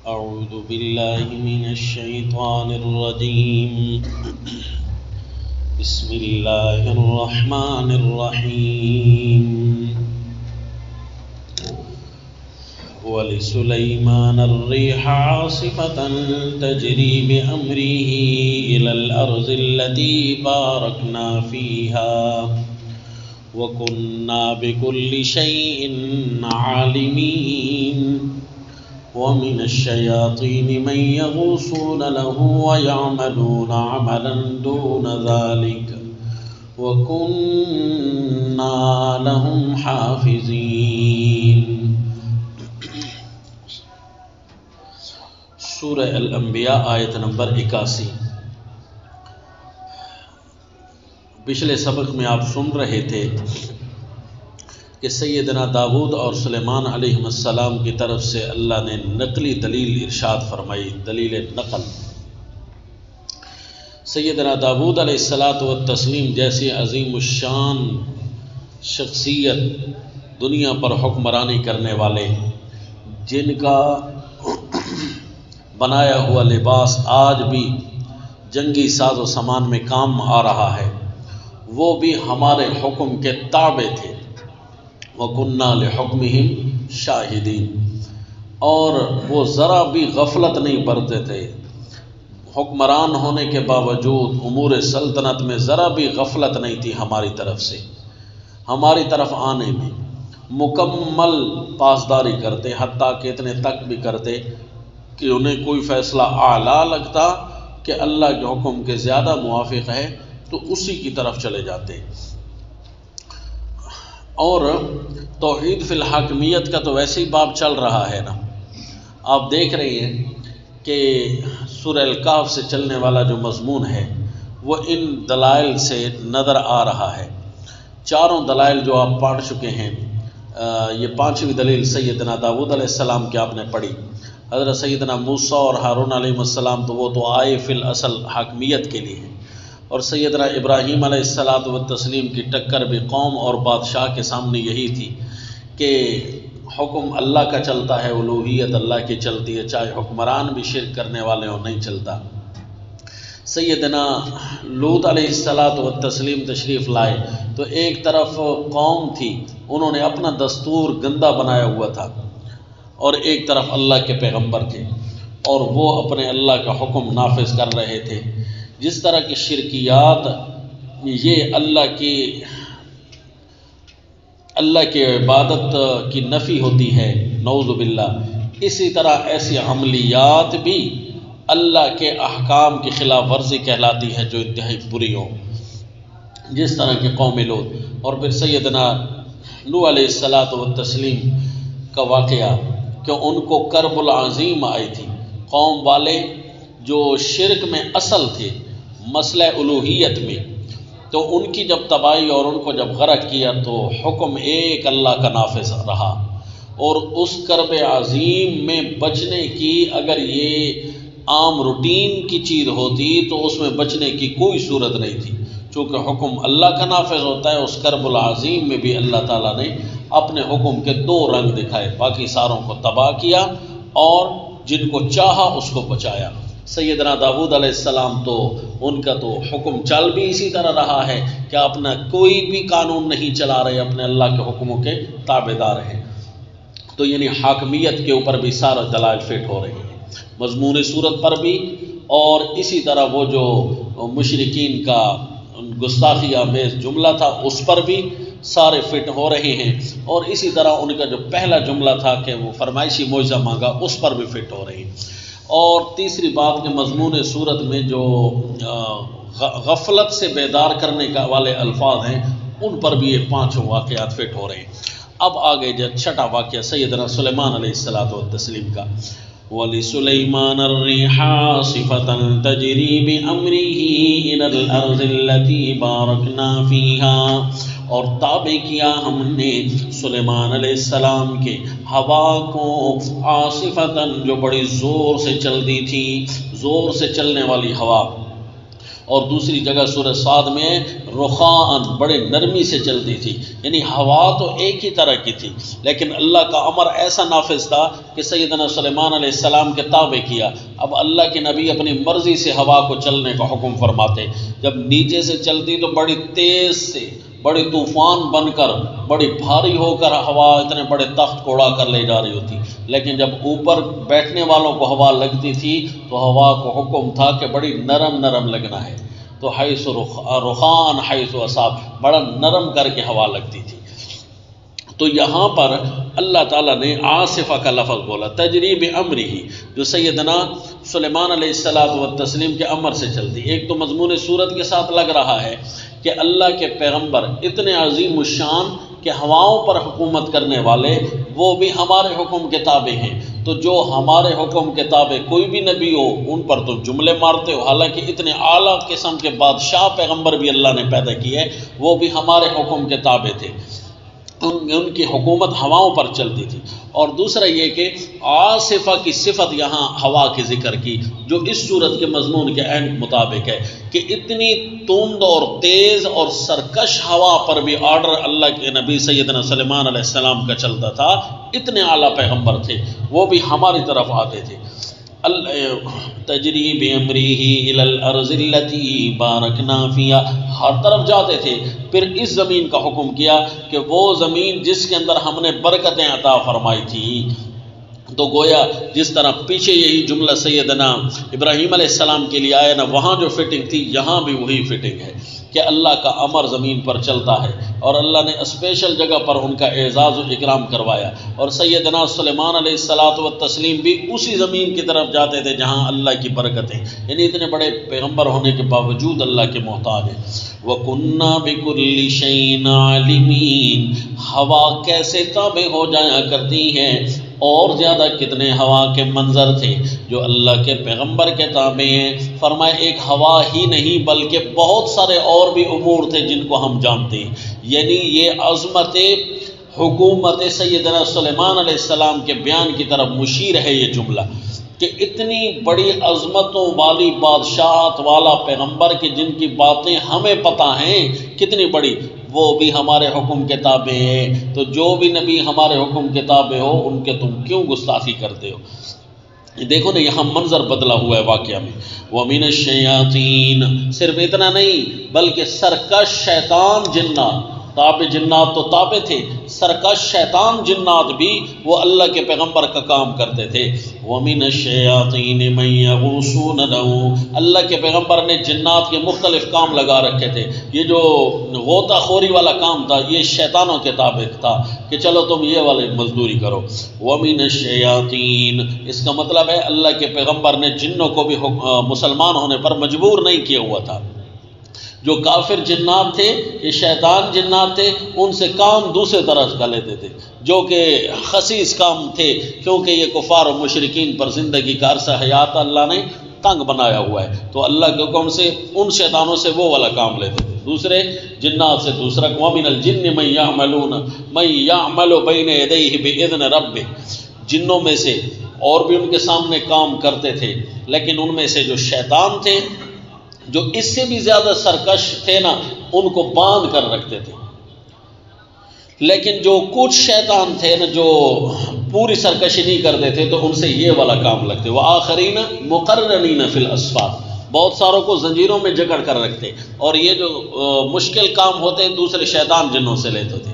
أعوذ بالله من الشيطان الرجيم. بسم الله الرحمن الرحيم. ولسليمان الريح عاصفة تجري بأمره إلى الأرض التي باركنا فيها وكنا بكل شيء عالمين. ومن الشياطين من يغوصون له ويعملون عملا دون ذلك وكنا لهم حافظين. سورہ الانبیاء آیت نمبر 81. پچھلے سبق میں آپ سن رہے تھے کہ سیدنا داؤد اور سلیمان علیہ السلام کی طرف سے اللہ نے نقلی دلیل ارشاد فرمائی، دلیل نقل. سیدنا داؤد علیہ السلام جیسی عظیم الشان شخصیت، دنیا پر حکمرانی کرنے والے، جن کا بنایا ہوا لباس آج بھی جنگی ساز و سامان میں کام آ رہا ہے، وہ بھی ہمارے حکم کے تابع تھے. وَكُنَّا لِحُكْمِهِمْ شَاهِدِينَ. اور وہ ذرا بھی غفلت نہیں برتے تھے، حکمران ہونے کے باوجود امور سلطنت میں ذرا بھی غفلت نہیں تھی ہماری طرف سے. ہماری طرف آنے میں مکمل پاسداری کرتے، حتیٰ کہ اتنے تک بھی کرتے کہ انہیں کوئی فیصلہ اعلیٰ لگتا کہ اللہ کے حکم کے زیادہ موافق ہے تو اسی کی طرف چلے جاتے. اور توحید فی الحاکمیت کا تو ویسے ہی باب چل رہا ہے نا. آپ دیکھ رہے ہیں کہ سورہ الکہف سے چلنے والا جو مضمون ہے وہ ان دلائل سے نظر آ رہا ہے. چاروں دلائل جو آپ پڑھ چکے ہیں، یہ پانچویں دلیل سیدنا داؤد علیہ السلام کی آپ نے پڑھی. حضرت سیدنا موسیٰ اور ہارون علیہ السلام تو وہ تو آئے فی الاصل حاکمیت کے لیے ہیں، اور سیدنا ابراہیم علیہ السلام کی ٹکر بھی قوم اور بادشاہ کے سامنے یہی تھی کہ حکم اللہ کا چلتا ہے، الوہیت اللہ کی چلتی ہے، چاہے حکمران بھی شرک کرنے والے ہوں نہیں چلتا. سیدنا لوط علیہ السلام تشریف لائے تو ایک طرف قوم تھی، انہوں نے اپنا دستور گندا بنایا ہوا تھا، اور ایک طرف اللہ کے پیغمبر تھے اور وہ اپنے اللہ کا حکم نافذ کر رہے تھے. جس طرح کی شرکیات یہ اللہ کی عبادت کی نفی ہوتی ہے، نعوذ باللہ، اسی طرح ایسی عملیات بھی اللہ کے احکام کی خلاف ورزی کہلاتی ہے جو انتہائی بری ہوں، جس طرح کی قوم لوط. اور پھر سیدنا نوح علیہ السلام کا واقعہ کہ ان کو کرب العظیم آئی تھی. قوم والے جو شرک میں اصل تھے، مسئلہ الوہیت میں، تو ان کی جب تباہی اور ان کو جب غرق کیا تو حکم ایک اللہ کا نافذ رہا. اور اس کرب عظیم میں بچنے کی اگر یہ عام روٹین کی چیز ہوتی تو اس میں بچنے کی کوئی صورت نہیں تھی. چونکہ حکم اللہ کا نافذ ہوتا ہے، اس کرب العظیم میں بھی اللہ تعالیٰ نے اپنے حکم کے دو رنگ دکھائے، باقی ساروں کو تباہ کیا اور جن کو چاہا اس کو بچایا. سیدنا داؤد علیہ السلام تو ان کا تو حکم چل بھی اسی طرح رہا ہے کہ اپنا کوئی بھی قانون نہیں چلا رہے، اپنے اللہ کے حکموں کے تابع دار ہیں. تو یعنی حاکمیت کے اوپر بھی سارے دلائل فٹ ہو رہے ہیں، مضمون صورت پر بھی، اور اسی طرح وہ جو مشرکین کا گستاخی آمیز جملہ تھا اس پر بھی سارے فٹ ہو رہے ہیں، اور اسی طرح ان کا جو پہلا جملہ تھا کہ وہ فرمائشی معجزہ مانگا اس پر بھی فٹ ہو رہے ہیں. اور تیسری بات کہ مضمون صورت میں جو غفلت سے بیدار کرنے کا والے الفاظ ہیں ان پر بھی یہ پانچوں واقعات فٹ ہو رہے ہیں. اب آگے جو چھٹا واقعہ سیدنا سلیمان علیہ السلام کا. وَلِسُلَيْمَانَ الرِّيحَ عَاصِفَةً تَجْرِي بِأَمْرِهِ إِلَى الْأَرْضِ الَّتِي بَارَكْنَا فِيهَا. اور تابع کیا ہم نے سلیمان علیہ السلام کے ہوا کو، عاصفۃً جو بڑی زور سے چلتی تھی، زور سے چلنے والی ہوا. اور دوسری جگہ سورہ صاد میں رخاءً بڑے نرمی سے چلتی تھی، یعنی ہوا تو ایک ہی طرح کی تھی، لیکن اللہ کا امر ایسا نافذ تھا کہ سیدنا سلیمان علیہ السلام کے تابع کیا۔ اب اللہ کے نبی اپنی مرضی سے ہوا کو چلنے کا حکم فرماتے، جب نیچے سے چلتی تو بڑی تیز سے بڑی طوفان بن کر بڑی بھاری ہو کر ہوا اتنے بڑے تخت کو اڑا کر لے جا رہی ہوتی، لیکن جب اوپر بیٹھنے والوں کو ہوا لگتی تھی تو ہوا کو حکم تھا کہ بڑی نرم نرم لگنا ہے، تو حیث رخان حیث اصاب، بڑا نرم کر کے ہوا لگتی تھی۔ تو یہاں پر اللہ تعالیٰ نے عاصفہ کا لفظ بولا، تجری بامرہ، جو سیدنا سلیمان علیہ السلام کے امر سے چلتی۔ ایک تو مضمون صورت کے ساتھ لگ رہا ہے کہ اللہ کے پیغمبر اتنے عظیم الشان کہ ہواؤں پر حکومت کرنے والے وہ بھی ہمارے حکم کے تابع ہیں، تو جو ہمارے حکم کے تابع کوئی بھی نبی ہو ان پر تو جملے مارتے ہو، حالانکہ اتنے اعلیٰ قسم کے بادشاہ پیغمبر بھی اللہ نے پیدا کیے، وہ بھی ہمارے حکم کے تابع تھے، ان کی حکومت ہواؤں پر چلتی تھی۔ اور دوسرا یہ کہ عاصفہ کی صفت یہاں ہوا کے ذکر کی، جو اس صورت کے مضمون کے عین مطابق ہے کہ اتنی تند اور تیز اور سرکش ہوا پر بھی آرڈر اللہ کے نبی سیدنا سلیمان علیہ السلام کا چلتا تھا، اتنے اعلیٰ پیغمبر تھے، وہ بھی ہماری طرف آتے تھے۔ تجری بامرہ الی الارض التی بارکنا فیہا، ہر طرف جاتے تھے، پھر اس زمین کا حکم کیا کہ وہ زمین جس کے اندر ہم نے برکتیں عطا فرمائی تھی۔ تو گویا جس طرح پیچھے یہی جملہ سیدنا ابراہیم علیہ السلام کے لیے آیا نا، وہاں جو فٹنگ تھی یہاں بھی وہی فٹنگ ہے کہ اللہ کا امر زمین پر چلتا ہے، اور اللہ نے اسپیشل جگہ پر ان کا اعزاز و اکرام کروایا، اور سیدنا سلیمان علیہ السلام بھی اسی زمین کی طرف جاتے تھے جہاں اللہ کی برکتیں، یعنی اتنے بڑے پیغمبر ہونے کے باوجود اللہ کے محتاج ہیں۔ وَكُنَّا بِكُلِّ شَيْءٍ عَالِمِينَ، ہوا کیسے تابع ہو جایا کرتی ہے، اور زیادہ کتنے ہوا کے منظر تھے جو اللہ کے پیغمبر کے تابع ہیں۔ فرمائے ایک ہوا ہی نہیں بلکہ بہت سارے اور بھی امور تھے جن کو ہم جانتے ہیں، یعنی یہ عظمت حکومت سیدنا سلیمان علیہ السلام کے بیان کی طرف مشیر ہے یہ جملہ، کہ اتنی بڑی عظمتوں والی بادشاہت والا پیغمبر کہ جن کی باتیں ہمیں پتہ ہیں کتنی بڑی، وہ بھی ہمارے حکم کے تابع ہیں، تو جو بھی نبی ہمارے حکم کے تابع ہو ان کے تم کیوں گستاخی کرتے ہو؟ دیکھو نا یہاں منظر بدلا ہوا ہے واقعہ میں۔ وَمِنَ الشَّيَاطِينَ، صرف اتنا نہیں بلکہ سرکش شیطان جنات، تابع جنات تو تابع تھے، سرکش شیطان جنات بھی وہ اللہ کے پیغمبر کا کام کرتے تھے۔ وَمِنَ الشَّيَاطِينِ مَن يَغُوصُونَ لَهُ، اللہ کے پیغمبر نے جنات کے مختلف کام لگا رکھے تھے، یہ جو غوطہ خوری والا کام تھا یہ شیطانوں کے تابع تھا کہ چلو تم یہ والے مزدوری کرو۔ وَمِنَ الشَّيَاطِينِ، اس کا مطلب ہے اللہ کے پیغمبر نے جنوں کو بھی مسلمان ہونے پر مجبور نہیں کیا ہوا تھا۔ جو کافر جنات تھے، یہ شیطان جنات تھے، ان سے کام دوسرے طرح کا لیتے تھے جو کہ خسیس کام تھے، کیونکہ یہ کفار و مشرکین پر زندگی کا عرصہ حیات اللہ نے تنگ بنایا ہوا ہے، تو اللہ کے حکم سے ان شیطانوں سے وہ والا کام لیتے تھے، دوسرے جنات سے دوسرا۔ وَمِنَ الْجِنِّ مَن يَعْمَلُ بَيْنَ يَدَيْهِ بِإِذْنِ رَبِّهِ، جنوں میں سے اور بھی ان کے سامنے کام کرتے تھے، لیکن ان میں سے جو شیطان تھے جو اس سے بھی زیادہ سرکش تھے نا، ان کو باندھ کر رکھتے تھے، لیکن جو کچھ شیطان تھے نا جو پوری سرکشی نہیں کرتے تھے تو ان سے یہ والا کام لگتے۔ وآخرین مقرنین فی الاسفار، بہت ساروں کو زنجیروں میں جکڑ کر رکھتے، اور یہ جو مشکل کام ہوتے ہیں دوسرے شیطان جنوں سے لیتے تھے،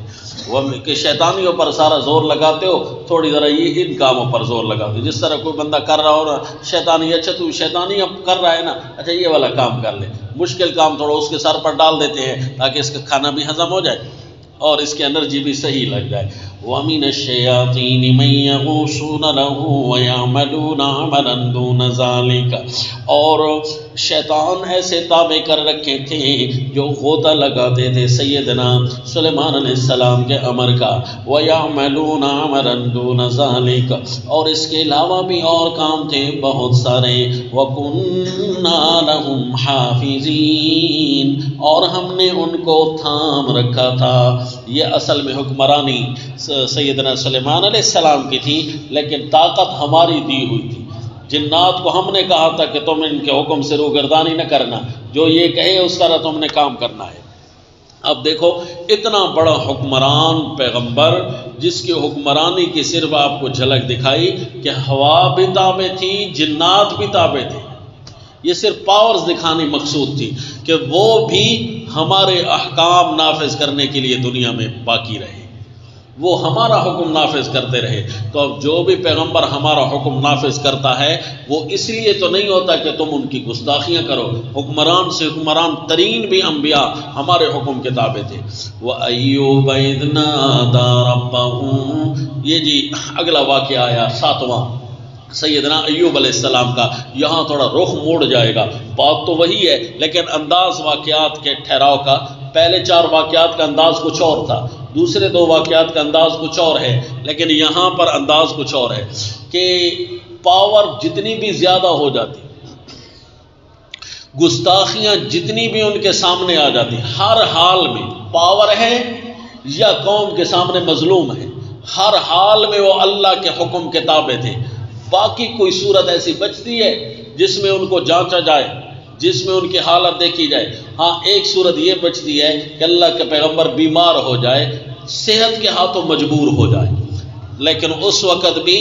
وہ کہ شیطانیوں پر سارا زور لگاتے ہو، تھوڑی ذرا یہ ان کاموں پر زور لگاتے ہو۔ جس طرح کوئی بندہ کر رہا ہو نا شیطانی، اچھا تو شیطانی اب کر رہا ہے نا، اچھا یہ والا کام کر لے، مشکل کام تھوڑا اس کے سر پر ڈال دیتے ہیں تاکہ اس کا کھانا بھی ہضم ہو جائے اور اس کی انرجی بھی صحیح لگ جائے۔ وَمِنَ الشَّيَاطِينِ مَن يَغُوصُونَ لَهُ وَيَعْمَلُونَ عَمَلًا دُونَ ذَلِكَ، اور شیطان ایسے تابع کر رکھے تھے جو غوطہ لگاتے تھے سیدنا سلیمان علیہ السلام کے امر کا۔ وَيَعْمَلُونَ عَمَلًا دُونَ ذَلِكَ، اور اس کے علاوہ بھی اور کام تھے بہت سارے۔ وَكُنَّا لَهُمْ حَافِظِينَ، اور ہم نے ان کو تھام رکھا تھا۔ یہ اصل میں حکمرانی سیدنا سلیمان علیہ السلام کی تھی، لیکن طاقت ہماری دی ہوئی تھی۔ جنات کو ہم نے کہا تھا کہ تم ان کے حکم سے روگردانی نہ کرنا، جو یہ کہے اس طرح تم نے کام کرنا ہے۔ اب دیکھو اتنا بڑا حکمران پیغمبر جس کی حکمرانی کی صرف آپ کو جھلک دکھائی کہ ہوا بھی تابع تھی، جنات بھی تابع تھے، یہ صرف پاورز دکھانی مقصود تھی کہ وہ بھی ہمارے احکام نافذ کرنے کے لیے دنیا میں باقی رہے، وہ ہمارا حکم نافذ کرتے رہے۔ تو اب جو بھی پیغمبر ہمارا حکم نافذ کرتا ہے وہ اس لیے تو نہیں ہوتا کہ تم ان کی گستاخیاں کرو، حکمران سے حکمران ترین بھی انبیاء ہمارے حکم کے تابع تھے۔ وَأَيُّوبَ إِذْ نَادَىٰ رَبَّهُ، یہ جی اگلا واقعہ آیا 7واں سیدنا ایوب علیہ السلام کا۔ یہاں تھوڑا رخ موڑ جائے گا، بات تو وہی ہے لیکن انداز واقعات کے ٹھہراؤ کا، پہلے 4 واقعات کا انداز کچھ اور تھا، دوسرے 2 واقعات کا انداز کچھ اور ہے، لیکن یہاں پر انداز کچھ اور ہے کہ پاور جتنی بھی زیادہ ہو جاتی، گستاخیاں جتنی بھی ان کے سامنے آ جاتی، ہر حال میں پاور ہے یا قوم کے سامنے مظلوم ہے، ہر حال میں وہ اللہ کے حکم کے تابع تھے۔ باقی کوئی صورت ایسی بچتی ہے جس میں ان کو جانچا جائے، جس میں ان کی حالت دیکھی جائے؟ ہاں ایک صورت یہ بچتی ہے کہ اللہ کے پیغمبر بیمار ہو جائے، صحت کے ہاتھوں مجبور ہو جائے، لیکن اس وقت بھی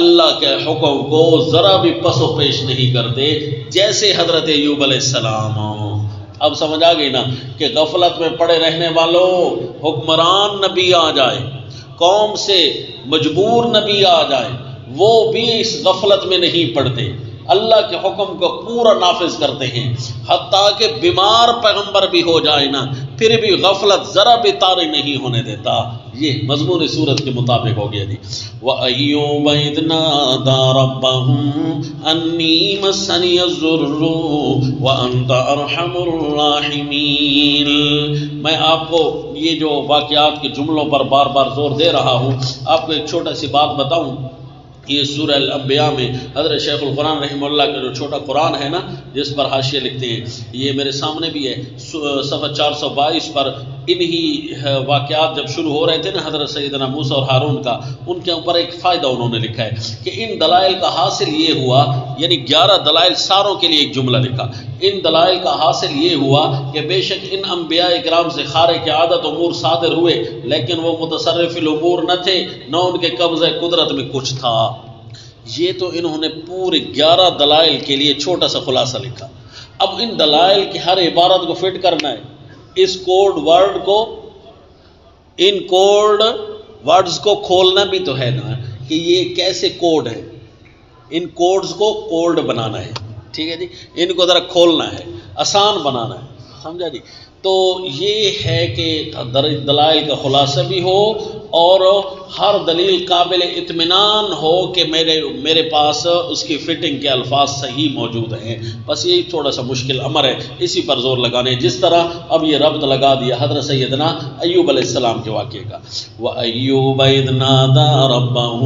اللہ کے حکم کو ذرا بھی پس و پیش نہیں کرتے، جیسے حضرت ایوب علیہ السلام۔ اب سمجھ آ گئی نا کہ غفلت میں پڑے رہنے والوں، حکمران نبی آ جائے، قوم سے مجبور نبی آ جائے، وہ بھی اس غفلت میں نہیں پڑتے، اللہ کے حکم کو پورا نافذ کرتے ہیں، حتیٰ کہ بیمار پیغمبر بھی ہو جائے نا پھر بھی غفلت ذرا بھی طاری نہیں ہونے دیتا۔ یہ مضمون صورت کے مطابق ہو گیا جی۔ وَأَيُّوبَ إِذْ نَادَىٰ رَبَّهُ أَنِّي مَسَّنِيَ الضُّرُّ وَأَنْتَ أَرْحَمُ الرَّاحِمِينَ۔ میں آپ کو یہ جو واقعات کے جملوں پر بار بار زور دے رہا ہوں، آپ کو ایک چھوٹا سی بات بتاؤں۔ یہ سورہ الانبیاء میں حضرت شیخ القرآن رحمہ اللہ کا جو چھوٹا قرآن ہے نا، جس پر حاشیہ لکھتے ہیں، یہ میرے سامنے بھی ہے، صفحہ 422 پر انہی واقعات جب شروع ہو رہے تھے نا حضرت سیدنا موسیٰ اور ہارون کا، ان کے اوپر ایک فائدہ انہوں نے لکھا ہے کہ ان دلائل کا حاصل یہ ہوا، یعنی 11 دلائل ساروں کے لیے ایک جملہ لکھا، ان دلائل کا حاصل یہ ہوا کہ بے شک ان انبیاء اکرام سے خارق عادت امور صادر ہوئے، لیکن وہ متصرف الامور نہ تھے، نہ ان کے قبضہ قدرت میں کچھ تھا۔ یہ تو انہوں نے پورے 11 دلائل کے لیے چھوٹا سا خلاصہ لکھا۔ اب ان دلائل کی ہر عبارت کو فٹ کرنا ہے، اس کوڈ ورڈ کو، ان کوڈ ورڈز کو کھولنا بھی تو ہے نا کہ یہ کیسے کوڈ ہے، ان کوڈز کو کولڈ بنانا ہے، ٹھیک ہے جی، ان کو ذرا کھولنا ہے، آسان بنانا ہے، سمجھا جی۔ تو یہ ہے کہ دلائل کا خلاصہ بھی ہو اور ہر دلیل قابل اطمینان ہو کہ میرے پاس اس کی فٹنگ کے الفاظ صحیح موجود ہیں، بس یہی تھوڑا سا مشکل امر ہے، اسی پر زور لگانے، جس طرح اب یہ ربط لگا دیا حضرت سیدنا ایوب علیہ السلام کے واقعے کا۔ وَأَيُّوبَ إِذْ نَادَىٰ رَبَّهُ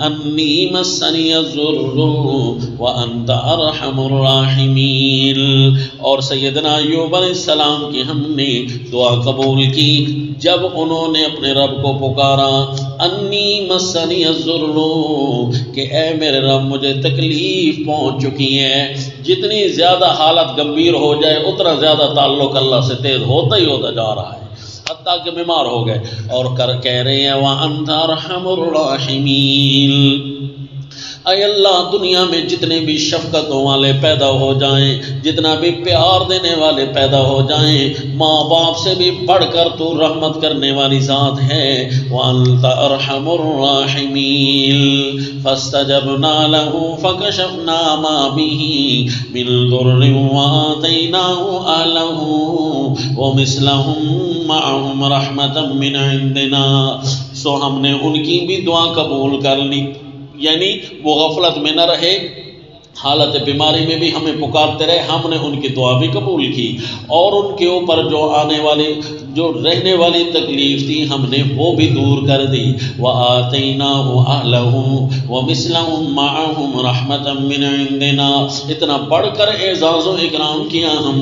أَنِّي مَسَّنِيَ الضُّرُّ وَأَنْتَ أَرْحَمُ الرَّاحِمِينَ۔ اور سیدنا ایوب علیہ السلام کی ہم نے دعا قبول کی جب انہوں نے اپنے رب کو پکارا، انی مسنی الضر، کہ اے میرے رب مجھے تکلیف پہنچ چکی ہے۔ جتنی زیادہ حالت گمبھیر ہو جائے اتنا زیادہ تعلق اللہ سے تیز ہوتا ہی ہوتا جا رہا ہے، حتیٰ کہ بیمار ہو گئے، اور کہہ رہے ہیں وَأَنْتَ أَرْحَمُ الرَّاحِمِينَ۔ اے اللہ دنیا میں جتنے بھی شفقتوں والے پیدا ہو جائیں، جتنا بھی پیار دینے والے پیدا ہو جائیں، ماں باپ سے بھی بڑھ کر تو رحمت کرنے والی ذات ہے۔ وَأَنْتَ أَرْحَمُ الرَّاحِمِينَ۔ فَاسْتَجَبْنَا لَهُ فَكَشَفْنَا مَا بِهِ مِنْ ضُرٍّ وَآتَيْنَاهُ أَهْلَهُ وَمِثْلَهُمْ مَعَهُمْ رَحْمَةً مِنْ عِنْدِنَا۔ سو ہم نے ان کی بھی دعا قبول کر لی، یعنی وہ غفلت میں نہ رہے، حالت بیماری میں بھی ہمیں پکارتے رہے، ہم نے ان کی دعا بھی قبول کی، اور ان کے اوپر جو آنے والی جو رہنے والی تکلیف تھی ہم نے وہ بھی دور کر دی۔ وَآتَيْنَاهُ أَهْلَهُ وَمِثْلَهُمْ مَعَهُمْ رَحْمَةً مِنْ عِنْدِنَا۔ اتنا بڑھ کر اعزاز و اکرام کیا ہم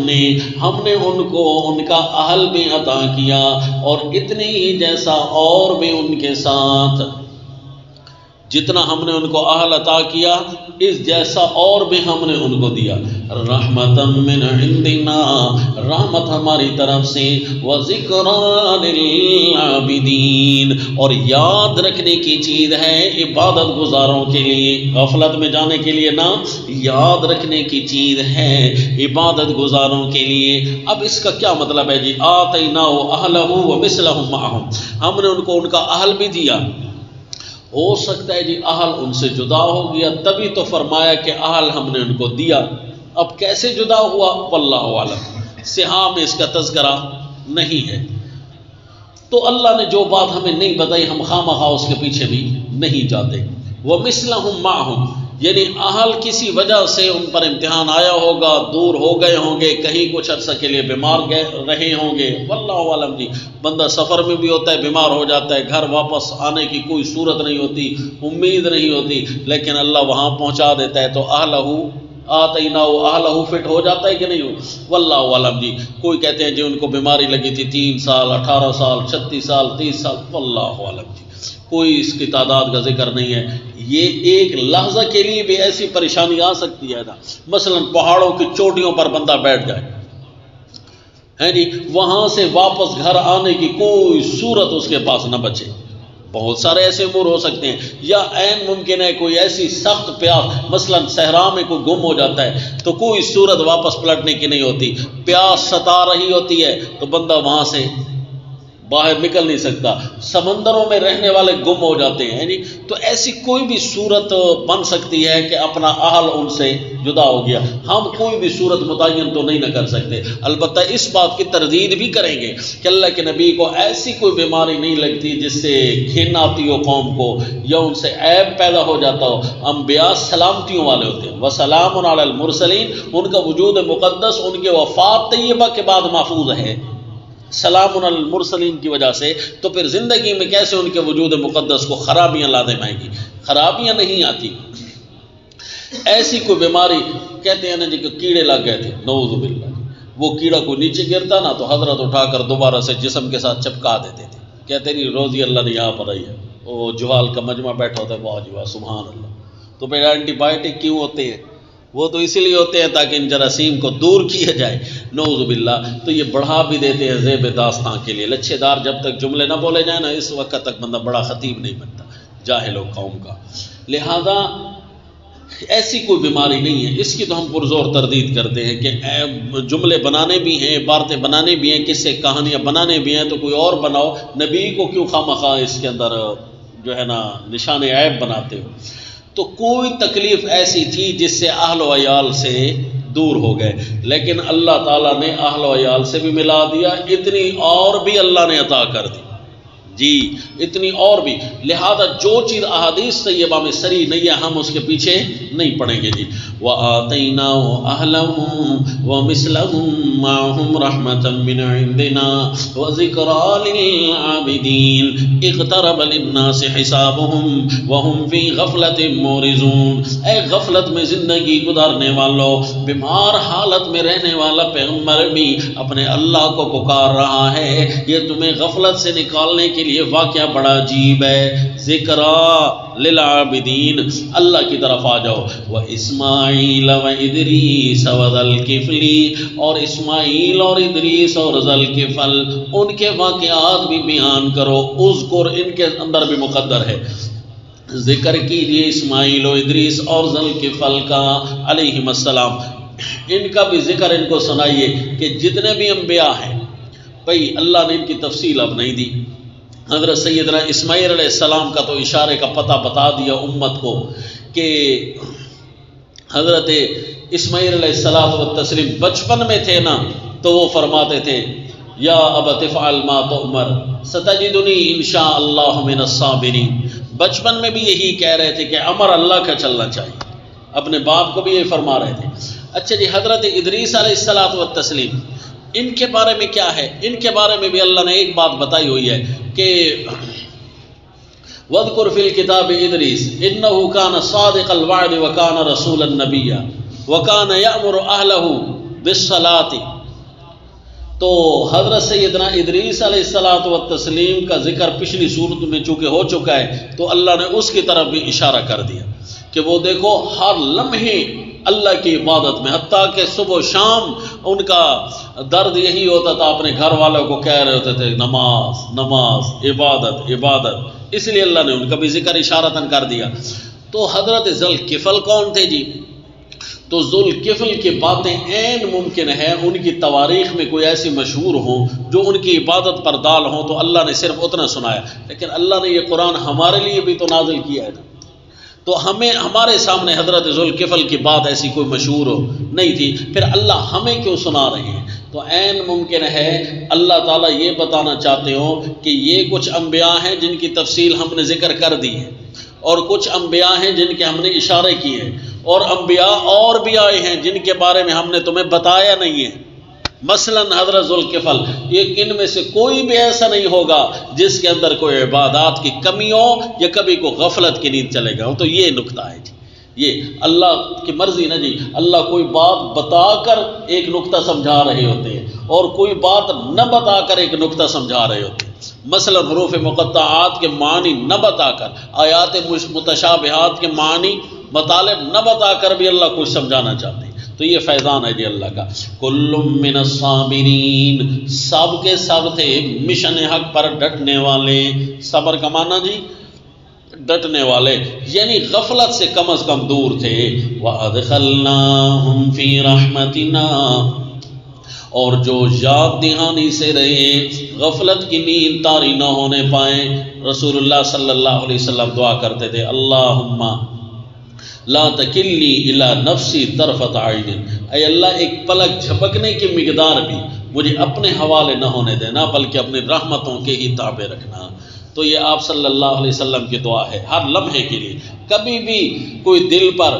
نے ان کو ان کا اہل بھی عطا کیا، اور اتنی ہی جیسا اور بھی ان کے ساتھ جتنا ہم نے ان کو اہل عطا کیا اس جیسا اور بھی ہم نے ان کو دیا. رحمتا من عندنا، رحمت ہماری طرف سے، وذکریٰ للعابدین، اور یاد رکھنے کی چیز ہے عبادت گزاروں کے لیے. غفلت میں جانے کے لیے نہ، یاد رکھنے کی چیز ہے عبادت گزاروں کے لیے. اب اس کا کیا مطلب ہے جی؟ آتیناہ اہلہ ومثلہم معہم، ہم نے ان کو ان کا اہل بھی دیا. ہو سکتا ہے جی اہل ان سے جدا ہو گیا، تبھی تو فرمایا کہ اہل ہم نے ان کو دیا. اب کیسے جدا ہوا واللہ اعلم، صحاح میں اس کا تذکرہ نہیں ہے. تو اللہ نے جو بات ہمیں نہیں بتائی ہم خواہ اس کے پیچھے بھی نہیں جاتے. ومثلہم معہم، یعنی اہل کسی وجہ سے ان پر امتحان آیا ہوگا، دور ہو گئے ہوں گے، کہیں کچھ عرصہ کے لیے بیمار رہے ہوں گے. واللہ عالم جی، بندہ سفر میں بھی ہوتا ہے، بیمار ہو جاتا ہے، گھر واپس آنے کی کوئی صورت نہیں ہوتی، امید نہیں ہوتی، لیکن اللہ وہاں پہنچا دیتا ہے. تو اہلہ آتیناہ اہلہ فٹ ہو جاتا ہے کہ نہیں ہو؟ واللہ عالم جی. کوئی کہتے ہیں جی ان کو بیماری لگی تھی 3 سال 18 سال 36 سال 30 سال، واللہ عالم جی، کوئی اس کی تعداد کا ذکر نہیں ہے. یہ ایک لحظہ کے لیے بھی ایسی پریشانی آ سکتی ہے نا، مثلا پہاڑوں کی چوٹیوں پر بندہ بیٹھ جائے ہے جی، وہاں سے واپس گھر آنے کی کوئی صورت اس کے پاس نہ بچے. بہت سارے ایسے امور ہو سکتے ہیں. یا عین ممکن ہے کوئی ایسی سخت پیاس، مثلا صحرا میں کوئی گم ہو جاتا ہے تو کوئی صورت واپس پلٹنے کی نہیں ہوتی، پیاس ستا رہی ہوتی ہے تو بندہ وہاں سے باہر نکل نہیں سکتا. سمندروں میں رہنے والے گم ہو جاتے ہیں جی. تو ایسی کوئی بھی صورت بن سکتی ہے کہ اپنا اہل ان سے جدا ہو گیا. ہم کوئی بھی صورت متعین تو نہیں نہ کر سکتے، البتہ اس بات کی تردید بھی کریں گے کہ اللہ کے نبی کو ایسی کوئی بیماری نہیں لگتی جس سے گھن آتی ہو قوم کو یا ان سے عیب پیدا ہو جاتا ہو. انبیاء سلامتیوں والے ہوتے ہیں. وسلام علی المرسلین، ان کا وجود مقدس ان کے وفات طیبہ کے بعد محفوظ ہے، سلام علی المرسلین کی وجہ سے. تو پھر زندگی میں کیسے ان کے وجود مقدس کو خرابیاں لازم آئیں گی؟ خرابیاں نہیں آتی. ایسی کوئی بیماری کہتے ہیں نا جی کہ کیڑے لگ گئے تھے، نعوذ باللہ، وہ کیڑا کوئی نیچے گرتا نا تو حضرت اٹھا کر دوبارہ سے جسم کے ساتھ چپکا دیتے تھے. کہتے نہیں روزی اللہ نے یہاں پر آئی ہے، وہ جوال کا مجمع بیٹھا ہوتا ہے، واہ جی واہ سبحان اللہ. تو پھر اینٹی بائیوٹک کیوں ہوتے ہیں؟ وہ تو اسی لیے ہوتے ہیں تاکہ ان جراثیم کو دور کیا جائے، نعوذ باللہ. تو یہ بڑھا بھی دیتے ہیں زیب داستان کے لیے. لچھے دار جب تک جملے نہ بولے جائیں نا اس وقت تک بندہ بڑا خطیب نہیں بنتا، جاہل و قوم کا. لہذا ایسی کوئی بیماری نہیں ہے. اس کی تو ہم پرزور تردید کرتے ہیں کہ جملے بنانے بھی ہیں، عبارتیں بنانے بھی ہیں، قصے کہانیاں بنانے بھی ہیں، تو کوئی اور بناؤ. نبی کو کیوں خواہ اس کے اندر جو ہے نا نشان عیب بناتے ہو؟ تو کوئی تکلیف ایسی تھی جس سے اہل و عیال سے دور ہو گئے، لیکن اللہ تعالیٰ نے اہل و عیال سے بھی ملا دیا. اتنی اور بھی اللہ نے عطا کر دی جی، اتنی اور بھی. لہذا جو چیز احادیث طیبہ میں صریح نہیں ہے ہم اس کے پیچھے نہیں پڑیں گے جی. وَآتَيْنَاهُ أَهْلَهُ وَمِثْلَهُمْ مَعَهُمْ رَحْمَةً مِّنْ عِنْدِنَا وَذِكْرَىٰ لِلْعَابِدِينَ اقْتَرَبَ لِلنَّاسِ حِسَابُهُمْ وَهُمْ فِي غَفْلَةٍ مُّعْرِضُونَ. اے غفلت میں زندگی گزارنے والوں، بیمار حالت میں رہنے والا پیغمبر بھی اپنے اللہ کو پکار رہا ہے. یہ تمہیں غفلت سے نکالنے کے لیے واقعہ بڑا عجیب ہے. ذکرا للعابدین، اللہ کی طرف آ جاؤ. واسماعیل وادریس وذوالکفل، اور اسماعیل اور ادریس اور ذوالکفل ان کے واقعات بھی بیان کرو. اذکر ان کے اندر بھی مقدر ہے، ذکر کیجیے اسماعیل و ادریس اور ذوالکفل کا علیہم السلام. ان کا بھی ذکر ان کو سنائیے کہ جتنے بھی انبیاء ہیں بھئی اللہ نے ان کی تفصیل اب نہیں دی. حضرت سیدنا اسماعیل علیہ السلام کا تو اشارے کا پتہ بتا دیا امت کو کہ حضرت اسماعیل علیہ السلام و تسلیم بچپن میں تھے نا تو وہ فرماتے تھے یا ابت افعل ما تؤمر ستجدنی انشاء اللہ من الصابرین. بچپن میں بھی یہی کہہ رہے تھے کہ امر اللہ کا چلنا چاہیے، اپنے باپ کو بھی یہ فرما رہے تھے. اچھا جی، حضرت ادریس علیہ الصلوۃ والتسلیم ان کے بارے میں کیا ہے؟ ان کے بارے میں بھی اللہ نے ایک بات بتائی ہوئی ہے کہ وَاذْكُرْ فِي الْكِتَابِ إِدْرِيسَ إِنَّهُ كَانَ صَادِقَ الْوَعْدِ وَكَانَ رَسُولًا نَبِيًّا وَكَانَ يَأْمُرُ أَهْلَهُ بِالصَّلَاةِ. تو حضرت سیدنا ادریس علیہ الصلوۃ والتسلیم کا ذکر پچھلی صورت میں چونکہ ہو چکا ہے تو اللہ نے اس کی طرف بھی اشارہ کر دیا کہ وہ دیکھو ہر لمحے اللہ کی عبادت میں، حتیٰ کہ صبح و شام ان کا درد یہی ہوتا تھا، اپنے گھر والوں کو کہہ رہے ہوتے تھے نماز نماز، عبادت عبادت، اس لیے اللہ نے ان کا بھی ذکر اشارتاً کر دیا۔ تو حضرت ذوالکفل کون تھے جی؟ تو ذوالکفل کی باتیں عین ممکن ہے ان کی تواریخ میں کوئی ایسی مشہور ہوں جو ان کی عبادت پر دال ہوں، تو اللہ نے صرف اتنا سنایا، لیکن اللہ نے یہ قرآن ہمارے لیے بھی تو نازل کیا ہے نا، تو ہمارے سامنے حضرت ذوالکفل کی بات ایسی کوئی مشہور نہیں تھی، پھر اللہ ہمیں کیوں سنا رہے ہیں؟ تو عین ممکن ہے اللہ تعالیٰ یہ بتانا چاہتے ہوں کہ یہ کچھ انبیاء ہیں جن کی تفصیل ہم نے ذکر کر دی ہے، اور کچھ انبیاء ہیں جن کے ہم نے اشارے کیے ہیں، اور انبیاء اور بھی آئے ہیں جن کے بارے میں ہم نے تمہیں بتایا نہیں ہے۔ مثلا حضرت ذوالکفل، یہ ان میں سے کوئی بھی ایسا نہیں ہوگا جس کے اندر کوئی عبادات کی کمی ہو یا کبھی کو غفلت کی نیند چلے گا، تو یہ نکتہ ہے جی، یہ اللہ کی مرضی نا جی، اللہ کوئی بات بتا کر ایک نکتہ سمجھا رہے ہوتے ہیں اور کوئی بات نہ بتا کر ایک نکتہ سمجھا رہے ہوتے ہیں۔ مثلا حروف مقطعات کے معنی نہ بتا کر، آیات متشابہات کے معنی مطالب نہ بتا کر بھی اللہ کچھ سمجھانا چاہتے ہیں، تو یہ فیضان ہے جی اللہ کا۔ کل من الصابرین، سب کے سب تھے مشن حق پر ڈٹنے والے۔ صبر کا معنی جی ڈٹنے والے، یعنی غفلت سے کم از کم دور تھے۔ وَأَدْخَلْنَاهُمْ فِي رَحْمَتِنَا، اور جو یاد دہانی سے رہے، غفلت کی نیند طاری نہ ہونے پائیں، رسول اللہ صلی اللہ علیہ وسلم دعا کرتے تھے اللہم لا تکلنی الی نفسی طرفۃ عین، اے اللہ ایک پلک جھپکنے کی مقدار بھی مجھے اپنے حوالے نہ ہونے دینا، بلکہ اپنی رحمتوں کے ہی تابع رکھنا۔ تو یہ آپ صلی اللہ علیہ وسلم کی دعا ہے ہر لمحے کے لیے۔ کبھی بھی کوئی دل پر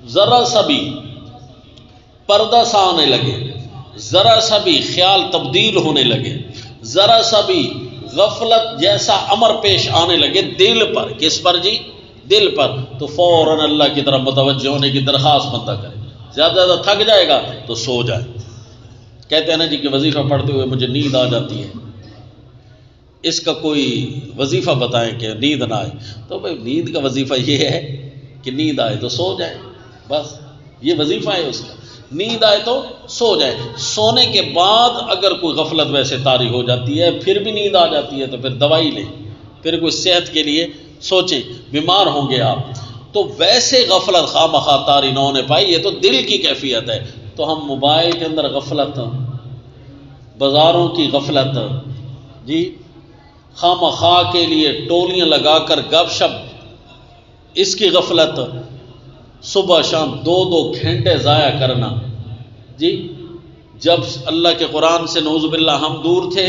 ذرا سا بھی پردہ سا آنے لگے، ذرا سا بھی خیال تبدیل ہونے لگے، ذرا سا بھی غفلت جیسا امر پیش آنے لگے دل پر، کس پر جی؟ دل پر، تو فوراً اللہ کی طرف متوجہ ہونے کی درخواست بندہ کرے۔ زیادہ زیادہ تھک جائے گا تو سو جائے۔ کہتے ہیں نا جی کہ وظیفہ پڑھتے ہوئے مجھے نیند آ جاتی ہے، اس کا کوئی وظیفہ بتائیں کہ نیند نہ آئے۔ تو بھائی نیند کا وظیفہ یہ ہے کہ نیند آئے تو سو جائے، بس یہ وظیفہ ہے اس کا۔ نیند آئے تو سو جائے، سونے کے بعد اگر کوئی غفلت ویسے طاری ہو جاتی ہے پھر بھی نیند آ جاتی ہے تو پھر دوائی لیں، پھر کوئی صحت کے لیے سوچیں، بیمار ہوں گے آپ۔ تو ویسے غفلت خواہ مخواہ طاری نہ ہونے پائی، یہ تو دل کی کیفیت ہے۔ تو ہم موبائل کے اندر غفلت، بازاروں کی غفلت جی، خواہ مخواہ کے لیے ٹولیاں لگا کر گپ شپ، اس کی غفلت، صبح شام 2-2 گھنٹے ضائع کرنا جی۔ جب اللہ کے قرآن سے نعوذ باللہ ہم دور تھے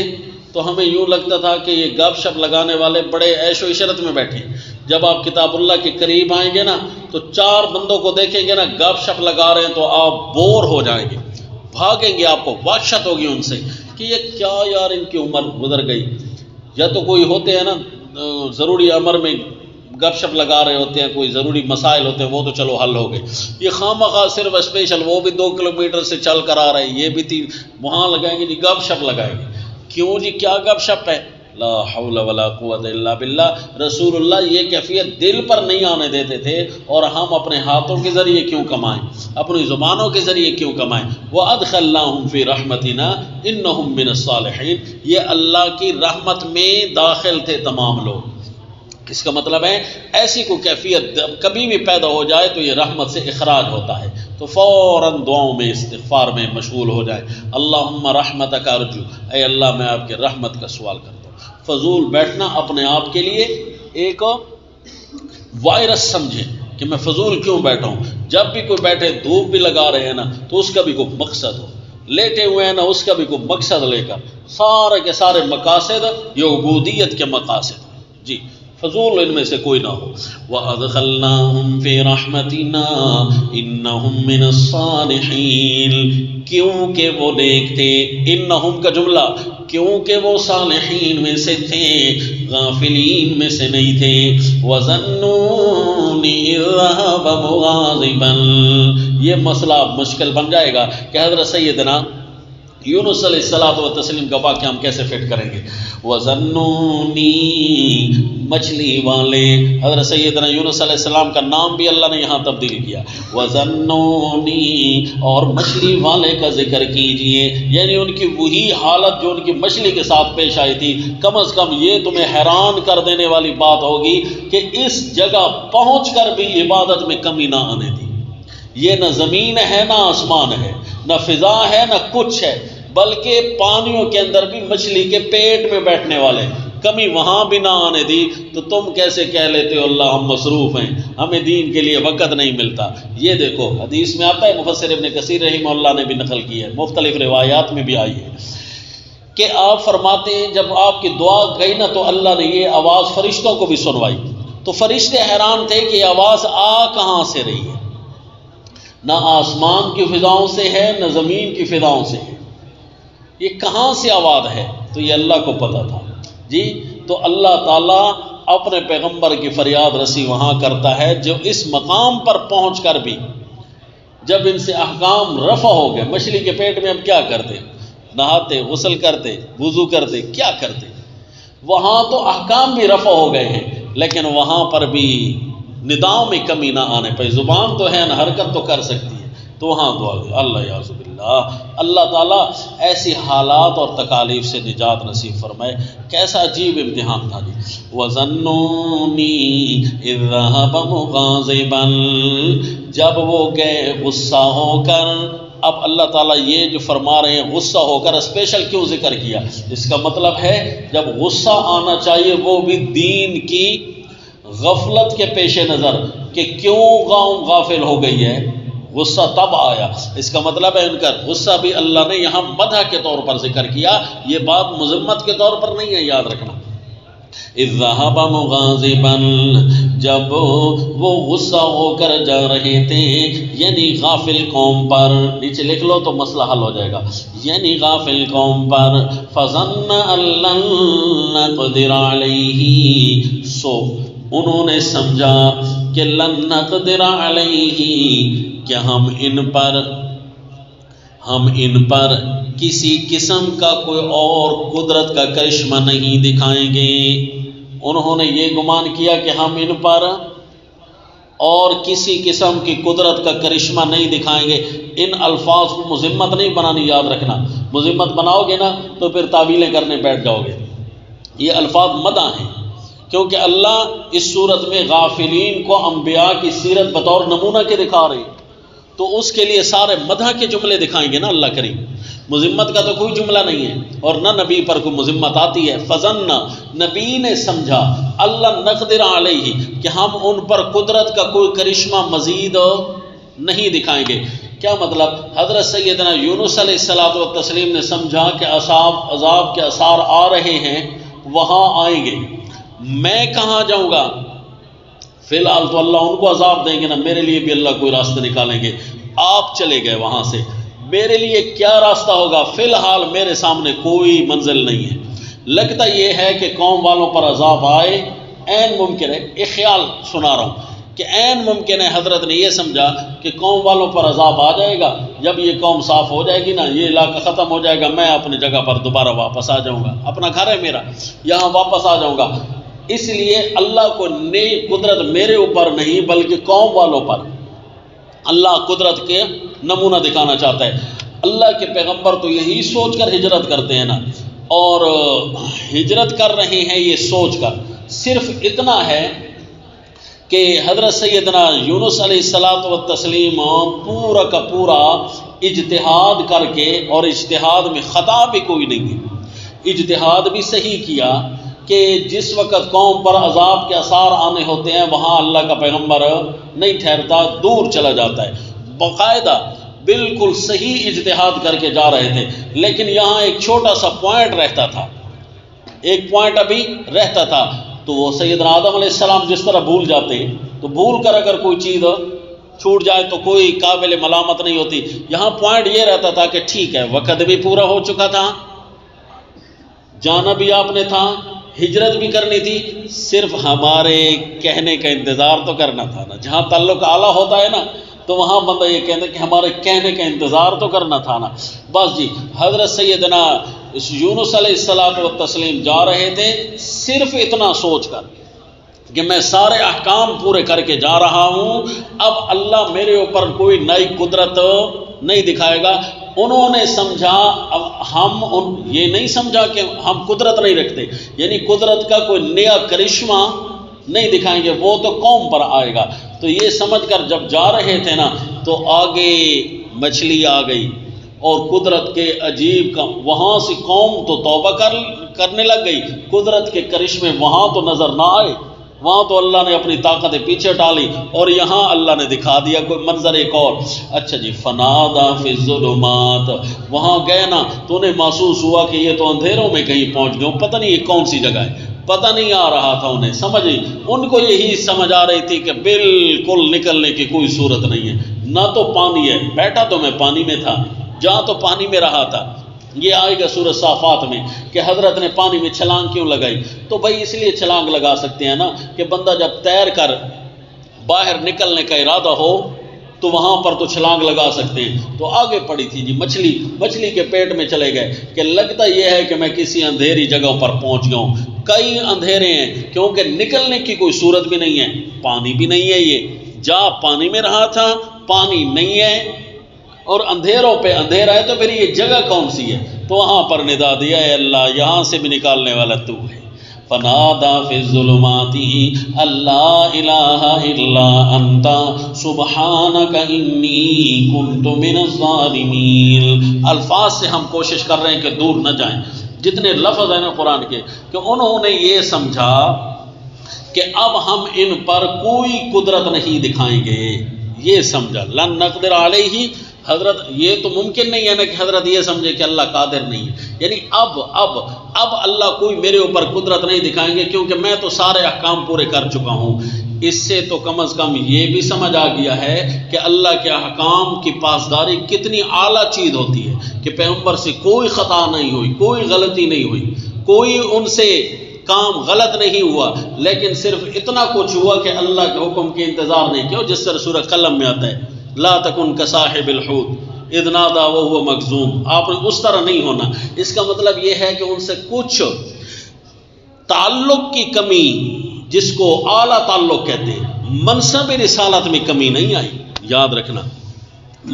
تو ہمیں یوں لگتا تھا کہ یہ گپ شپ لگانے والے بڑے عیش و عشرت میں بیٹھے۔ جب آپ کتاب اللہ کے قریب آئیں گے نا تو 4 بندوں کو دیکھیں گے نا گپ شپ لگا رہے ہیں تو آپ بور ہو جائیں گے، بھاگیں گے، آپ کو وحشت ہوگی ان سے کہ یہ کیا یار ان کی عمر گزر گئی۔ یا تو کوئی ہوتے ہیں نا ضروری امر میں گپ شپ لگا رہے ہوتے ہیں، کوئی ضروری مسائل ہوتے ہیں وہ تو چلو حل ہو گئے، یہ خواہ مخواہ صرف اسپیشل وہ بھی 2 کلومیٹر سے چل کر آ رہے ہیں، یہ بھی 3 وہاں لگائیں گے جی، گپ شپ لگائیں گے۔ کیوں جی کیا گپ شپ ہے؟ لا حول ولا قوت الا باللہ۔ رسول اللہ یہ کیفیت دل پر نہیں آنے دیتے تھے، اور ہم اپنے ہاتھوں کے ذریعے کیوں کمائیں، اپنی زبانوں کے ذریعے کیوں کمائیں؟ وَأَدْخَلْنَاهُمْ فِي رَحْمَتِنَا إِنَّهُمْ مِنَ الصَّالِحِينَ، یہ اللہ کی رحمت میں داخل تھے تمام لوگ۔ اس کا مطلب ہے ایسی کوئی کیفیت کبھی بھی پیدا ہو جائے تو یہ رحمت سے اخراج ہوتا ہے، تو فوراً دعاؤں میں استغفار میں مشغول ہو جائے۔ اللہم رحمتک ارجو، اے اللہ میں آپ کے رحمت کا سوال کرتا ہوں۔ فضول بیٹھنا اپنے آپ کے لیے ایک وائرس سمجھیں کہ میں فضول کیوں بیٹھا ہوں۔ جب بھی کوئی بیٹھے دھوپ بھی لگا رہے ہیں نا تو اس کا بھی کوئی مقصد ہو، لیٹے ہوئے ہیں نا اس کا بھی کوئی مقصد لے کر، سارے کے سارے مقاصد یہ عبودیت کے مقاصد جی، فضول ان میں سے کوئی نہ ہو۔ وَأَدْخَلْنَاهُمْ فِي رَحْمَتِنَا إِنَّهُمْ مِنَ الصَّالِحِينَ، کیونکہ وہ نیک تھے، انہم کا جملہ، کیونکہ وہ صالحین میں سے تھے، غافلین میں سے نہیں تھے۔ وَظَنُّونِ إِذْ ذَهَبَ مُغَاضِبًا، یہ مسئلہ مشکل بن جائے گا کہ حضرت سیدنا یونس علیہ الصلوۃ والتسلیم کا واقعہ ہم کیسے فٹ کریں گے؟ وَظَنُّونِي مچھلی والے، حضرت سیدنا یونس علیہ السلام کا نام بھی اللہ نے یہاں تبدیل کیا، وَظَنُّونِي، اور مچھلی والے کا ذکر کیجئے، یعنی ان کی وہی حالت جو ان کی مچھلی کے ساتھ پیش آئی تھی۔ کم از کم یہ تمہیں حیران کر دینے والی بات ہوگی کہ اس جگہ پہنچ کر بھی عبادت میں کمی نہ آنے دی۔ یہ نہ زمین ہے نہ آسمان ہے، نہ فضا ہے نہ کچھ ہے، بلکہ پانیوں کے اندر بھی مچھلی کے پیٹ میں بیٹھنے والے، کمی وہاں بھی نہ آنے دی۔ تو تم کیسے کہہ لیتے ہو اللہ ہم مصروف ہیں، ہمیں دین کے لیے وقت نہیں ملتا؟ یہ دیکھو حدیث میں آتا ہے، مفسر ابن کثیر رحمہ اللہ نے بھی نقل کی ہے، مختلف روایات میں بھی آئی ہے کہ آپ فرماتے ہیں جب آپ کی دعا گئی نا تو اللہ نے یہ آواز فرشتوں کو بھی سنوائی، تو فرشتے حیران تھے کہ یہ آواز کہاں سے رہی ہے، نہ آسمان کی فضاؤں سے ہے نہ زمین کی فضاؤں سے ہے، یہ کہاں سے آواز ہے؟ تو یہ اللہ کو پتہ تھا جی۔ تو اللہ تعالیٰ اپنے پیغمبر کی فریاد رسی وہاں کرتا ہے جو اس مقام پر پہنچ کر بھی جب ان سے احکام رفع ہو گئے، مچھلی کے پیٹ میں اب کیا کرتے؟ نہاتے، غسل کرتے، وضو کرتے، کیا کرتے؟ وہاں تو احکام بھی رفع ہو گئے ہیں، لیکن وہاں پر بھی نداؤں میں کمی نہ آنے پہ، زبان تو ہے نہ، حرکت تو کر سکتی ہے، تو وہاں دعا گئی۔ اللہ یعوذ باللہ، اللہ تعالیٰ ایسی حالات اور تکالیف سے نجات نصیب فرمائے۔ کیسا عجیب امتحان تھا جی۔ وَظَنُّونِي إِذْ ذَهَبَ مُغَاضِبًا، جب وہ گئے غصہ ہو کر۔ اب اللہ تعالیٰ یہ جو فرما رہے ہیں غصہ ہو کر، اسپیشل کیوں ذکر کیا؟ اس کا مطلب ہے جب غصہ آنا چاہیے وہ بھی دین کی غفلت کے پیش نظر کہ کیوں قوم غافل ہو گئی ہے، غصہ تب آیا۔ اس کا مطلب ہے ان کا غصہ بھی اللہ نے یہاں مدح کے طور پر ذکر کیا، یہ بات مذمت کے طور پر نہیں ہے، یاد رکھنا۔ اذ ذهب مغاضبا، جب وہ غصہ ہو کر جا رہے تھے، یعنی غافل قوم پر، نیچے لکھ لو تو مسئلہ حل ہو جائے گا، یعنی غافل قوم پر، فظن ان لن نقدر علیہ، سو انہوں نے سمجھا کہ لن نقدر علیہ، کہ ہم ان پر کسی قسم کا کوئی اور قدرت کا کرشمہ نہیں دکھائیں گے۔ انہوں نے یہ گمان کیا کہ ہم ان پر اور کسی قسم کی قدرت کا کرشمہ نہیں دکھائیں گے۔ ان الفاظ کو مذمت نہیں بنانی، یاد رکھنا، مذمت بناؤ گے نا تو پھر تعویلیں کرنے بیٹھ جاؤ گے۔ یہ الفاظ مدح ہیں، کیونکہ اللہ اس صورت میں غافلین کو انبیاء کی سیرت بطور نمونہ کے دکھا رہے، تو اس کے لیے سارے مدح کے جملے دکھائیں گے نا اللہ کریم، مذمت کا تو کوئی جملہ نہیں ہے، اور نہ نبی پر کوئی مذمت آتی ہے۔ فظن، نبی نے سمجھا، اللہ نقدر علیہ، کہ ہم ان پر قدرت کا کوئی کرشمہ مزید نہیں دکھائیں گے۔ کیا مطلب؟ حضرت سیدنا یونس علیہ الصلوۃ والتسلیم نے سمجھا کہ عذاب کے آثار آ رہے ہیں، وہاں آئیں گے، میں کہاں جاؤں گا؟ فی الحال تو اللہ ان کو عذاب دیں گے نا، میرے لیے بھی اللہ کوئی راستہ نکالیں گے۔ آپ چلے گئے وہاں سے، میرے لیے کیا راستہ ہوگا؟ فی الحال میرے سامنے کوئی منزل نہیں ہے۔ لگتا یہ ہے کہ قوم والوں پر عذاب آئے، عین ممکن ہے، ایک خیال سنا رہا ہوں کہ عین ممکن ہے حضرت نے یہ سمجھا کہ قوم والوں پر عذاب آ جائے گا، جب یہ قوم صاف ہو جائے گی نا، یہ علاقہ ختم ہو جائے گا، میں اپنی جگہ پر دوبارہ واپس آ جاؤں گا، اپنا گھر ہے میرا، یہاں واپس آ جاؤں گا۔ اس لیے اللہ کو نئی قدرت میرے اوپر نہیں بلکہ قوم والوں پر اللہ قدرت کے نمونہ دکھانا چاہتا ہے۔ اللہ کے پیغمبر تو یہی سوچ کر ہجرت کرتے ہیں نا، اور ہجرت کر رہے ہیں یہ سوچ کر، صرف اتنا ہے کہ حضرت سیدنا یونس علیہ الصلوۃ والتسلیم پورا کا پورا اجتہاد کر کے، اور اجتہاد میں خطا بھی کوئی نہیں ہے، اجتہاد بھی صحیح کیا کہ جس وقت قوم پر عذاب کے آثار آنے ہوتے ہیں وہاں اللہ کا پیغمبر نہیں ٹھہرتا، دور چلا جاتا ہے، باقاعدہ بالکل صحیح اجتہاد کر کے جا رہے تھے۔ لیکن یہاں ایک چھوٹا سا پوائنٹ رہتا تھا، ایک پوائنٹ ابھی رہتا تھا، تو وہ سیدنا آدم علیہ السلام جس طرح بھول جاتے، تو بھول کر اگر کوئی چیز چھوٹ جائے تو کوئی قابل ملامت نہیں ہوتی۔ یہاں پوائنٹ یہ رہتا تھا کہ ٹھیک ہے وقت بھی پورا ہو چکا تھا، جانا بھی آپ نے تھا، ہجرت بھی کرنی تھی، صرف ہمارے کہنے کا انتظار تو کرنا تھا نا۔ جہاں تعلق اعلیٰ ہوتا ہے نا تو وہاں بندہ یہ کہتا ہے کہ ہمارے کہنے کا انتظار تو کرنا تھا نا۔ بس جی حضرت سیدنا یونس علیہ السلام و تسلیم جا رہے تھے صرف اتنا سوچ کر کہ میں سارے احکام پورے کر کے جا رہا ہوں، اب اللہ میرے اوپر کوئی نئی قدرت نہیں دکھائے گا۔ انہوں نے سمجھا، اب یہ نہیں سمجھا کہ ہم قدرت نہیں رکھتے، یعنی قدرت کا کوئی نیا کرشمہ نہیں دکھائیں گے، وہ تو قوم پر آئے گا۔ تو یہ سمجھ کر جب جا رہے تھے نا تو آگے مچھلی آ گئی اور قدرت کے عجیب کا، وہاں سے قوم تو توبہ کرنے لگ گئی، قدرت کے کرشمے وہاں تو نظر نہ آئے، وہاں تو اللہ نے اپنی طاقتیں پیچھے ڈالی، اور یہاں اللہ نے دکھا دیا کوئی منظر ایک اور۔ اچھا جی، فنادا فی الظلمات، وہاں گئے نا تو انہیں محسوس ہوا کہ یہ تو اندھیروں میں کہیں پہنچ گئے، پتہ نہیں یہ کون سی جگہ ہے، پتہ نہیں آ رہا تھا انہیں، سمجھ نہیں، ان کو یہی سمجھ آ رہی تھی کہ بالکل نکلنے کی کوئی صورت نہیں ہے، نہ تو پانی ہے، بیٹھا تو میں پانی میں تھا، جہاں تو پانی میں رہا تھا۔ یہ آئے گا سورۃ صافات میں کہ حضرت نے پانی میں چھلانگ کیوں لگائی، تو بھائی اس لیے چھلانگ لگا سکتے ہیں نا کہ بندہ جب تیر کر باہر نکلنے کا ارادہ ہو تو وہاں پر تو چھلانگ لگا سکتے ہیں۔ تو آگے پڑی تھی جی مچھلی کے پیٹ میں چلے گئے کہ لگتا یہ ہے کہ میں کسی اندھیری جگہ پر پہنچ گیا ہوں، کئی اندھیرے ہیں کیونکہ نکلنے کی کوئی صورت بھی نہیں ہے، پانی بھی نہیں ہے، یہ جا پانی میں رہا تھا، پانی نہیں ہے اور اندھیروں پہ اندھیرا ہے، تو پھر یہ جگہ کون سی ہے؟ تو وہاں پر ندا دیا، اے اللہ یہاں سے بھی نکالنے والا تو ہے۔ فنادا فی الظلمات اللہ الہ الا انت سبحانک انی کنت من الظالمین۔ الفاظ سے ہم کوشش کر رہے ہیں کہ دور نہ جائیں، جتنے لفظ ہیں نا قرآن کے، کہ انہوں نے یہ سمجھا کہ اب ہم ان پر کوئی قدرت نہیں دکھائیں گے، یہ سمجھا، لن نقدر علیہ، حضرت یہ تو ممکن نہیں ہے نا کہ حضرت یہ سمجھے کہ اللہ قادر نہیں ہے، یعنی اب اللہ کوئی میرے اوپر قدرت نہیں دکھائیں گے کیونکہ میں تو سارے احکام پورے کر چکا ہوں۔ اس سے تو کم از کم یہ بھی سمجھ آ گیا ہے کہ اللہ کے احکام کی پاسداری کتنی اعلیٰ چیز ہوتی ہے، کہ پیغمبر سے کوئی خطا نہیں ہوئی، کوئی غلطی نہیں ہوئی، کوئی ان سے کام غلط نہیں ہوا، لیکن صرف اتنا کچھ ہوا کہ اللہ کے حکم کے انتظار نہیں کیا، جس طرح سورہ قلم میں آتا ہے لا تکن کصاحب الحوت اذ نادى وهو مکظوم، آپ نے اس طرح نہیں ہونا۔ اس کا مطلب یہ ہے کہ ان سے کچھ تعلق کی کمی، جس کو اعلیٰ تعلق کہتے ہیں، منصب رسالت میں کمی نہیں آئی، یاد رکھنا،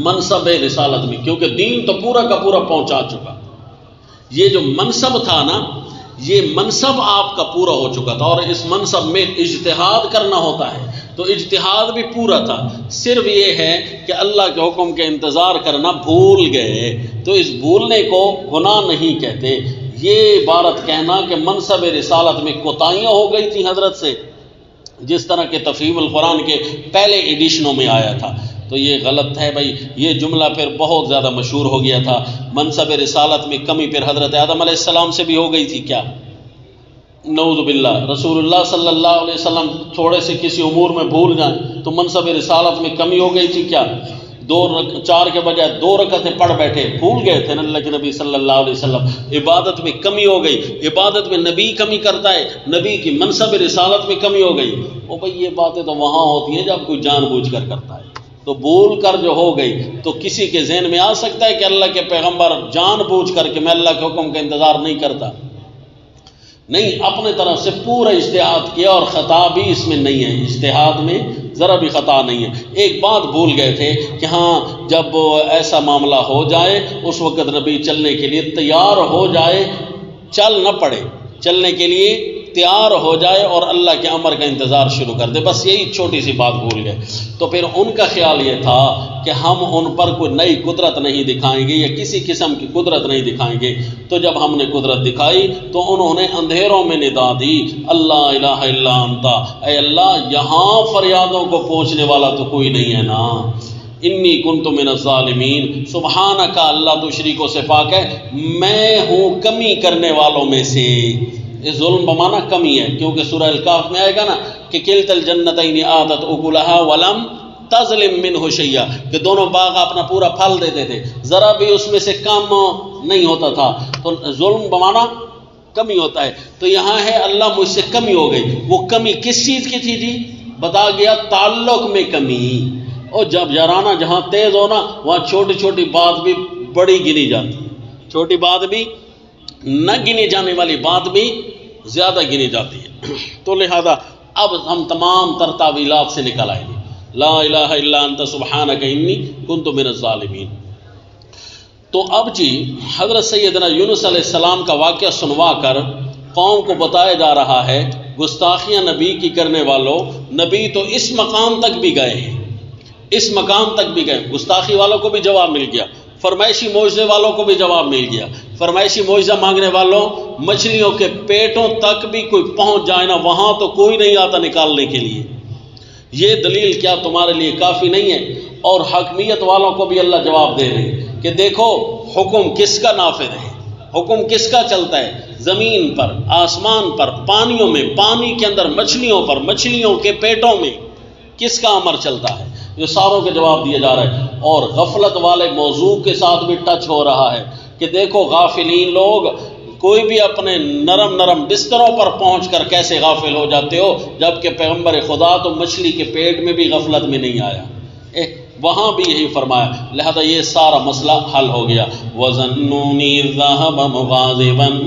منصب رسالت میں، کیونکہ دین تو پورا کا پورا پہنچا چکا، یہ جو منصب تھا نا، یہ منصب آپ کا پورا ہو چکا تھا، اور اس منصب میں اجتہاد کرنا ہوتا ہے، تو اجتہاد بھی پورا تھا، صرف یہ ہے کہ اللہ کے حکم کے انتظار کرنا بھول گئے، تو اس بھولنے کو گناہ نہیں کہتے۔ یہ عبارت کہنا کہ منصب رسالت میں کوتاہیاں ہو گئی تھی حضرت سے، جس طرح کے تفہیم القرآن کے پہلے ایڈیشنوں میں آیا تھا، تو یہ غلط ہے بھائی، یہ جملہ پھر بہت زیادہ مشہور ہو گیا تھا۔ منصب رسالت میں کمی پھر حضرت آدم علیہ السلام سے بھی ہو گئی تھی کیا؟ نعوذ باللہ، رسول اللہ صلی اللہ علیہ وسلم تھوڑے سے کسی امور میں بھول جائیں تو منصب رسالت میں کمی ہو گئی تھی کیا؟ 4 کے بجائے 2 رکعتیں پڑھ بیٹھے، بھول گئے تھے اللہ کے نبی صلی اللہ علیہ وسلم، عبادت میں کمی ہو گئی، عبادت میں نبی کمی کرتا ہے، نبی کی منصب رسالت میں کمی ہو گئی۔ او بھائی یہ باتیں تو وہاں ہوتی ہیں جب کوئی جان بوجھ کر کرتا ہے، تو بھول کر جو ہو گئی تو کسی کے ذہن میں آ سکتا ہے کہ اللہ کے پیغمبر جان بوجھ کر کہ میں اللہ کے حکم کا انتظار نہیں کرتا، نہیں، اپنے طرف سے پورا اجتہاد کیا اور خطا بھی اس میں نہیں ہے، اجتہاد میں ذرا بھی خطا نہیں ہے۔ ایک بات بھول گئے تھے کہ ہاں جب ایسا معاملہ ہو جائے اس وقت نبی چلنے کے لیے تیار ہو جائے، چل نہ پڑے، چلنے کے لیے تیار ہو جائے اور اللہ کے امر کا انتظار شروع کر دے، بس یہی چھوٹی سی بات بھول گئے۔ تو پھر ان کا خیال یہ تھا کہ ہم ان پر کوئی نئی قدرت نہیں دکھائیں گے یا کسی قسم کی قدرت نہیں دکھائیں گے، تو جب ہم نے قدرت دکھائی تو انہوں نے اندھیروں میں ندا دی، اللہ الہ الا انت، اے اللہ یہاں فریادوں کو پہنچنے والا تو کوئی نہیں ہے نا، انی کنت من الظالمین، سبحانک، اللہ تو شریکوں سے پاک ہے، میں ہوں کمی کرنے والوں میں سے۔ یہ ظلم بمانا کمی ہے، کیونکہ سورہ الکہف میں آئے گا نا کہ کلتا الجنتین آتت اکلها ولم تظلم منہ شیئا، کہ دونوں باغ اپنا پورا پھل دیتے تھے، ذرا بھی اس میں سے کم نہیں ہوتا تھا، تو ظلم بمانا کمی ہوتا ہے۔ تو یہاں ہے اللہ مجھ سے کمی ہو گئی، وہ کمی کس چیز کی تھی جی؟ بتا گیا تعلق میں کمی، اور جب جرانہ جہاں تیز ہونا وہاں چھوٹی چھوٹی بات بھی بڑی گنی جاتی ہے، چھوٹی بات بھی نہ گنی جانے والی بات بھی زیادہ گنی جاتی ہے۔ تو لہذا اب ہم تمام تر تعویلات سے نکل آئیں گے، لا الہ الا انت سبحانک انی کنت من الظالمین۔ تو اب جی حضرت سیدنا یونس علیہ السلام کا واقعہ سنوا کر قوم کو بتایا جا رہا ہے، گستاخیاں نبی کی کرنے والوں، نبی تو اس مقام تک بھی گئے ہیں، اس مقام تک بھی گئے، گستاخی والوں کو بھی جواب مل گیا، فرمائشی معجزے والوں کو بھی جواب مل گیا، فرمائشی معجزہ مانگنے والوں مچھلیوں کے پیٹوں تک بھی کوئی پہنچ جائے نا، وہاں تو کوئی نہیں آتا نکالنے کے لیے، یہ دلیل کیا تمہارے لیے کافی نہیں ہے؟ اور حاکمیت والوں کو بھی اللہ جواب دے رہے ہیں کہ دیکھو حکم کس کا نافذ ہے، حکم کس کا چلتا ہے، زمین پر، آسمان پر، پانیوں میں، پانی کے اندر مچھلیوں پر، مچھلیوں کے پیٹوں میں کس کا امر چلتا ہے، یہ ساروں کے جواب دیا جا رہا ہے۔ اور غفلت والے موضوع کے ساتھ بھی ٹچ ہو رہا ہے کہ دیکھو غافلین لوگ، کوئی بھی اپنے نرم نرم بستروں پر پہنچ کر کیسے غافل ہو جاتے ہو، جبکہ پیغمبر خدا تو مچھلی کے پیٹ میں بھی غفلت میں نہیں آیا، وہاں بھی یہی فرمایا، لہذا یہ سارا مسئلہ حل ہو گیا۔ وَظَنُّونِي ذَهَبَ مُغَاضِبًا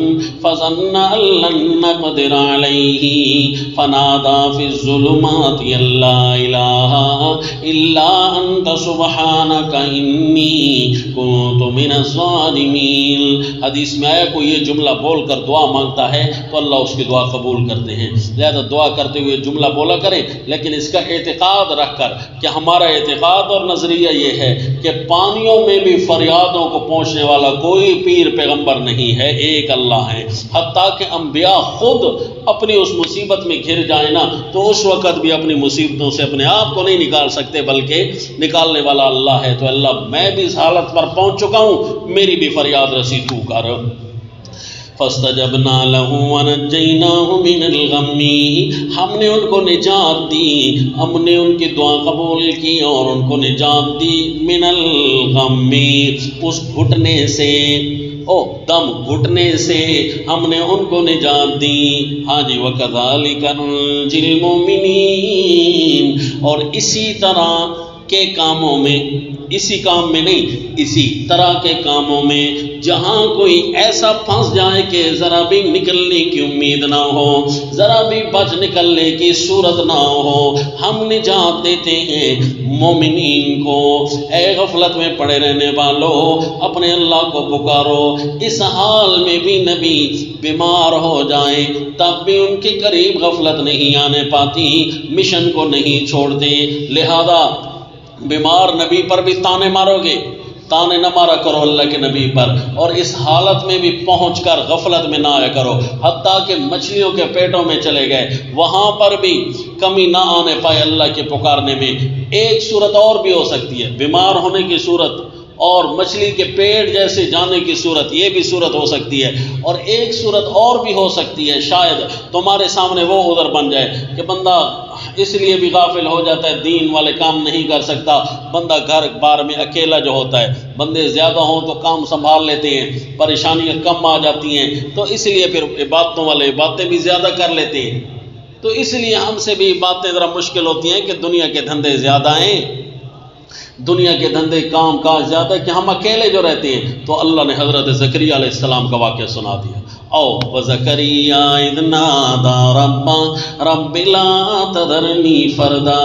فَظَنَّ أَن لَّن نَّقْدِرَ عَلَيْهِ فَنَادَىٰ فِي الظُّلُمَاتِ أَن لَّا إِلَٰهَ إِلَّا أَنتَ سُبْحَانَكَ إِنِّي كُنتُ مِنَ الظَّالِمِينَ۔ حدیث میں آیا کوئی یہ جملہ بول کر دعا مانگتا ہے تو اللہ اس کی دعا قبول کرتے ہیں، لہذا دعا کرتے ہوئے جملہ بولا کریں، لیکن اس کا اعتقاد رکھ کر کہ ہمارا اعتقاد اور نظریہ یہ ہے کہ پانیوں میں بھی فریادوں کو پہنچنے والا کوئی پیر پیغمبر نہیں ہے، ایک اللہ ہے، حتیٰ کہ انبیاء خود اپنی اس مصیبت میں گھر جائیں نا تو اس وقت بھی اپنی مصیبتوں سے اپنے آپ کو نہیں نکال سکتے، بلکہ نکالنے والا اللہ ہے۔ تو اللہ میں بھی اس حالت پر پہنچ چکا ہوں، میری بھی فریاد رسی تو کر۔ فَاسْتَجَبْنَا لَهُ وَنَجَّيْنَاهُ مِنَ الْغَمِّ، ہم نے ان کو نجات دی، ہم نے ان کی دعا قبول کی اور ان کو نجات دی، من الغم، اس گھٹنے سے، دم گھٹنے سے ہم نے ان کو نجات دی۔ ہاں جی، وَكَذَلِكَ نُنْجِي الْمُؤْمِنِينَ، اور اسی طرح کے کاموں میں، اسی کام میں نہیں، اسی طرح کے کاموں میں جہاں کوئی ایسا پھنس جائے کہ ذرا بھی نکلنے کی امید نہ ہو، ذرا بھی بچ نکلنے کی صورت نہ ہو، ہم نجات دیتے ہیں مومنین کو۔ اے غفلت میں پڑے رہنے والوں، اپنے اللہ کو پکارو، اس حال میں بھی نبی بیمار ہو جائیں تب بھی ان کے قریب غفلت نہیں آنے پاتی، مشن کو نہیں چھوڑتے، لہذا بیمار نبی پر بھی تانے مارو گے، تانے نہ مارا کرو اللہ کے نبی پر، اور اس حالت میں بھی پہنچ کر غفلت میں نہ آیا کرو، حتیٰ کہ مچھلیوں کے پیٹوں میں چلے گئے وہاں پر بھی کمی نہ آنے پائے اللہ کے پکارنے میں۔ ایک صورت اور بھی ہو سکتی ہے، بیمار ہونے کی صورت اور مچھلی کے پیٹ جیسے جانے کی صورت، یہ بھی صورت ہو سکتی ہے، اور ایک صورت اور بھی ہو سکتی ہے، شاید تمہارے سامنے وہ عذر بن جائے کہ بندہ اس لیے بھی غافل ہو جاتا ہے، دین والے کام نہیں کر سکتا، بندہ گھر بار میں اکیلا جو ہوتا ہے، بندے زیادہ ہوں تو کام سنبھال لیتے ہیں، پریشانیاں کم آ جاتی ہیں، تو اس لیے پھر عبادتوں والے باتیں بھی زیادہ کر لیتے ہیں، تو اس لیے ہم سے بھی باتیں ذرا مشکل ہوتی ہیں کہ دنیا کے دھندے زیادہ ہیں، دنیا کے دھندے کام کاج زیادہ کہ ہم اکیلے جو رہتے ہیں۔ تو اللہ نے حضرت زکریا علیہ السلام کا واقعہ سنا دیا، او وزکریا اذ نادى رب لا تذرنی فردا،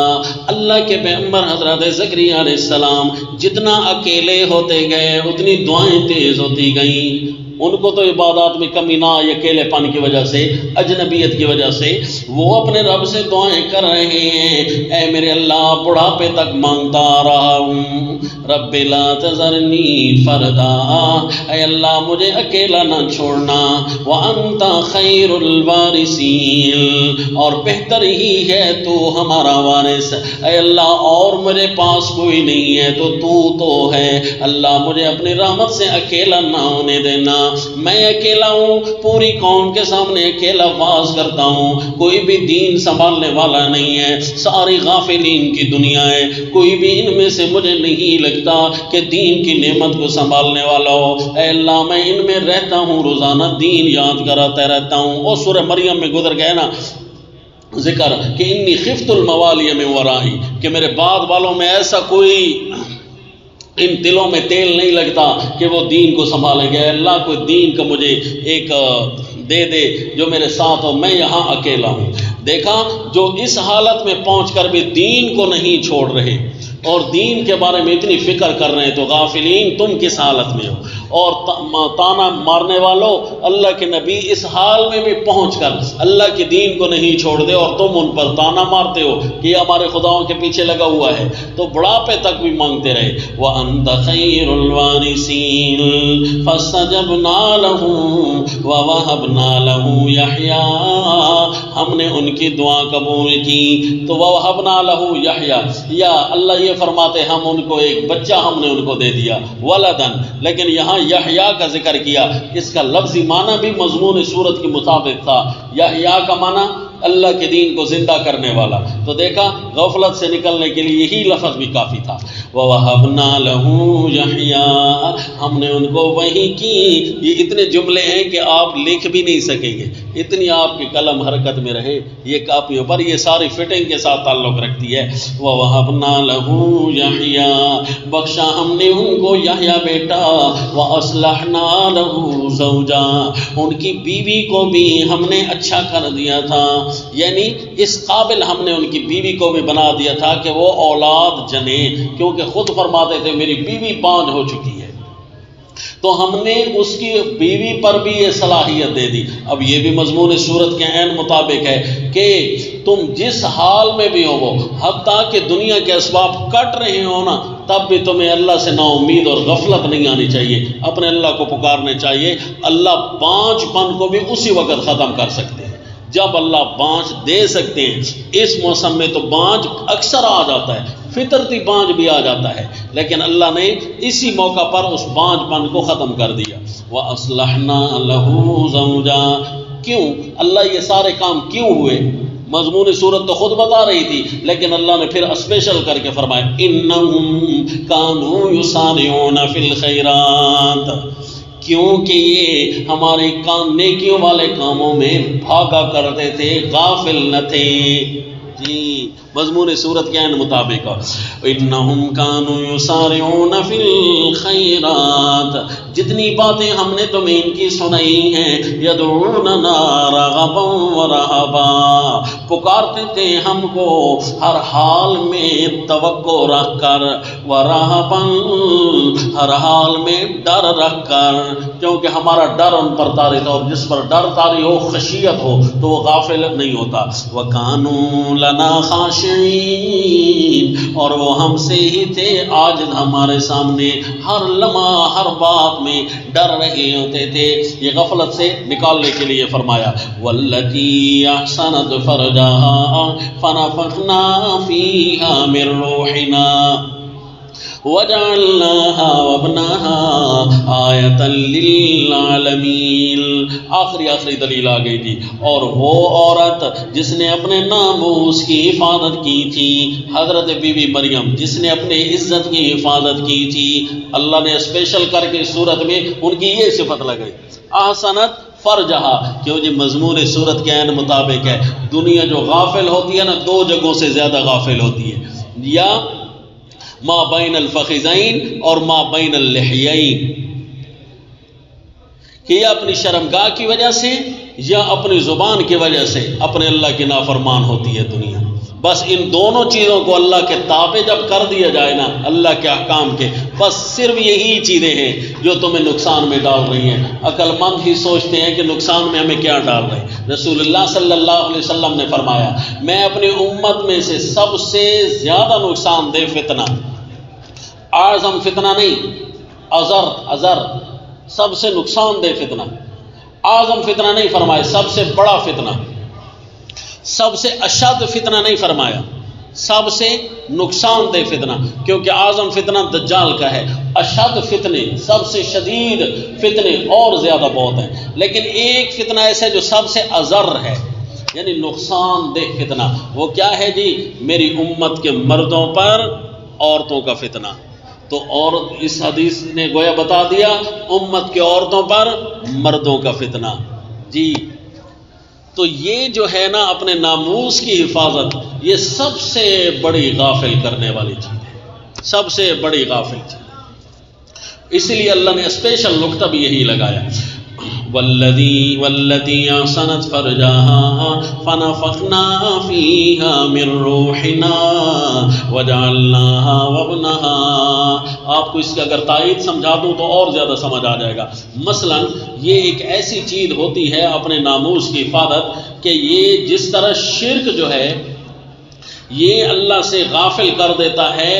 اللہ کے پیغمبر حضرت زکریا علیہ السلام جتنا اکیلے ہوتے گئے اتنی دعائیں تیز ہوتی گئیں، ان کو تو عبادات میں کمی نہ آئی، اکیلے پن کی وجہ سے، اجنبیت کی وجہ سے وہ اپنے رب سے دعائیں کر رہے ہیں، اے میرے اللہ بڑھاپے تک مانگتا رہا ہوں، رب لا تذرنی فردا، اے اللہ مجھے اکیلا نہ چھوڑنا، وانت خیر الوارثین، اور بہتر ہی ہے تو ہمارا وارث، اے اللہ اور میرے پاس کوئی نہیں ہے تو ہے، اللہ مجھے اپنی رحمت سے اکیلا نہ ہونے دینا، میں اکیلا ہوں، پوری قوم کے سامنے اکیلا واز کرتا ہوں، کوئی بھی دین سنبھالنے والا نہیں ہے، ساری غافلین کی دنیا ہے، کوئی بھی ان میں سے مجھے نہیں لگتا کہ دین کی نعمت کو سنبھالنے والا ہو، اے اللہ میں ان میں رہتا ہوں، روزانہ دین یاد کراتا رہتا ہوں۔ اور سورہ مریم میں گزر گئے نا ذکر کہ انی خفت الموالی من ورائی، کہ میرے بعد والوں میں ایسا کوئی ان دلوں میں تیل نہیں لگتا کہ وہ دین کو سنبھالیں گے. اللہ کو دین کا مجھے ایک دے دے جو میرے ساتھ ہو، میں یہاں اکیلا ہوں. دیکھا جو اس حالت میں پہنچ کر بھی دین کو نہیں چھوڑ رہے اور دین کے بارے میں اتنی فکر کر رہے ہیں، تو غافلین تم کس حالت میں ہو. اور تانا مارنے والوں، اللہ کے نبی اس حال میں بھی پہنچ کر اللہ کے دین کو نہیں چھوڑ دے اور تم ان پر تانا مارتے ہو کہ یہ ہمارے خداؤں کے پیچھے لگا ہوا ہے، تو بڑھاپے تک بھی مانگتے رہے. وَأَنْتَ خَيْرُ الْوَارِثِينَ فَاسْتَجَبْنَا لَهُ وَوَهَبْنَا لَهُ يَحْيَىٰ، ہم نے ان کی دعا قبول کی تو وَوَهَبْنَا لَهُ يَحْيَىٰ، یا اللہ یہ فرماتے ہم ان کو ایک بچہ ہم نے ان کو دے دیا ولدن، لیکن یہاں یحییٰ کا ذکر کیا. اس کا لفظی معنی بھی مضمون صورت کے مطابق تھا. یحییٰ کا معنی اللہ کے دین کو زندہ کرنے والا. تو دیکھا غفلت سے نکلنے کے لیے یہی لفظ بھی کافی تھا. وَوَهَبْنَا لَهُ يَحْيَىٰ، ہم نے ان کو وحی کی. یہ اتنے جملے ہیں کہ آپ لکھ بھی نہیں سکیں گے، اتنی آپ کی قلم حرکت میں رہے یہ کاپیوں پر. یہ ساری فٹنگ کے ساتھ تعلق رکھتی ہے. وَوَهَبْنَا لَهُ يَحْيَىٰ، بخشا ہم نے ان کو یحییٰ بیٹا. وَأَصْلَحْنَا لَهُ زَوْجًا، ان کی بیوی کو بھی ہم نے اچھا کر دیا تھا، یعنی اس قابل ہم نے ان کی بیوی کو بھی بنا دیا تھا کہ وہ اولاد جنے، کیونکہ خود فرماتے تھے میری بیوی بانجھ ہو چکی ہے. تو ہم نے اس کی بیوی پر بھی یہ صلاحیت دے دی. اب یہ بھی مضمون صورت کے عین مطابق ہے کہ تم جس حال میں بھی ہو، وہ حتیٰ کہ دنیا کے اسباب کٹ رہے ہو نا، تب بھی تمہیں اللہ سے نا امید اور غفلت نہیں آنی چاہیے. اپنے اللہ کو پکارنے چاہیے. اللہ بانجھ پن کو بھی اسی وقت ختم کر سکتے ہیں جب اللہ بانجھ دے سکتے ہیں. اس موسم میں تو بانجھ اکثر آ جاتا ہے، فطرتی بانجھ بھی آ جاتا ہے، لیکن اللہ نے اسی موقع پر اس بانجھ پن کو ختم کر دیا. وَأَصْلَحْنَا لَهُ زَوْجًا، کیوں اللہ یہ سارے کام کیوں ہوئے؟ مضمون صورت تو خود بتا رہی تھی، لیکن اللہ نے پھر اسپیشل کر کے فرمایا اِنَّهُمْ كَانُوا يُسَارِعُونَ فِي الْخَيْرَاتِ، کیونکہ یہ ہمارے نیکیوں والے کاموں میں بھاگا کرتے تھے، غافل نہ تھے. جی مضمون صورت کے عین مطابق انہم کانوا یسارعون فی الخیرات، جتنی باتیں ہم نے تمہیں ان کی سنائی ہیں، یدعوننا رغبا ورہبا، پکارتے تھے ہم کو ہر حال میں توقع رکھ کر، ورہبا ہر حال میں ڈر رکھ کر، کیونکہ ہمارا ڈر ان پر طاری تھا، اور جس پر ڈر طاری ہو، خشیت ہو، تو وہ غافل نہیں ہوتا. وَكَانُوا لَنَا خَاشِعِينَ، اور وہ ہم سے ہی تھے عاجز، ہمارے سامنے ہر لمحہ ہر بات میں ڈر رہے ہوتے تھے. یہ غفلت سے نکالنے کے لیے فرمایا وَالَّتِي أَحْسَنَتْ فَرْجَهَا فَنَفَخْنَا فِيهَا مِنْ رُوحِنَا وَجَعَلْنَاهَا وَابْنَهَا آیَةً لِلْعَالَمِينَ. آخری دلیل آ گئی تھی. اور وہ عورت جس نے اپنے ناموس کی حفاظت کی تھی، حضرت بی بی مریم جس نے اپنے عزت کی حفاظت کی تھی، اللہ نے اسپیشل کر کے صورت میں ان کی یہ صفت لگائی احسنت فرجہا، کیوں جی مضمون صورت کے عین مطابق ہے. دنیا جو غافل ہوتی ہے نا، دو جگہوں سے زیادہ غافل ہوتی ہے، یا ما بین الفخذین اور ما بین اللحیین، کہ یا اپنی شرمگاہ کی وجہ سے یا اپنی زبان کی وجہ سے اپنے اللہ کی نافرمان ہوتی ہے دنیا. بس ان دونوں چیزوں کو اللہ کے تابع جب کر دیا جائے نا، اللہ کے احکام کے، بس صرف یہی چیزیں ہیں جو تمہیں نقصان میں ڈال رہی ہیں. عقل مند ہی سوچتے ہیں کہ نقصان میں ہمیں کیا ڈال رہے ہیں. رسول اللہ صلی اللہ علیہ وسلم نے فرمایا میں اپنی امت میں سے سب سے زیادہ نقصان دہ فتنہ، اعظم فتنہ نہیں، ازر سب سے نقصان دہ فتنہ، اعظم فتنہ نہیں فرمایا، سب سے بڑا فتنہ، سب سے اشد فتنہ نہیں فرمایا، سب سے نقصان دہ فتنہ، کیونکہ اعظم فتنہ دجال کا ہے. اشد فتنے، سب سے شدید فتنے اور زیادہ بہت ہیں، لیکن ایک فتنہ ایسا ہے جو سب سے اضر ہے، یعنی نقصان دہ فتنہ. وہ کیا ہے جی؟ میری امت کے مردوں پر عورتوں کا فتنہ. تو اور اس حدیث نے گویا بتا دیا امت کے عورتوں پر مردوں کا فتنہ. جی تو یہ جو ہے نا اپنے ناموس کی حفاظت، یہ سب سے بڑی غافل کرنے والی چیز ہے، سب سے بڑی غافل چیز. اس لیے اللہ نے اسپیشل نقطہ بھی یہی لگایا، والذی احسنت فرجہا فنفخنا فیہا من روحنا وجعلناہا وابنہا۔ آپ کو اس کی اگر تائید سمجھا دوں تو اور زیادہ سمجھ آ جائے گا۔ مثلا یہ ایک ایسی چیز ہوتی ہے اپنے ناموس کی حفاظت کہ یہ جس طرح شرک جو ہے یہ اللہ سے غافل کر دیتا ہے،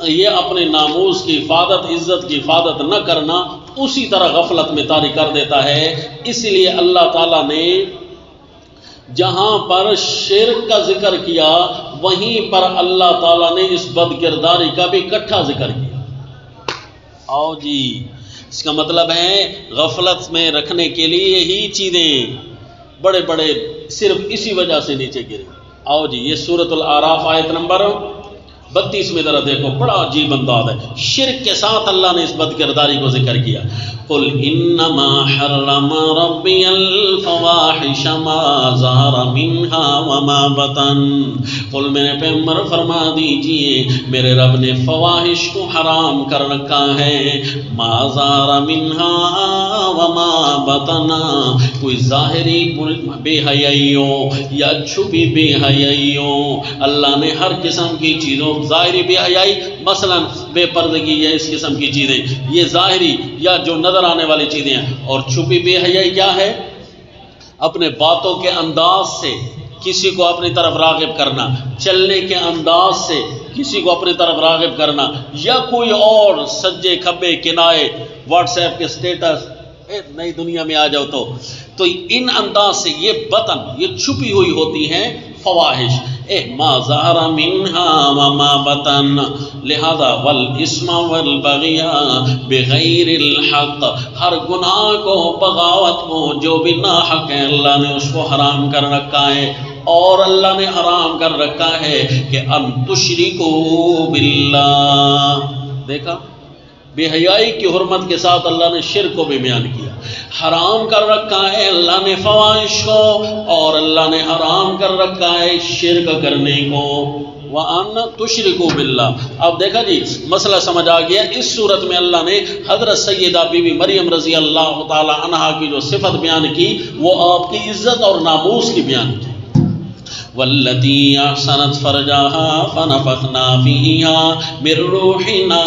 یہ اپنے ناموس کی حفاظت، عزت کی حفاظت نہ کرنا اسی طرح غفلت میں طاری کر دیتا ہے۔ اس لیے اللہ تعالیٰ نے جہاں پر شرک کا ذکر کیا وہیں پر اللہ تعالیٰ نے اس بد کرداری کا بھی اکٹھا ذکر کیا۔ آؤ جی، اس کا مطلب ہے غفلت میں رکھنے کے لیے یہی چیزیں بڑے بڑے صرف اسی وجہ سے نیچے گرے۔ آؤ جی، یہ سورۃ الاعراف آیت نمبر 32 میں ذرا دیکھو، بڑا عجیب انداز ہے۔ شرک کے ساتھ اللہ نے اس بد کرداری کو ذکر کیا۔ قل انما حرم ربی الفواحش ما ظہر منها وما بطن۔ قل میرے پیغمبر فرما دیجئے میرے رب نے فواحش کو حرام کر رکھا ہے، ما ظہر منها وما بطن، کوئی ظاہری بے حیائیوں یا چھپی بے حیائیوں۔ اللہ نے ہر قسم کی چیزوں، ظاہری بے حیائی مثلا بے پردگی یا اس قسم کی چیزیں، یہ ظاہری یا جو نظر آنے والی چیزیں ہیں، اور چھپی بے حیائی کیا ہے؟ اپنے باتوں کے انداز سے کسی کو اپنی طرف راغب کرنا، چلنے کے انداز سے کسی کو اپنی طرف راغب کرنا، یا کوئی اور سجے کھبے کنائے، واٹس ایپ کے سٹیٹس، نئی دنیا میں آ جاؤ تو ان انداز سے یہ بطن، یہ چھپی ہوئی ہوتی ہیں فواحش، ما ظہر منها وما بطن، لہذا والاسم والبغی بغیر الحق، ہر گناہ کو، بغاوت کو جو بھی ناحق ہے اللہ نے اس کو حرام کر رکھا ہے۔ اور اللہ نے حرام کر رکھا ہے کہ ان تشرکوا باللہ، دیکھا بے حیائی کی حرمت کے ساتھ اللہ نے شرک کو بھی بیان کیا۔ حرام کر رکھا ہے اللہ نے فواحش کو، اور اللہ نے حرام کر رکھا ہے شرک کرنے کو، وَأَن تُشْرِكُوا بِاللَّهِ۔ اب دیکھا جی مسئلہ سمجھ آ گیا۔ اس صورت میں اللہ نے حضرت سیدہ بی بی مریم رضی اللہ تعالی عنہا کی جو صفت بیان کی وہ آپ کی عزت اور ناموس کی بیان کی۔ والتی احسنت فرجہا فنفخنا فیہا من روحنا،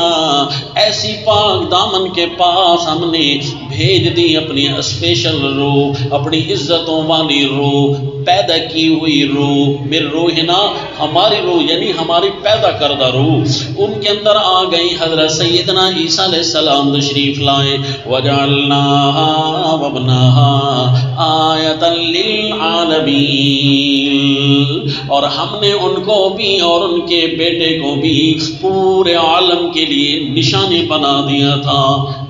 ایسی پاک دامن کے پاس ہم نے بھیج دی اپنی اسپیشل روح، اپنی عزتوں والی روح، پیدا کی ہوئی روح، من روحنا ہماری روح یعنی ہماری پیدا کردہ روح، ان کے اندر آ گئی۔ حضرت سیدنا عیسیٰ علیہ السلام تشریف لائے، وجعلناہا وابنہا آیۃ للعالمین، اور ہم نے ان کو بھی اور ان کے بیٹے کو بھی پورے عالم کے لیے نشانی بنا دیا تھا۔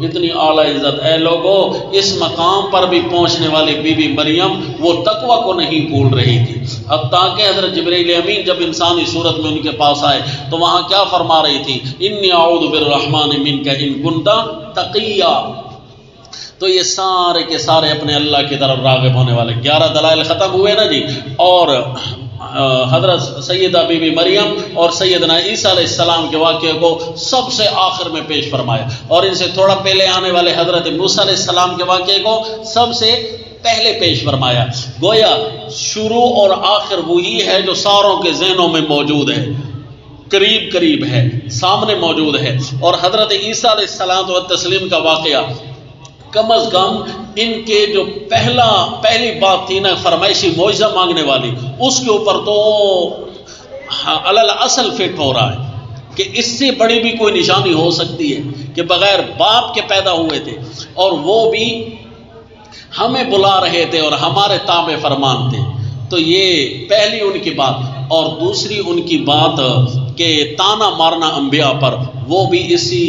اتنی اعلیٰ عزت اے لوگوں، اس مقام پر بھی پہنچنے والی بی بی مریم وہ تقوی کو نہیں بھول رہی تھی، حتیٰ کہ حضرت جبرائیل امین جب انسانی صورت میں ان کے پاس آئے تو وہاں کیا فرما رہی تھی؟ انی اعوذ بالرحمن منک ان کنت تقیا۔ تو یہ سارے کے سارے اپنے اللہ کی طرف راغب ہونے والے 11 دلائل ختم ہوئے نا جی، اور حضرت سیدہ بی بی مریم اور سیدنا عیسیٰ علیہ السلام کے واقعے کو سب سے آخر میں پیش فرمایا، اور ان سے تھوڑا پہلے آنے والے حضرت موسیٰ علیہ السلام کے واقعے کو سب سے پہلے پیش فرمایا۔ گویا شروع اور آخر وہی ہے جو ساروں کے ذہنوں میں موجود ہے، قریب قریب ہے، سامنے موجود ہے۔ اور حضرت عیسیٰ علیہ السلام و تسلیم کا واقعہ کم از کم ان کے جو پہلی بات تھی نا فرمائشی معجزہ مانگنے والی، اس کے اوپر تو علل اصل فٹ ہو رہا ہے کہ اس سے بڑی بھی کوئی نشانی ہو سکتی ہے کہ بغیر باپ کے پیدا ہوئے تھے، اور وہ بھی ہمیں بلا رہے تھے اور ہمارے تابع فرمان تھے۔ تو یہ پہلی ان کی بات، اور دوسری ان کی بات کہ تانا مارنا انبیاء پر، وہ بھی اسی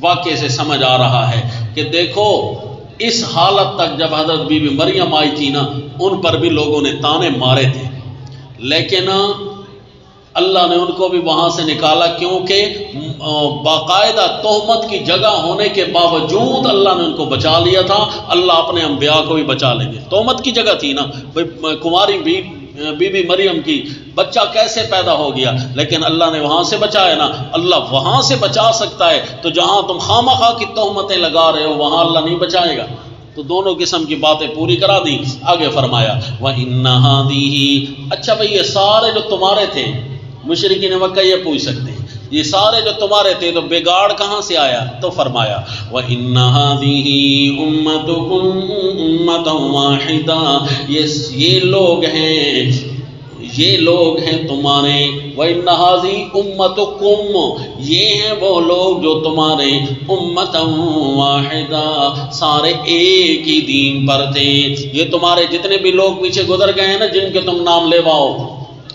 واقعے سے سمجھ آ رہا ہے کہ دیکھو اس حالت تک جب حضرت بی بی مریم آئی تھی نا ان پر بھی لوگوں نے تانے مارے تھے، لیکن اللہ نے ان کو بھی وہاں سے نکالا، کیونکہ باقاعدہ تہمت کی جگہ ہونے کے باوجود اللہ نے ان کو بچا لیا تھا۔ اللہ اپنے انبیاء کو بھی بچا لیں گے، تہمت کی جگہ تھی نا، کنواری بی بی مریم کی بچہ کیسے پیدا ہو گیا، لیکن اللہ نے وہاں سے بچایا نا، اللہ وہاں سے بچا سکتا ہے، تو جہاں تم خامخواہ کی تہمتیں لگا رہے ہو وہاں اللہ نہیں بچائے گا۔ تو دونوں قسم کی باتیں پوری کرا دی۔ آگے فرمایا وَإِنَّ هَٰذِهِ، اچھا بھئی یہ سارے جو تمہارے تھے، مشرکین مکہ یہ پوچھ سکتے ہیں یہ سارے جو تمہارے تھے تو بگاڑ کہاں سے آیا؟ تو فرمایا وَإِنَّ هَٰذِهِ أُمَّتُكُمْ أُمَّةً وَاحِدَةً، یہ لوگ ہیں تمہارے، وَإِنَّ هَٰذِهِ أُمَّتُكُمْ، یہ ہیں وہ لوگ جو تمہارے، أُمَّةً وَاحِدَةً، سارے ایک ہی دین پر تھے۔ یہ تمہارے جتنے بھی لوگ پیچھے گزر گئے ہیں نا، جن کے تم نام لیواؤ،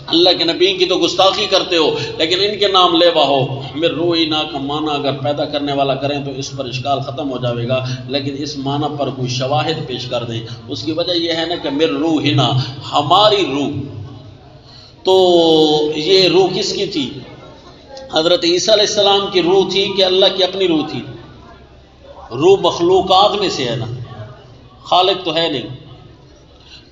اللہ کے نبی کی تو گستاخی کرتے ہو لیکن ان کے نام لیوا ہو، مِن روحنا کا معنی اگر پیدا کرنے والا کریں تو اس پر اشکال ختم ہو جائے گا، لیکن اس معنی پر کوئی شواہد پیش کر دیں۔ اس کی وجہ یہ ہے نا کہ مِن روحنا، ہماری روح، تو یہ روح کس کی تھی؟ حضرت عیسیٰ علیہ السلام کی روح تھی کہ اللہ کی اپنی روح تھی؟ روح مخلوقات میں سے ہے نا، خالق تو ہے نہیں،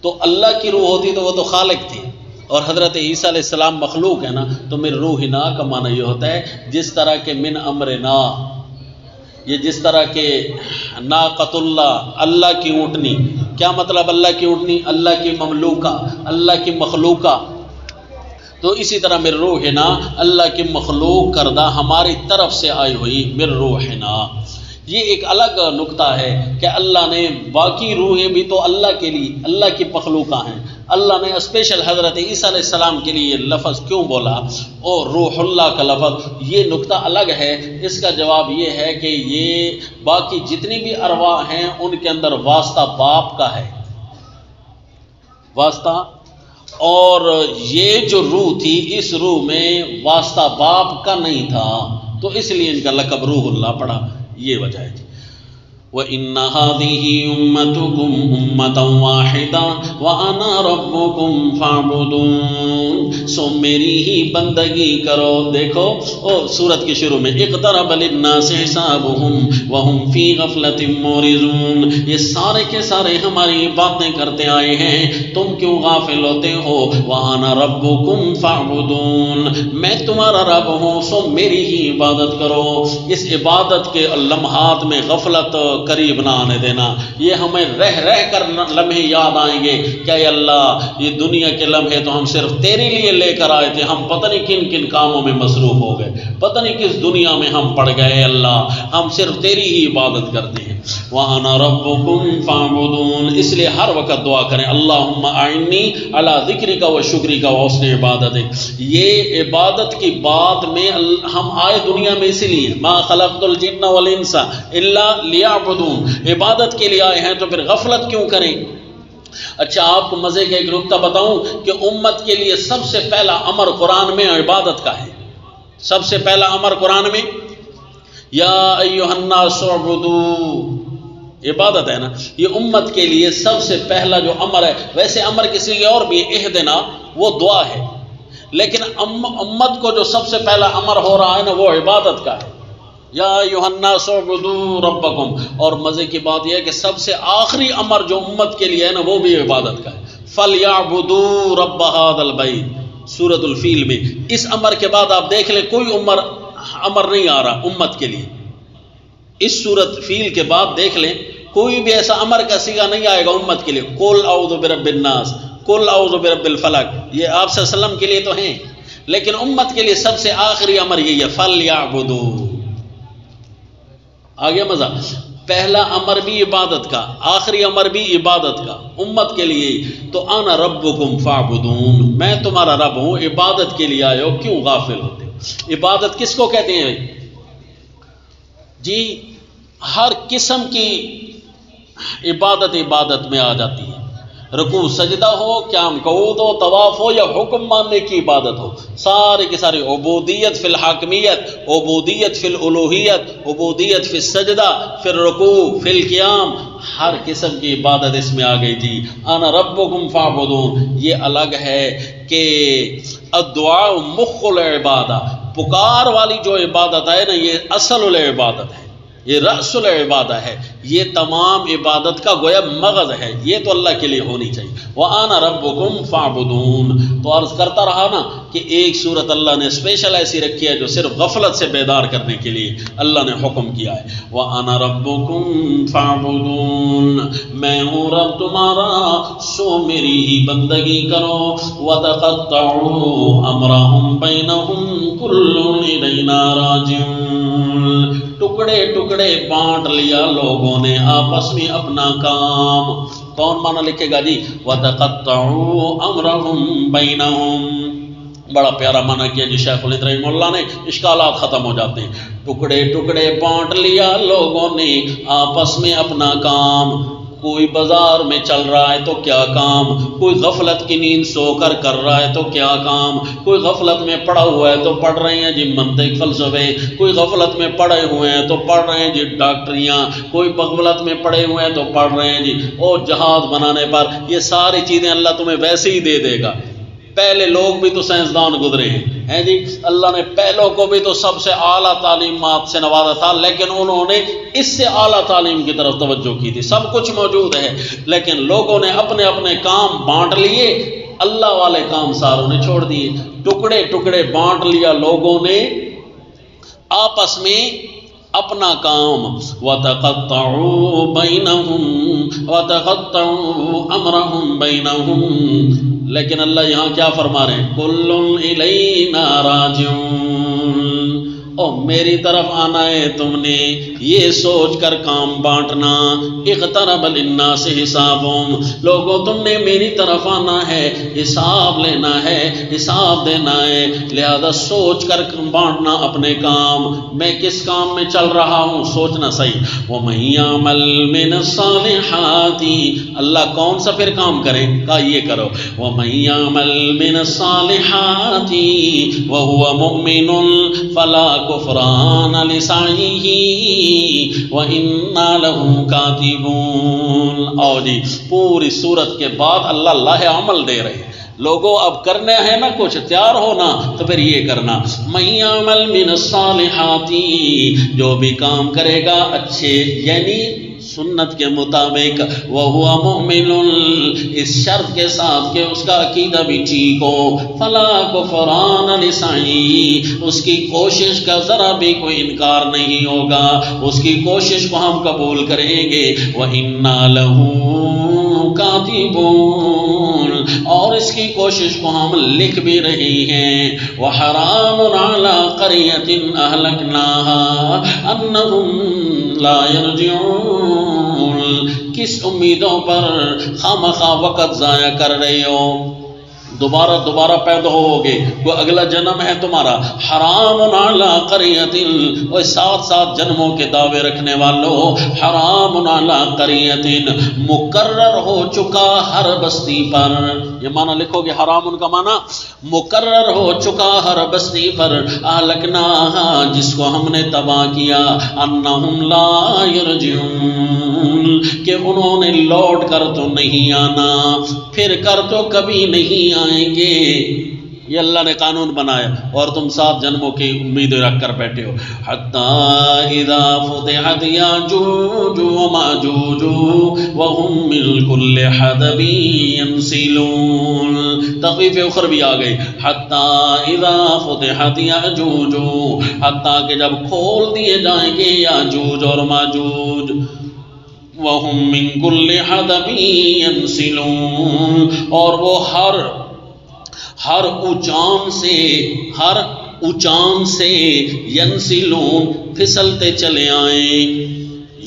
تو اللہ کی روح ہوتی تو وہ تو خالق تھی، اور حضرت عیسیٰ علیہ السلام مخلوق ہے نا، تو من روحنا کا معنی یہ ہوتا ہے جس طرح کے من امرنا، یہ جس طرح کے ناقۃ اللہ، اللہ کی اونٹنی، کیا مطلب اللہ کی اونٹنی؟ اللہ کی مملوکہ، اللہ کی مخلوقہ، تو اسی طرح من روحنا اللہ کی مخلوق کردہ ہماری طرف سے آئی ہوئی من روحنا۔ یہ ایک الگ نکتہ ہے کہ اللہ نے باقی روحیں بھی تو اللہ کے لیے، اللہ کی مخلوقہ ہیں، اللہ نے اسپیشل حضرت عیسیٰ علیہ السلام کے لیے لفظ کیوں بولا اور روح اللہ کا لفظ؟ یہ نکتہ الگ ہے۔ اس کا جواب یہ ہے کہ یہ باقی جتنی بھی ارواح ہیں ان کے اندر واسطہ باپ کا ہے، واسطہ، اور یہ جو روح تھی اس روح میں واسطہ باپ کا نہیں تھا، تو اس لیے ان کا لقب روح اللہ پڑا، یہ وجہ ہے۔ وَإِنَّ هَٰذِهِ أُمَّتُكُمْ أُمَّةً وَاحِدَةً وَأَنَا رَبُّكُمْ فَاعْبُدُونِ، سو میری ہی بندگی کرو۔ دیکھو سورت کے شروع میں اقترب للناس حسابهم وهم فی غفلۃ معرضون، یہ سارے کے سارے ہماری باتیں کرتے آئے ہیں، تم کیوں غافل ہوتے ہو؟ وَأَنَا رَبُّكُمْ فَاعْبُدُونِ، میں تمہارا رب ہوں سو میری ہی عبادت کرو۔ اس عبادت کے لمحات میں غفلت قریب نہ آنے دینا، یہ ہمیں رہ رہ کر لمحے یاد آئیں گے کہ اے اللہ یہ دنیا کے لمحے تو ہم صرف تیرے لیے لے کر آئے تھے، ہم پتہ نہیں کن کن کاموں میں مصروف ہو گئے، پتہ نہیں کس دنیا میں ہم پڑ گئے، اللہ ہم صرف تیری ہی عبادت کرتے ہیں۔ وَأَنَا رَبُّكُمْ فَاعْبُدُونِ، اس لیے ہر وقت دعا کریں اللہم اعنی علی ذکرک و شکرک و حسن عبادتک۔ یہ عبادت کی بات میں ہم آئے دنیا میں اسی لیے ما خلقت الجن والانس الا لیعبدون، عبادت کے لیے آئے ہیں، تو پھر غفلت کیوں کریں؟ اچھا آپ کو مزے کا ایک نکتہ بتاؤں کہ امت کے لیے سب سے پہلا امر قرآن میں عبادت کا ہے، سب سے پہلا امر قرآن میں یا ایھا الناس اعبدوا، عبادت ہے نا، یہ امت کے لیے سب سے پہلا جو امر ہے، ویسے امر کسی لیے اور بھی اہدنا وہ دعا ہے، لیکن امت کو جو سب سے پہلا امر ہو رہا ہے نا وہ عبادت کا ہے، یا ایھا الناس اعبدوا ربکم، اور مزے کی بات یہ ہے کہ سب سے آخری امر جو امت کے لیے ہے نا وہ بھی عبادت کا ہے، فلیعبدوا رب ھذا البیت، سورۃ الفیل میں۔ اس امر کے بعد آپ دیکھ لیں کوئی امر نہیں آ رہا امت کے لیے، اس سورۃ فیل کے بعد دیکھ لیں کوئی بھی ایسا امر کا صیغہ نہیں آئے گا امت کے لیے، قل اعوذ برب الناس، قل اعوذ برب الفلق، یہ آپ صلی اللہ علیہ وسلم کے لیے تو ہیں، لیکن امت کے لیے سب سے آخری امر یہی ہے فلیعبدوا۔ آگے مزہ، پہلا امر بھی عبادت کا، آخری امر بھی عبادت کا امت کے لیے، تو انا ربکم فاعبدون، میں تمہارا رب ہوں، عبادت کے لیے آئے ہو، کیوں غافل ہوتے ہو؟ عبادت کس کو کہتے ہیں جی؟ ہر قسم کی عبادت میں آ جاتی ہے، رکوع سجدہ ہو، قیام قعود ہو، طواف ہو، یا حکم ماننے کی عبادت ہو، سارے کے سارے، عبودیت فی الحاکمیت، عبودیت فی الالوہیت، عبودیت فی السجدہ، فی الرکوع، فی القیام، ہر قسم کی عبادت اس میں آ گئی تھی۔ انا ربکم فاعبدون، یہ الگ ہے کہ الدعاء مخ العبادہ، پکار والی جو عبادت ہے نا یہ اصل العبادت ہے، یہ رأس العبادہ ہے، یہ تمام عبادت کا گویا مغز ہے، یہ تو اللہ کے لیے ہونی چاہیے۔ وَأَنَا رَبُّكُمْ فَاعْبُدُونَ، تو عرض کرتا رہا نا کہ ایک صورت اللہ نے اسپیشل ایسی رکھی ہے جو صرف غفلت سے بیدار کرنے کے لیے اللہ نے حکم کیا ہے۔ وَأَنَا رَبُّكُمْ فَاعْبُدُونَ، میں ہوں رب تمہارا، سو میری ہی بندگی کرو۔ وَتَقَطَّعُوا أَمْرَهُمْ بَيْنَهُمْ كُلٌّ إِلَيْنَا رَاجِعُونَ، ٹکڑے ٹکڑے بانٹ لیا لوگوں نے آپس میں اپنا کام۔ کون معنی لکھے گا جی؟ وَتَقَطَّعُوا أَمْرَهُمْ بَيْنَهُمْ، بڑا پیارا معنی کیا جی شیخ الہند رحمہ اللہ نے، اشکالات ختم ہو جاتے ہیں۔ ٹکڑے ٹکڑے بانٹ لیا لوگوں نے آپس میں اپنا کام، کوئی بازار میں چل رہا ہے تو کیا کام، کوئی غفلت کی نیند سو کر رہا ہے تو کیا کام، کوئی غفلت میں پڑا ہوا ہے تو پڑھ رہے ہیں جی منطق فلسفے، کوئی غفلت میں پڑے ہوئے ہیں تو پڑھ رہے ہیں جی ڈاکٹریاں، کوئی غفلت میں پڑے ہوئے ہیں تو پڑھ رہے ہیں جی جہاز بنانے پر۔ یہ ساری چیزیں اللہ تمہیں ویسے ہی دے دے گا۔ پہلے لوگ بھی تو سائنسدان گزرے ہیں جی، اللہ نے پہلوں کو بھی تو سب سے اعلیٰ تعلیمات سے نوازا تھا، لیکن انہوں نے اس سے اعلیٰ تعلیم کی طرف توجہ کی تھی۔ سب کچھ موجود ہے، لیکن لوگوں نے اپنے اپنے کام بانٹ لیے، اللہ والے کام ساروں نے چھوڑ دیے۔ ٹکڑے ٹکڑے بانٹ لیا لوگوں نے آپس میں اپنا کام۔ وَتَقَطَّعُوا بَيْنَهُمْ وَتَقَطَّعُوا أَمْرَهُمْ بَيْنَهُمْ، لیکن اللہ یہاں کیا فرما رہے ہیں؟ كُلٌّ إِلَيْنَا رَاجِعُونَ، میری طرف آنا ہے تم نے، یہ سوچ کر کام بانٹنا۔ اقترب للناس حسابهم، لوگوں تم نے میری طرف آنا ہے، حساب لینا ہے، حساب دینا ہے، لہذا سوچ کر بانٹنا اپنے کام۔ میں کس کام میں چل رہا ہوں سوچنا صحیح۔ وَمَن يَعْمَلْ مِنَ الصَّالِحَاتِ، اللہ کون سا پھر کام کرے؟ کہا یہ کرو۔ وَمَن يَعْمَلْ مِنَ الصَّالِحَاتِ وَهُوَ مُؤْمِنٌ فَلَا كُفْرَانَ لِسَعْيِهِ وَإِنَّا لَهُ كَاتِبُونَ۔ اور جی پوری صورت کے بعد اللہ لاہ عمل دے رہے ہیں، لوگوں اب کرنا ہے نا کچھ، تیار ہونا تو پھر یہ کرنا۔ مَن يَعْمَلْ مِنَ الصَّالِحَاتِ، جو بھی کام کرے گا اچھے یعنی سنت کے مطابق، وَهُوَ مُؤْمِنٌ، اس شرط کے ساتھ کہ اس کا عقیدہ بھی ٹھیک ہو، فَلَا كُفْرَانَ لِسَعْيِهِ، اس کی کوشش کا ذرا بھی کوئی انکار نہیں ہوگا، اس کی کوشش کو ہم قبول کریں گے۔ وَإِنَّا لَهُ كَاتِبُونَ، اور اس کی کوشش کو ہم لکھ بھی رہے ہیں۔ وَحَرَامٌ عَلَىٰ قَرْيَةٍ أَهْلَكْنَاهَا أَنَّهُمْ لَا يَرْجِعُونَ، کس امیدوں پر خامخواہ وقت ضائع کر رہے ہو؟ دوبارہ پیدا ہوگے، وہ اگلا جنم ہے تمہارا۔ حرام علی قریۃ، اور ساتھ جنموں کے دعوے رکھنے والوں، حرام علی قریۃ، مقرر ہو چکا ہر بستی پر۔ یہ معنی لکھو گے، حرام کا معنی مقرر ہو چکا ہر بستی پر، اہلکناہا، جس کو ہم نے تباہ کیا، انہم لا یرجعون، کہ انہوں نے لوٹ کر تو نہیں آنا، پھر کر تو کبھی نہیں آئیں گے۔ یہ اللہ نے قانون بنایا اور تم 7 جنموں کی امید رکھ کر بیٹھے ہو۔ حتی اذا فتحت یاجوج وماجوج وهم من کل حدب ینسلون، تخفیف اخروی آ گئی۔ حتی اذا فتحت یاجوج، حتیٰ کہ جب کھول دیے جائیں گے یاجوج اور ماجوج، وهم من کل حدب ینسلون، اور وہ ہر اونچان سے ینسلون، پھسلتے چلے آئیں۔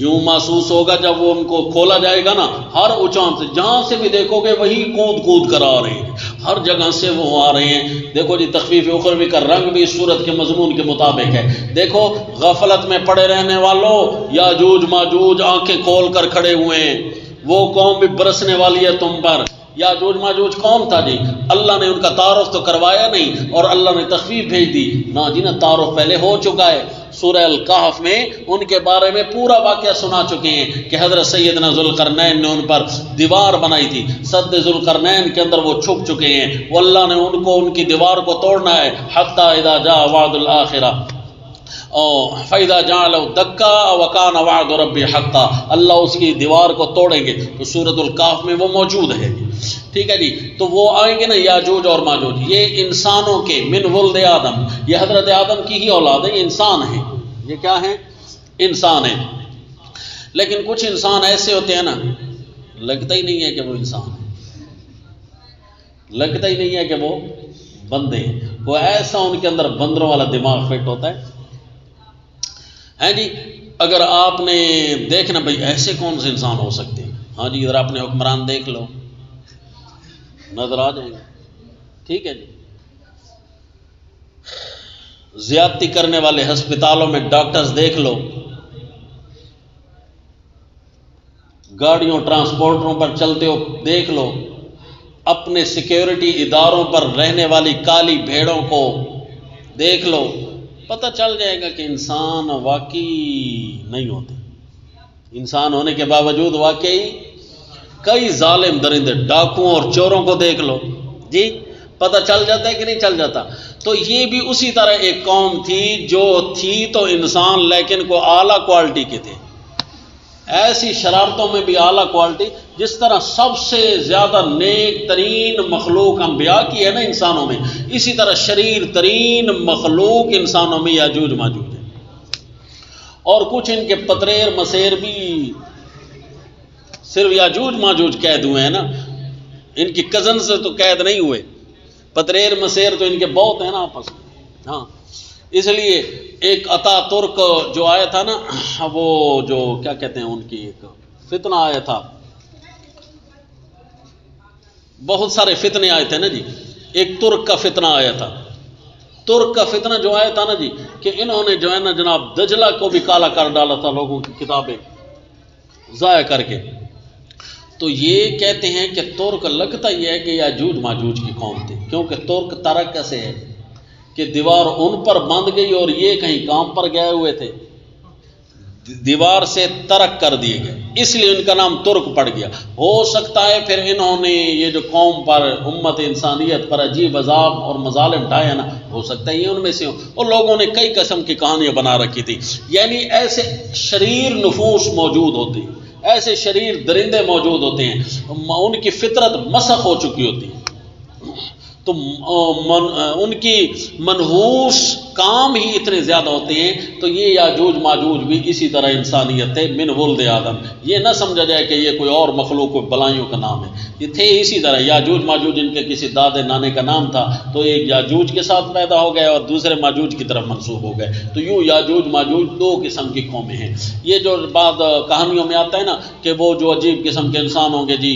یوں محسوس ہوگا جب وہ ان کو کھولا جائے گا نا، ہر اونچان سے، جہاں سے بھی دیکھو گے وہی کود کر آ رہے ہیں، ہر جگہ سے وہ آ رہے ہیں۔ دیکھو جی تخفیف اخروی کا رنگ بھی اس صورت کے مضمون کے مطابق ہے۔ دیکھو غفلت میں پڑے رہنے والوں، یاجوج ماجوج آنکھیں کھول کر کھڑے ہوئے ہیں، وہ قوم بھی برسنے والی ہے تم پر۔ یاجوج ماجوج کون تھا جی؟ اللہ نے ان کا تعارف تو کروایا نہیں اور اللہ نے تخفیف بھیج دی نا جی، نا تعارف پہلے ہو چکا ہے۔ سورہ الکہف میں ان کے بارے میں پورا واقعہ سنا چکے ہیں کہ حضرت سیدنا ذوالقرنین نے ان پر دیوار بنائی تھی، سد ذوالقرنین کے اندر وہ چھپ چکے ہیں، وہ اللہ نے ان کی دیوار کو توڑنا ہے۔ حتی اذا جاء وعد الآخرہ اور فَإِذَا جَعَلَهُ دَكَّا وَكَانَ وَعْدُ رَبِّهِ حَقًّا، اللہ اس کی دیوار کو توڑیں گے تو سورۃ الکہف میں وہ موجود ہے، ٹھیک ہے جی۔ تو وہ آئیں گے نا یاجوج اور ماجوج، یہ انسانوں کے من ولد آدم، یہ حضرت آدم کی ہی اولاد ہے، یہ انسان ہیں، یہ کیا ہیں؟ انسان ہیں۔ لیکن کچھ انسان ایسے ہوتے ہیں نا، لگتا ہی نہیں ہے کہ وہ انسان ہے، لگتا ہی نہیں ہے کہ وہ بندے ہیں، وہ ایسا ان کے اندر بندروں والا دماغ فٹ ہوتا ہے جی۔ اگر آپ نے دیکھنا بھائی ایسے کون سے انسان ہو سکتے ہیں، ہاں جی ادھر آپ نے حکمران دیکھ لو، نظر آ جائیں گے، ٹھیک ہے جی۔ زیادتی کرنے والے ہسپتالوں میں ڈاکٹرز دیکھ لو، گاڑیوں ٹرانسپورٹروں پر چلتے ہو دیکھ لو، اپنے سیکیورٹی اداروں پر رہنے والی کالی بھیڑوں کو دیکھ لو، پتہ چل جائے گا کہ انسان واقعی نہیں ہوتے، انسان ہونے کے باوجود واقعی کئی ظالم درندے، ڈاکوؤں اور چوروں کو دیکھ لو جی، پتہ چل جاتا ہے کہ نہیں چل جاتا۔ تو یہ بھی اسی طرح ایک قوم تھی جو تھی تو انسان لیکن کو اعلیٰ کوالٹی کے تھے، ایسی شرارتوں میں بھی اعلیٰ کوالٹی، جس طرح سب سے زیادہ نیک ترین مخلوق انبیاء کی ہے نا انسانوں میں، اسی طرح شریر ترین مخلوق انسانوں میں یاجوج ماجوج ہے۔ اور کچھ ان کے پتریر مسیر بھی صرف یاجوج ماجوج قید ہوئے ہیں نا، ان کی کزن سے تو قید نہیں ہوئے، پتریر مسیر تو ان کے بہت ہیں نا آپس میں، ہاں۔ اس لیے ایک عطا ترک جو آیا تھا نا، وہ جو کیا کہتے ہیں ان کی ایک فتنہ آیا تھا، بہت سارے فتنے آئے تھے نا جی، ایک ترک کا فتنہ آیا تھا، ترک کا فتنہ جو آیا تھا نا جی، کہ انہوں نے جو ہے نا جناب دجلہ کو بھی کالا کر ڈالا تھا لوگوں کی کتابیں ضائع کر کے۔ تو یہ کہتے ہیں کہ ترک لگتا ہی ہے کہ یاجوج ماجوج کی قوم تھی، کیونکہ ترک ترک کیسے ہے کہ دیوار ان پر بند گئی اور یہ کہیں کام پر گئے ہوئے تھے، دیوار سے ترک کر دیے گئے، اس لیے ان کا نام ترک پڑ گیا۔ ہو سکتا ہے پھر انہوں نے یہ جو قوم پر امت انسانیت پر عجیب عذاب اور مظالم ڈھائے نا، ہو سکتا ہے یہ ان میں سے ہوں، اور لوگوں نے کئی قسم کی کہانیاں بنا رکھی تھی، یعنی ایسے شریر نفوس موجود ہوتے ہیں، ایسے شریر درندے موجود ہوتے ہیں، ان کی فطرت مسخ ہو چکی ہوتی ہے، تو ان کی منحوس کام ہی اتنے زیادہ ہوتے ہیں۔ تو یہ یاجوج ماجوج بھی اسی طرح انسانیت ہے، من ولد آدم، یہ نہ سمجھا جائے کہ یہ کوئی اور مخلوق کوئی بلائیوں کا نام ہے، یہ تھے اسی طرح یاجوج ماجوج، ان کے کسی دادے نانے کا نام تھا، تو ایک یاجوج کے ساتھ پیدا ہو گئے اور دوسرے ماجوج کی طرف منسوب ہو گئے، تو یوں یاجوج ماجوج دو قسم کی قومیں ہیں۔ یہ جو بعد کہانیوں میں آتا ہے نا کہ وہ جو عجیب قسم کے انسان ہوں گے جی،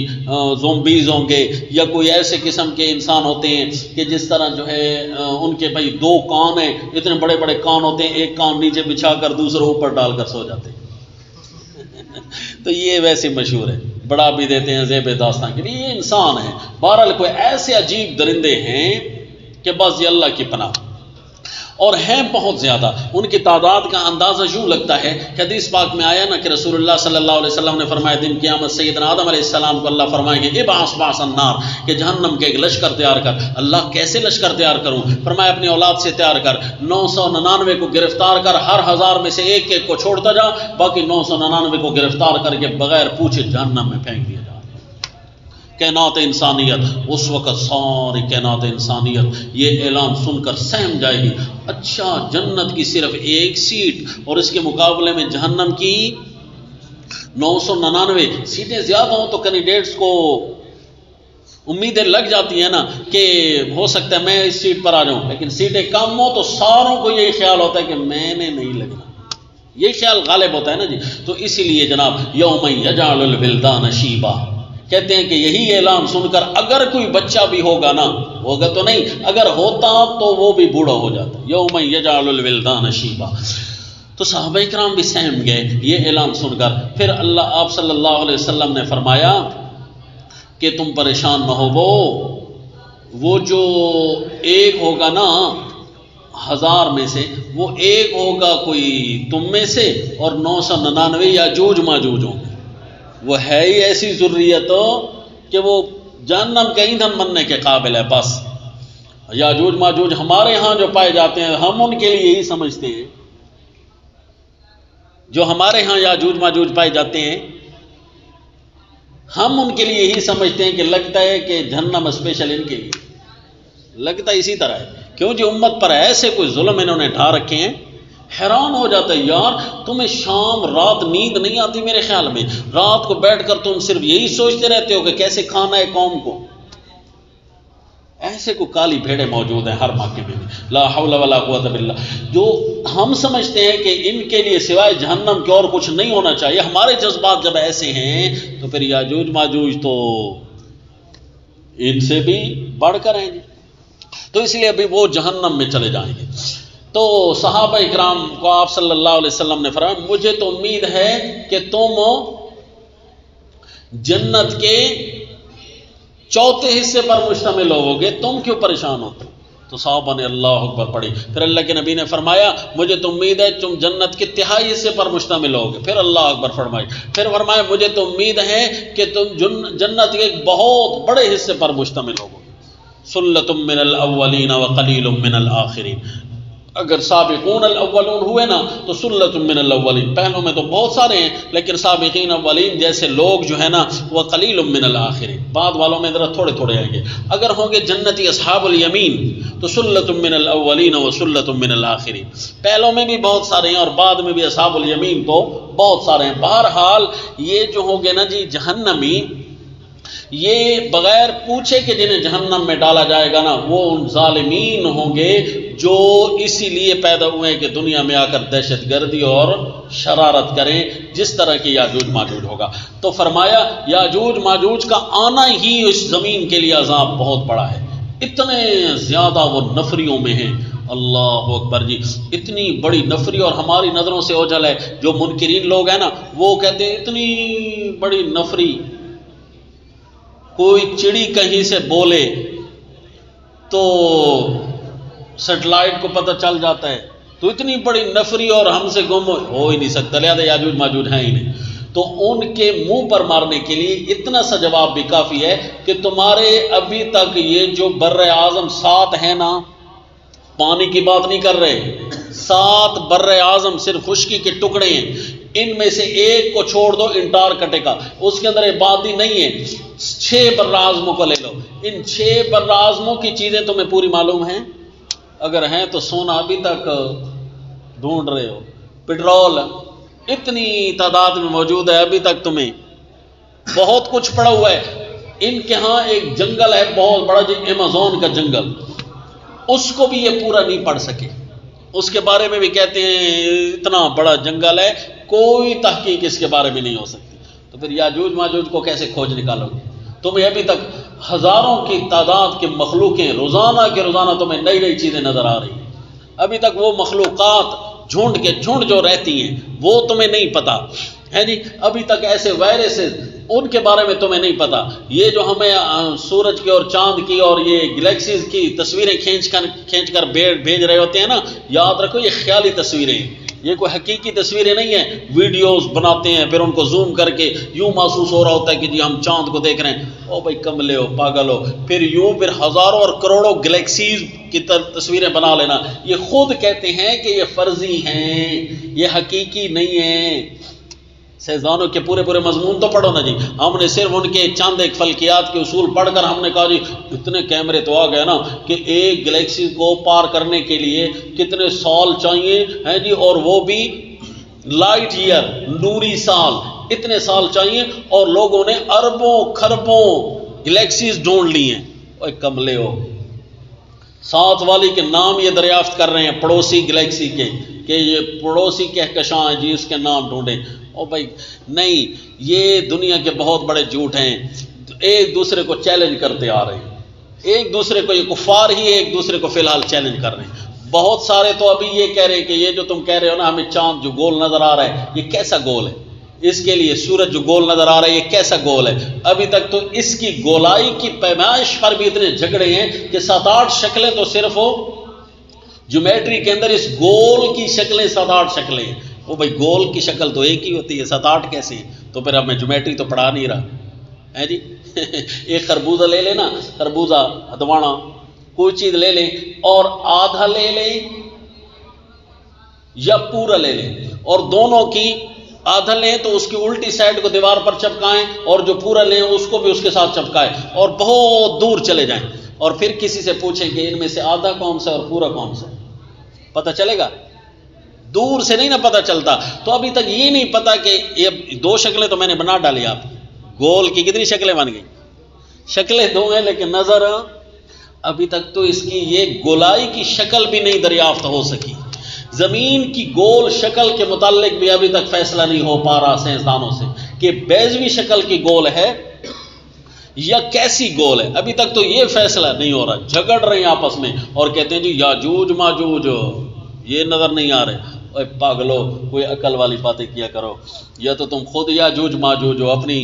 زومبیز ہوں گے، یا کوئی ایسے قسم کے انسان ہوتے ہیں کہ جس طرح جو ہے ان کے بھائی دو کان ہیں، اتنے بڑے بڑے کان ہوتے ہیں، ایک کان نیچے بچھا کر دوسرا اوپر ڈال کر سو جاتے ہیں تو یہ ویسے مشہور ہے، بڑا بھی دیتے ہیں زیب داستان کے لیے، یہ انسان ہے۔ بہرحال کوئی ایسے عجیب درندے ہیں کہ بس یہ اللہ کی پناہ، اور ہیں بہت زیادہ، ان کی تعداد کا اندازہ یوں لگتا ہے کہ حدیث پاک میں آیا نا کہ رسول اللہ صلی اللہ علیہ وسلم نے فرمایا دن قیامت سیدنا آدم علیہ السلام کو اللہ فرمائیں گے ابعث بعث النار، کہ جہنم کے ایک لشکر تیار کر۔ اللہ کیسے لشکر تیار کروں؟ فرمایا اپنی اولاد سے تیار کر، 999 کو گرفتار کر، ہر 1000 میں سے ایک ایک کو چھوڑتا جا، باقی 999 کو گرفتار کر کے بغیر پوچھے جہنم میں پھینک دیا جا۔ کائنات انسانیت اس وقت، ساری کائنات انسانیت یہ اعلان سن کر سہم جائے گی، اچھا جنت کی صرف ایک سیٹ اور اس کے مقابلے میں جہنم کی 999 سیٹیں زیادہ ہوں تو کینڈیڈیٹس کو امیدیں لگ جاتی ہیں نا کہ ہو سکتا ہے میں اس سیٹ پر آ جاؤں، لیکن سیٹیں کم ہوں تو ساروں کو یہی خیال ہوتا ہے کہ میں نے نہیں لگنا، یہ خیال غالب ہوتا ہے نا جی۔ تو اسی لیے جناب یوم یجعل الولدان شیبا، کہتے ہیں کہ یہی اعلان سن کر اگر کوئی بچہ بھی ہوگا نا، ہوگا تو نہیں، اگر ہوتا تو وہ بھی بوڑھا ہو جاتا، یوم یجعل الولدان شیبا۔ تو صحابہ کرام بھی سہم گئے یہ اعلان سن کر۔ پھر اللہ آپ صلی اللہ علیہ وسلم نے فرمایا کہ تم پریشان نہ ہو، وہ جو ایک ہوگا نا 1000 میں سے، وہ ایک ہوگا کوئی تم میں سے، اور 999 یاجوج ماجوج ہوں گے، وہ ہے ہی ایسی ذریت کہ وہ جہنم کے ایندھن بننے کے قابل ہے۔ بس یاجوج ماجوج ہمارے ہاں جو پائے جاتے ہیں ہم ان کے لیے یہی سمجھتے ہیں جو ہمارے ہاں یاجوج ماجوج پائے جاتے ہیں، ہم ان کے لیے یہی سمجھتے ہیں کہ لگتا ہے کہ جہنم اسپیشل ان کے لیے، لگتا ہے اسی طرح ہے، کیوں جی امت پر ایسے کوئی ظلم انہوں نے ڈھا رکھے ہیں، حیران ہو جاتا ہے یار تمہیں شام رات نیند نہیں آتی میرے خیال میں، رات کو بیٹھ کر تم صرف یہی سوچتے رہتے ہو کہ کیسے کھانا ہے قوم کو. ایسے کو کالی بھیڑیں موجود ہیں ہر ماکے میں، لا حول ولا قوت باللہ، جو ہم سمجھتے ہیں کہ ان کے لیے سوائے جہنم کے اور کچھ نہیں ہونا چاہیے. ہمارے جذبات جب ایسے ہیں تو پھر یاجوج ماجوج تو ان سے بھی بڑھ کر ہیں. تو اس لیے ابھی وہ جہنم میں چلے جائیں گے. تو صحابہ اکرام کو آپ صلی اللہ علیہ وسلم نے فرمایا مجھے تو امید ہے کہ تم جنت کے چوتھے حصے پر مشتمل ہوو گے، تم کیوں پریشان ہوتے؟ تو صحابہ نے اللہ اکبر پڑھی. پھر اللہ کے نبی نے فرمایا مجھے تو امید ہے تم جنت کے تہائی حصے پر مشتمل ہوگے. پھر اللہ اکبر فرمائی. پھر فرمایا مجھے تو امید ہے کہ تم جنت کے ایک بہت بڑے حصے پر مشتمل ہوگے. سلۃ من الاولین وقلیل من الآخرین. اگر سابقون الاولون ہوئے نا تو سلۃ من الاولین، پہلوں میں تو بہت سارے ہیں لیکن سابقین اولین جیسے لوگ جو ہے نا وہ قلیل من الآخرین، بعد والوں میں ذرا تھوڑے تھوڑے آئیں گے. اگر ہوں گے جنتی اصحاب الیمین تو سلۃ من الاولین و سلۃ من الآخرین، پہلوں میں بھی بہت سارے ہیں اور بعد میں بھی اصحاب الیمین تو بہت سارے ہیں. بہرحال یہ جو ہوں گے نا جی جہنمی، یہ بغیر پوچھے کہ جنہیں جہنم میں ڈالا جائے گا نا وہ ان ظالمین ہوں گے جو اسی لیے پیدا ہوئے ہیں کہ دنیا میں آ کر دہشت گردی اور شرارت کریں، جس طرح کی یاجوج ماجوج ہوگا. تو فرمایا یاجوج ماجوج کا آنا ہی اس زمین کے لیے عذاب بہت بڑا ہے. اتنے زیادہ وہ نفریوں میں ہیں، اللہ اکبر جی، اتنی بڑی نفری، اور ہماری نظروں سے اوجھل ہے. جو منکرین لوگ ہیں نا وہ کہتے ہیں اتنی بڑی نفری، کوئی چڑی کہیں سے بولے تو سیٹلائٹ کو پتہ چل جاتا ہے، تو اتنی بڑی نفری اور ہم سے گم ہو ہی نہیں سکتا، لہذا یاجوج ماجوج ہیں ہی نہیں. تو ان کے منہ پر مارنے کے لیے اتنا سا جواب بھی کافی ہے کہ تمہارے ابھی تک یہ جو بر اعظم 7 ہیں نا، پانی کی بات نہیں کر رہے، 7 بر اعظم صرف خشکی کے ٹکڑے ہیں، ان میں سے ایک کو چھوڑ دو انٹارکٹیکا، اس کے اندر آبادی نہیں ہے. 6 بر اعظموں کو لے لو، ان 6 بر اعظموں کی چیزیں تمہیں پوری معلوم ہیں؟ اگر ہیں تو سونا ابھی تک ڈھونڈ رہے ہو، پیٹرول اتنی تعداد میں موجود ہے، ابھی تک تمہیں بہت کچھ پڑا ہوا ہے. ان کے ہاں ایک جنگل ہے بہت بڑا جی، ایمیزون کا جنگل، اس کو بھی یہ پورا نہیں پڑھ سکے. اس کے بارے میں بھی کہتے ہیں اتنا بڑا جنگل ہے، کوئی تحقیق اس کے بارے میں نہیں ہو سکتی. تو پھر یاجوج ماجوج کو کیسے کھوج نکالو گے؟ تمہیں ابھی تک ہزاروں کی تعداد کے مخلوقیں روزانہ کے روزانہ تمہیں نئی نئی چیزیں نظر آ رہی ہیں. ابھی تک وہ مخلوقات جھنڈ کے جھنڈ جو رہتی ہیں وہ تمہیں نہیں پتا ہے جی. ابھی تک ایسے وائرسز ان کے بارے میں تمہیں نہیں پتا. یہ جو ہمیں سورج کی اور چاند کی اور یہ گلیکسیز کی تصویریں کھینچ کر بھیج رہے ہوتے ہیں نا، یاد رکھو یہ خیالی تصویریں ہیں، یہ کوئی حقیقی تصویریں نہیں ہیں. ویڈیوز بناتے ہیں پھر ان کو زوم کر کے یوں محسوس ہو رہا ہوتا ہے کہ جی ہم چاند کو دیکھ رہے ہیں. او بھائی کملے ہو، پاگل ہو. پھر ہزاروں اور کروڑوں گلیکسیز کی تصویریں بنا لینا. یہ خود کہتے ہیں کہ یہ فرضی ہیں، یہ حقیقی نہیں ہیں. سیزانوں کے پورے مضمون تو پڑھو نا جی. ہم نے صرف ان کے چند ایک فلکیات کے اصول پڑھ کر ہم نے کہا جی اتنے کیمرے تو آ گئے نا کہ ایک گلیکسی کو پار کرنے کے لیے کتنے سال چاہیے ہیں جی، اور وہ بھی لائٹ ایئر، نوری سال، اتنے سال چاہیے، اور لوگوں نے اربوں خربوں گلیکسیز ڈھونڈ لی ہیں. اوے کملے ہو، 7 والی کے نام یہ دریافت کر رہے ہیں پڑوسی گلیکسی کے کہ یہ پڑوسی کہکشاں ہے جی، اس کے نام ڈھونڈیں. او بھائی نہیں، یہ دنیا کے بہت بڑے جھوٹ ہیں. ایک دوسرے کو چیلنج کرتے آ رہے ہیں، ایک دوسرے کو، یہ کفار ہی ایک دوسرے کو فی الحال چیلنج کر رہے ہیں. بہت سارے تو ابھی یہ کہہ رہے ہیں کہ یہ جو تم کہہ رہے ہو نا ہمیں چاند جو گول نظر آ رہا ہے یہ کیسا گول ہے، اس کے لیے سورج جو گول نظر آ رہا ہے یہ کیسا گول ہے. ابھی تک تو اس کی گولائی کی پیمائش پر بھی اتنے جھگڑے ہیں کہ 7-8 شکلیں تو صرف ہو جیومیٹری کے اندر اس گول کی شکلیں 7-8 شکلیں ہیں. وہ بھائی گول کی شکل تو ایک ہی ہوتی ہے، 7-8 کیسے؟ تو پھر اب میں جیومیٹری تو پڑھا نہیں رہا ہے جی. ایک خربوزہ لے لینا، خربوزہ ہدوانا کوئی چیز لے لیں اور آدھا لے لیں یا پورا لے لیں، اور دونوں کی آدھا لیں تو اس کی الٹی سائڈ کو دیوار پر چپکائیں اور جو پورا لیں اس کو بھی اس کے ساتھ چپکائیں اور بہت دور چلے جائیں اور پھر کسی سے پوچھیں کہ ان میں سے آدھا کون سا اور پورا کون سا، پتہ چلے گا؟ دور سے نہیں نا پتہ چلتا. تو ابھی تک یہ نہیں پتا کہ یہ دو شکلیں تو میں نے بنا ڈالی. آپ گول کی کتنی شکلیں بن گئی؟ شکلیں دو ہیں لیکن نظر ابھی تک تو اس کی یہ گولائی کی شکل بھی نہیں دریافت ہو سکی. زمین کی گول شکل کے متعلق بھی ابھی تک فیصلہ نہیں ہو پا رہا سائنسدانوں سے کہ بیضوی شکل کی گول ہے یا کیسی گول ہے. ابھی تک تو یہ فیصلہ نہیں ہو رہا. جھگڑ رہے ہیں آپس میں اور کہتے ہیں جی یاجوج ماجوج یہ نظر نہیں آ رہے. اے پاگلو کوئی عقل والی باتیں کیا کرو، یا تو تم خود یاجوج ماجوج ہو، اپنی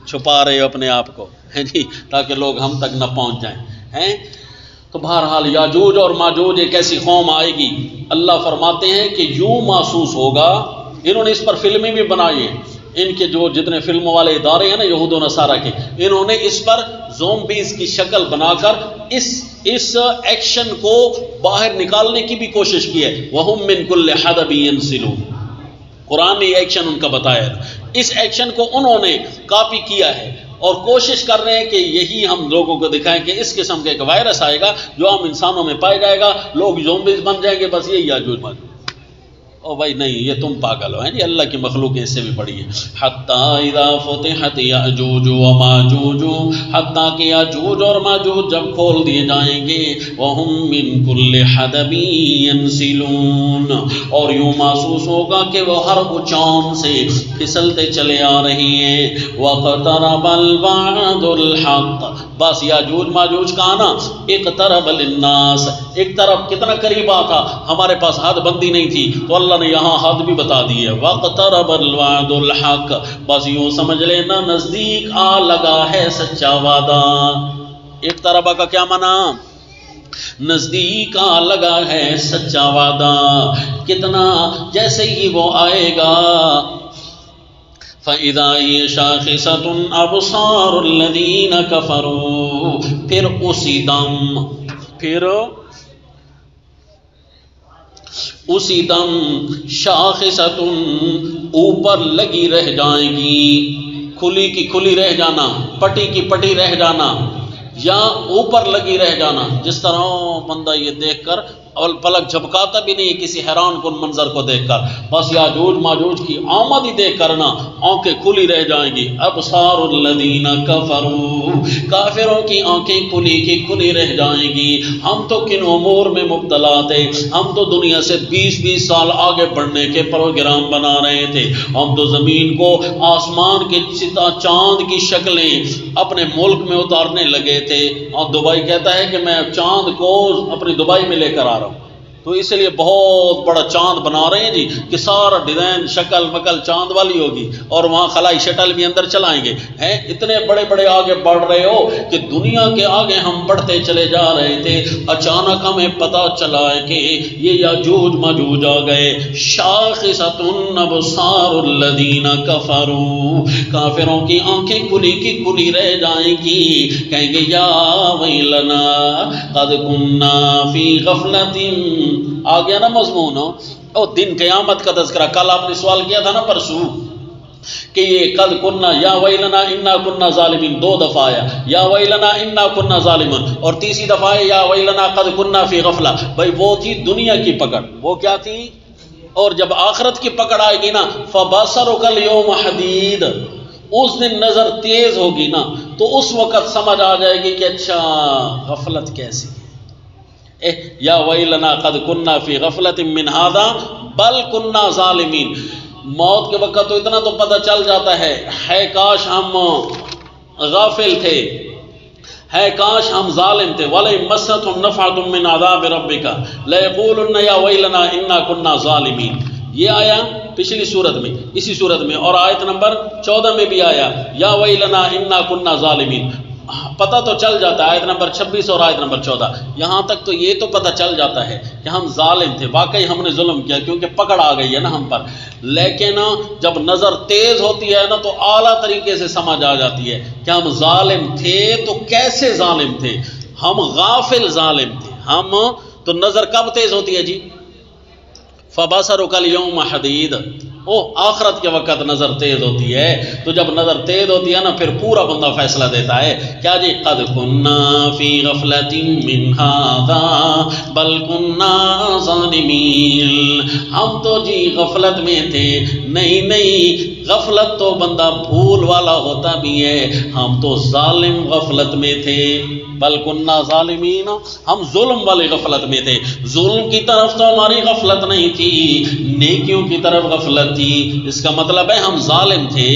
چھپا رہے ہو اپنے آپ کو ہیں جی تاکہ لوگ ہم تک نہ پہنچ جائیں ہیں. تو بہرحال یاجوج اور ماجوج ایک ایسی قوم آئے گی، اللہ فرماتے ہیں کہ یوں محسوس ہوگا. انہوں نے اس پر فلمیں بھی بنائی ہیں، ان کے جو جتنے فلموں والے ادارے ہیں نا یہود و نصارہ کے، انہوں نے اس پر زومبیز کی شکل بنا کر اس ایکشن کو باہر نکالنے کی بھی کوشش کی ہے. وَهُمْ مِنْ كُلِّ حَدَبٍ يَنْسِلُونَ. قرآن نے یہ ایکشن ان کا بتایا ہے. اس ایکشن کو انہوں نے کاپی کیا ہے اور کوشش کر رہے ہیں کہ یہی ہم لوگوں کو دکھائیں کہ اس قسم کا ایک وائرس آئے گا جو عام انسانوں میں پایا جائے گا، لوگ زومبیز بن جائیں گے، بس یہی یاجوج ماجوج. او بھائی نہیں، یہ تم پاگل ہو ہیں جی، اللہ کی مخلوق اس سے بھی بڑی ہے. حتی اذا فتحت یاجوج و ماجوج، حتیٰ کہ یاجوج اور ماجوج جب کھول دیے جائیں گے، وہم من کل حدب ینسلون، اور یوں محسوس ہوگا کہ وہ ہر اونچان سے پھسلتے چلے آ رہی ہیں. واقترب الوعد الحق، بس یاجوج ماجوج کا آنا اقترب للناس، ایک طرف کتنا قریب تھا، ہمارے پاس حد بندی نہیں تھی تو اللہ نے یہاں حد بھی بتا دی ہے. واقترب الوعد الحق، بس یوں سمجھ لینا نزدیک آ لگا ہے سچا وعدہ. اقترب کا کیا معنی؟ نزدیک آ لگا ہے سچا وعدہ. کتنا؟ جیسے ہی وہ آئے گا فَإِذَا هِيَ شَاخِصَةٌ أَبْصَارُ الَّذِينَ كَفَرُوا، پھر اسی دم شاخصۃ اوپر لگی رہ جائیں گی، کھلی کی کھلی رہ جانا، پٹی کی پٹی رہ جانا، یا اوپر لگی رہ جانا. جس طرح بندہ یہ دیکھ کر اور پلک جھپکاتا بھی نہیں کسی حیران کن منظر کو دیکھ کر، بس یاجوج ماجوج کی آمد ہی دیکھ کر نا آنکھیں کھلی رہ جائیں گی. ابصار الذین کفروا، کافروں کی آنکھیں کھلی کی کھلی رہ جائیں گی. ہم تو کن امور میں مبتلا تھے، ہم تو دنیا سے 20-20 سال آگے بڑھنے کے پروگرام بنا رہے تھے. ہم تو زمین کو آسمان کے چاند کی شکلیں اپنے ملک میں اتارنے لگے تھے، اور دبئی کہتا ہے کہ میں چاند کو اپنی دبئی میں لے کر آ رہا ہوں. تو اس لیے بہت بڑا چاند بنا رہے ہیں جی کہ سارا ڈیزائن شکل مکل چاند والی ہوگی، اور وہاں خلائی شٹل بھی اندر چلائیں گے. ہیں اتنے بڑے بڑے آگے بڑھ رہے ہو کہ دنیا کے آگے ہم بڑھتے چلے جا رہے تھے، اچانک ہمیں پتا چلا ہے کہ یہ یاجوج ماجوج آ گئے. شاخصۃ ابصار الذین کفروا، کافروں کی آنکھیں کھلی کی کھلی رہ جائیں گی، کہیں گے یا ویلنا قد کننا فی غفلۃ. آ گیا نا مضمون او دن قیامت کا تذکرہ. کل آپ نے سوال کیا تھا نا پرسوں کہ یہ قد کننا یا ویلنا انا کننا ظالمین، 2 دفعہ آیا یا ویلنا انا کننا ظالمین، اور تیسری دفعہ آیا یا ویلنا قد کننا فی غفلہ. بھائی وہ تھی دنیا کی پکڑ، وہ کیا تھی؟ اور جب آخرت کی پکڑ آئے گی نا فبصرک الیوم حدید، اس دن نظر تیز ہوگی نا تو اس وقت سمجھ آ جائے گی کہ اچھا غفلت کیسی. یا ویلنا قد کننا فی غفلت من ھذا بل کننا ظالمین. موت کے وقت تو اتنا تو پتہ چل جاتا ہے کاش ہم غافل تھے، ہے کاش ہم ظالم تھے. وَلَئِن مَسَّتْهُمْ نَفْحَةٌ مِّنْ عَذَابِ رَبِّكَ لَيَقُولُنَّ يَا وَيْلَنَا إِنَّا كُنَّا ظَالِمِينَ. یہ آیا پچھلی صورت میں، اسی صورت میں، اور آیت نمبر 14 میں بھی آیا یا ویلنا انا کننا ظالمین. پتہ تو چل جاتا ہے آیت نمبر 26 اور آیت نمبر 14، یہاں تک تو یہ تو پتہ چل جاتا ہے کہ ہم ظالم تھے، واقعی ہم نے ظلم کیا کیونکہ پکڑ آ گئی ہے نا ہم پر. لیکن جب نظر تیز ہوتی ہے نا تو اعلیٰ طریقے سے سمجھ آ جاتی ہے کہ ہم ظالم تھے تو کیسے ظالم تھے. ہم غافل ظالم تھے. ہم تو نظر کب تیز ہوتی ہے جی؟ فبصرک الیوم حدید. او آخرت کے وقت نظر تیز ہوتی ہے، تو جب نظر تیز ہوتی ہے نا پھر پورا بندہ فیصلہ دیتا ہے، کیا جی قد کننا فی غفلۃ من ھذا بل کننا ظالمین، ہم تو جی غفلت میں تھے، نہیں غفلت تو بندہ بھول والا ہوتا بھی ہے، ہم تو ظالم غفلت میں تھے، بل کننا ظالمین، ہم ظلم والے غفلت میں تھے، ظلم کی طرف تو ہماری غفلت نہیں تھی، نیکیوں کی طرف غفلت تھی، اس کا مطلب ہے ہم ظالم تھے۔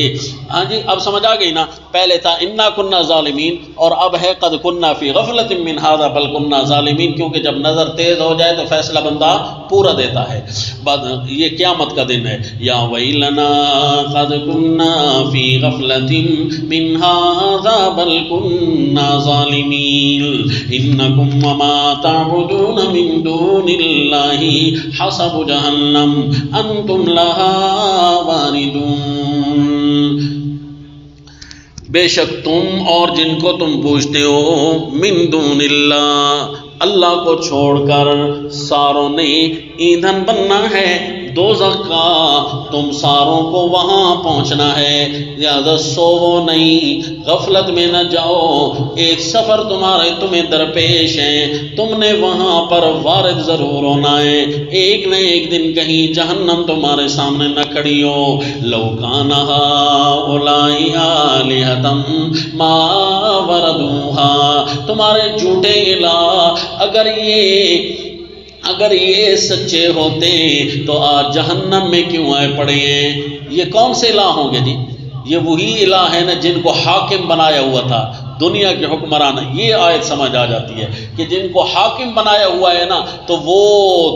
ہاں جی اب سمجھ آ گئی نا، پہلے تھا انا کننا ظالمین اور اب ہے قد کننا فی غفلۃ من ھذا بل کننا ظالمین، کیونکہ جب نظر تیز ہو جائے تو فیصلہ بندہ پورا دیتا ہے۔ یہ قیامت کا دن ہے، یا ویلنا قد کننا فی غفلۃ من ھذا بل کننا ظالمین انکم وما تعبدون من دون اللہ حسب جہنم انتم لہا واردون، بے شک تم اور جن کو تم پوچھتے ہو من دون اللہ، اللہ کو چھوڑ کر ساروں نے ایندھن بننا ہے دوزخ کا، تم ساروں کو وہاں پہنچنا ہے، لہذا سوو نہیں، غفلت میں نہ جاؤ، ایک سفر تمہیں درپیش ہے، تم نے وہاں پر وارد ضرور ہونا ہے، ایک نہ ایک دن کہیں جہنم تمہارے سامنے نہ کھڑی ہو۔ لو کان ہؤلاء آلہۃ ما وردوها، تمہارے جھوٹے الہ اگر یہ سچے ہوتے تو آج جہنم میں کیوں آئے پڑے ہیں؟ یہ کون سے الہ ہوں گے جی؟ یہ وہی الہ ہے نا جن کو حاکم بنایا ہوا تھا، دنیا کے حکمران۔ یہ آیت سمجھ آ جاتی ہے کہ جن کو حاکم بنایا ہوا ہے نا تو وہ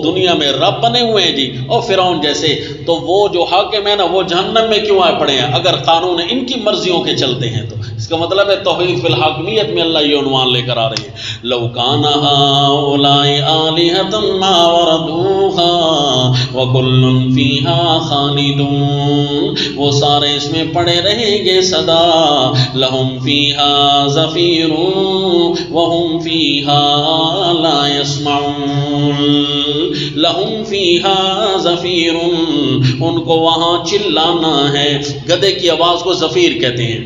دنیا میں رب بنے ہوئے ہیں جی، اور فرعون جیسے، تو وہ جو حاکم ہے نا وہ جہنم میں کیوں آئے پڑے ہیں اگر قانون ان کی مرضیوں کے چلتے ہیں؟ تو اس کا مطلب ہے توحید فی الحاکمیت میں اللہ یہ عنوان لے کر آ رہی ہے، لو کان ہؤلاء آلہۃ ما وردوها وکل فیہا خالدون، وہ سارے اس میں پڑے رہیں گے سدا، لہم فیہا زفیر وہم فیہا لا یسمعون، لہم فیہا زفیر، ان کو وہاں چلانا ہے، گدھے کی آواز کو زفیر کہتے ہیں،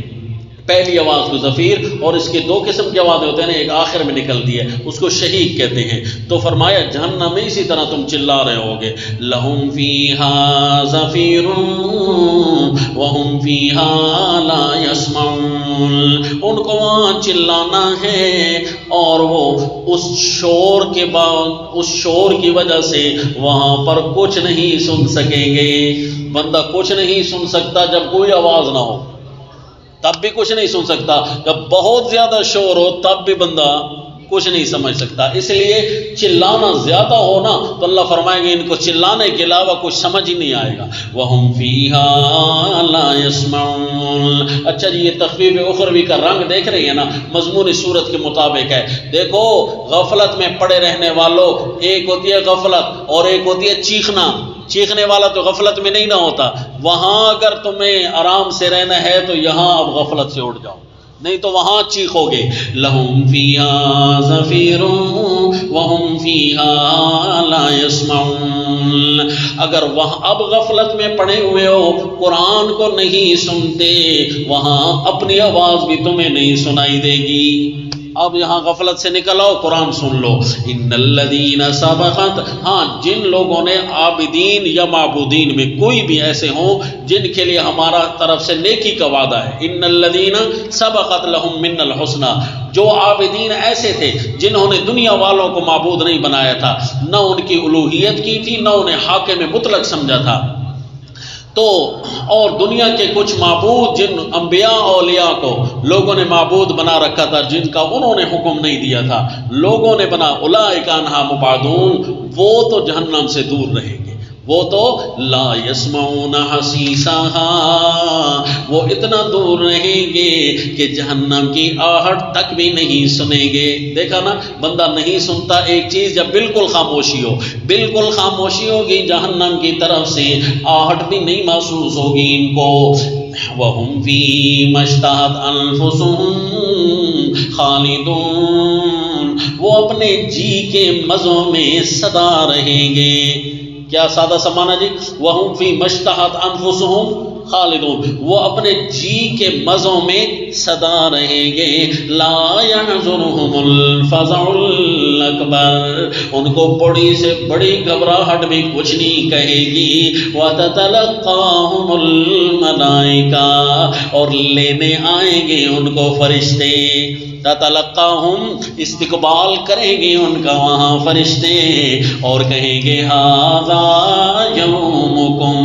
پہلی آواز کو زفیر، اور اس کے دو قسم کی آوازیں ہوتے ہیں، ایک آخر میں نکلتی ہے اس کو شہیق کہتے ہیں، تو فرمایا جہنم میں اسی طرح تم چلا رہے ہوگے، لہم فیہا زفیر وہم فیہا لا یسمعون، ان کو وہاں چلانا ہے اور وہ اس شور کی وجہ سے وہاں پر کچھ نہیں سن سکیں گے۔ بندہ کچھ نہیں سن سکتا جب کوئی آواز نہ ہو، تب بھی کچھ نہیں سن سکتا، جب بہت زیادہ شور ہو تب بھی بندہ کچھ نہیں سمجھ سکتا، اس لیے چلانا زیادہ ہونا تو اللہ فرمائیں گے ان کو چلانے کے علاوہ کچھ سمجھ ہی نہیں آئے گا، وَهُمْ فِيهَا لَا يَسْمَعُونَ۔ اچھا جی یہ تخفیف اخروی کا رنگ دیکھ رہی ہے نا، مضمون صورت کے مطابق ہے۔ دیکھو غفلت میں پڑے رہنے والوں، ایک ہوتی ہے غفلت اور ایک ہوتی ہے چیخنا۔ چیخنے والا تو غفلت میں نہیں نہ ہوتا، وہاں اگر تمہیں آرام سے رہنا ہے تو یہاں اب غفلت سے اٹھ جاؤ، نہیں تو وہاں چیخو گے، لہم فیہا زفیر وہم فیہا لا یسمعون۔ اگر وہاں اب غفلت میں پڑے ہوئے ہو، قرآن کو نہیں سنتے، وہاں اپنی آواز بھی تمہیں نہیں سنائی دے گی۔ اب یہاں غفلت سے نکل آؤ، قرآن سن لو، ان الذین سبقت، ہاں جن لوگوں نے عابدین یا معبودین میں کوئی بھی ایسے ہوں جن کے لیے ہمارا طرف سے نیکی کا وعدہ ہے، ان الذین سبقت لہم من الحسنی، جو عابدین ایسے تھے جنہوں نے دنیا والوں کو معبود نہیں بنایا تھا، نہ ان کی الوہیت کی تھی، نہ انہیں حاکم مطلق سمجھا تھا، تو اور دنیا کے کچھ معبود جن انبیاء اولیاء کو لوگوں نے معبود بنا رکھا تھا، جن کا انہوں نے حکم نہیں دیا تھا، لوگوں نے بنا، اولئک عنہا مبعدون، وہ تو جہنم سے دور رہیں گے، وہ تو لا یسمعون حسیسہا، وہ اتنا دور رہیں گے کہ جہنم کی آہٹ تک بھی نہیں سنیں گے۔ دیکھا نا، بندہ نہیں سنتا ایک چیز جب بالکل خاموشی ہو، بالکل خاموشی ہوگی جہنم کی طرف سے، آہٹ بھی نہیں محسوس ہوگی ان کو۔ وَهُمْ فِي مَا اشْتَهَتْ أَنفُسُهُمْ خَالِدُونَ، وہ اپنے جی کے مزوں میں سدا رہیں گے۔ کیا سادہ سمانا جی؟ وَهُمْ فِي مَشْتَهَتْ أَنفُسُهُمْ خالدون، وہ اپنے جی کے مزوں میں سدا رہیں گے. لا يحزنهم الفزع الاکبر، ان کو بڑی سے بڑی گھبراہٹ بھی کچھ نہیں کہے گی. وتتلقاهم الملائکہ، اور لینے آئیں گے ان کو فرشتے. تتلقاهم، استقبال کریں گے ان کا وہاں فرشتے، اور کہیں گے ھذا یومکم،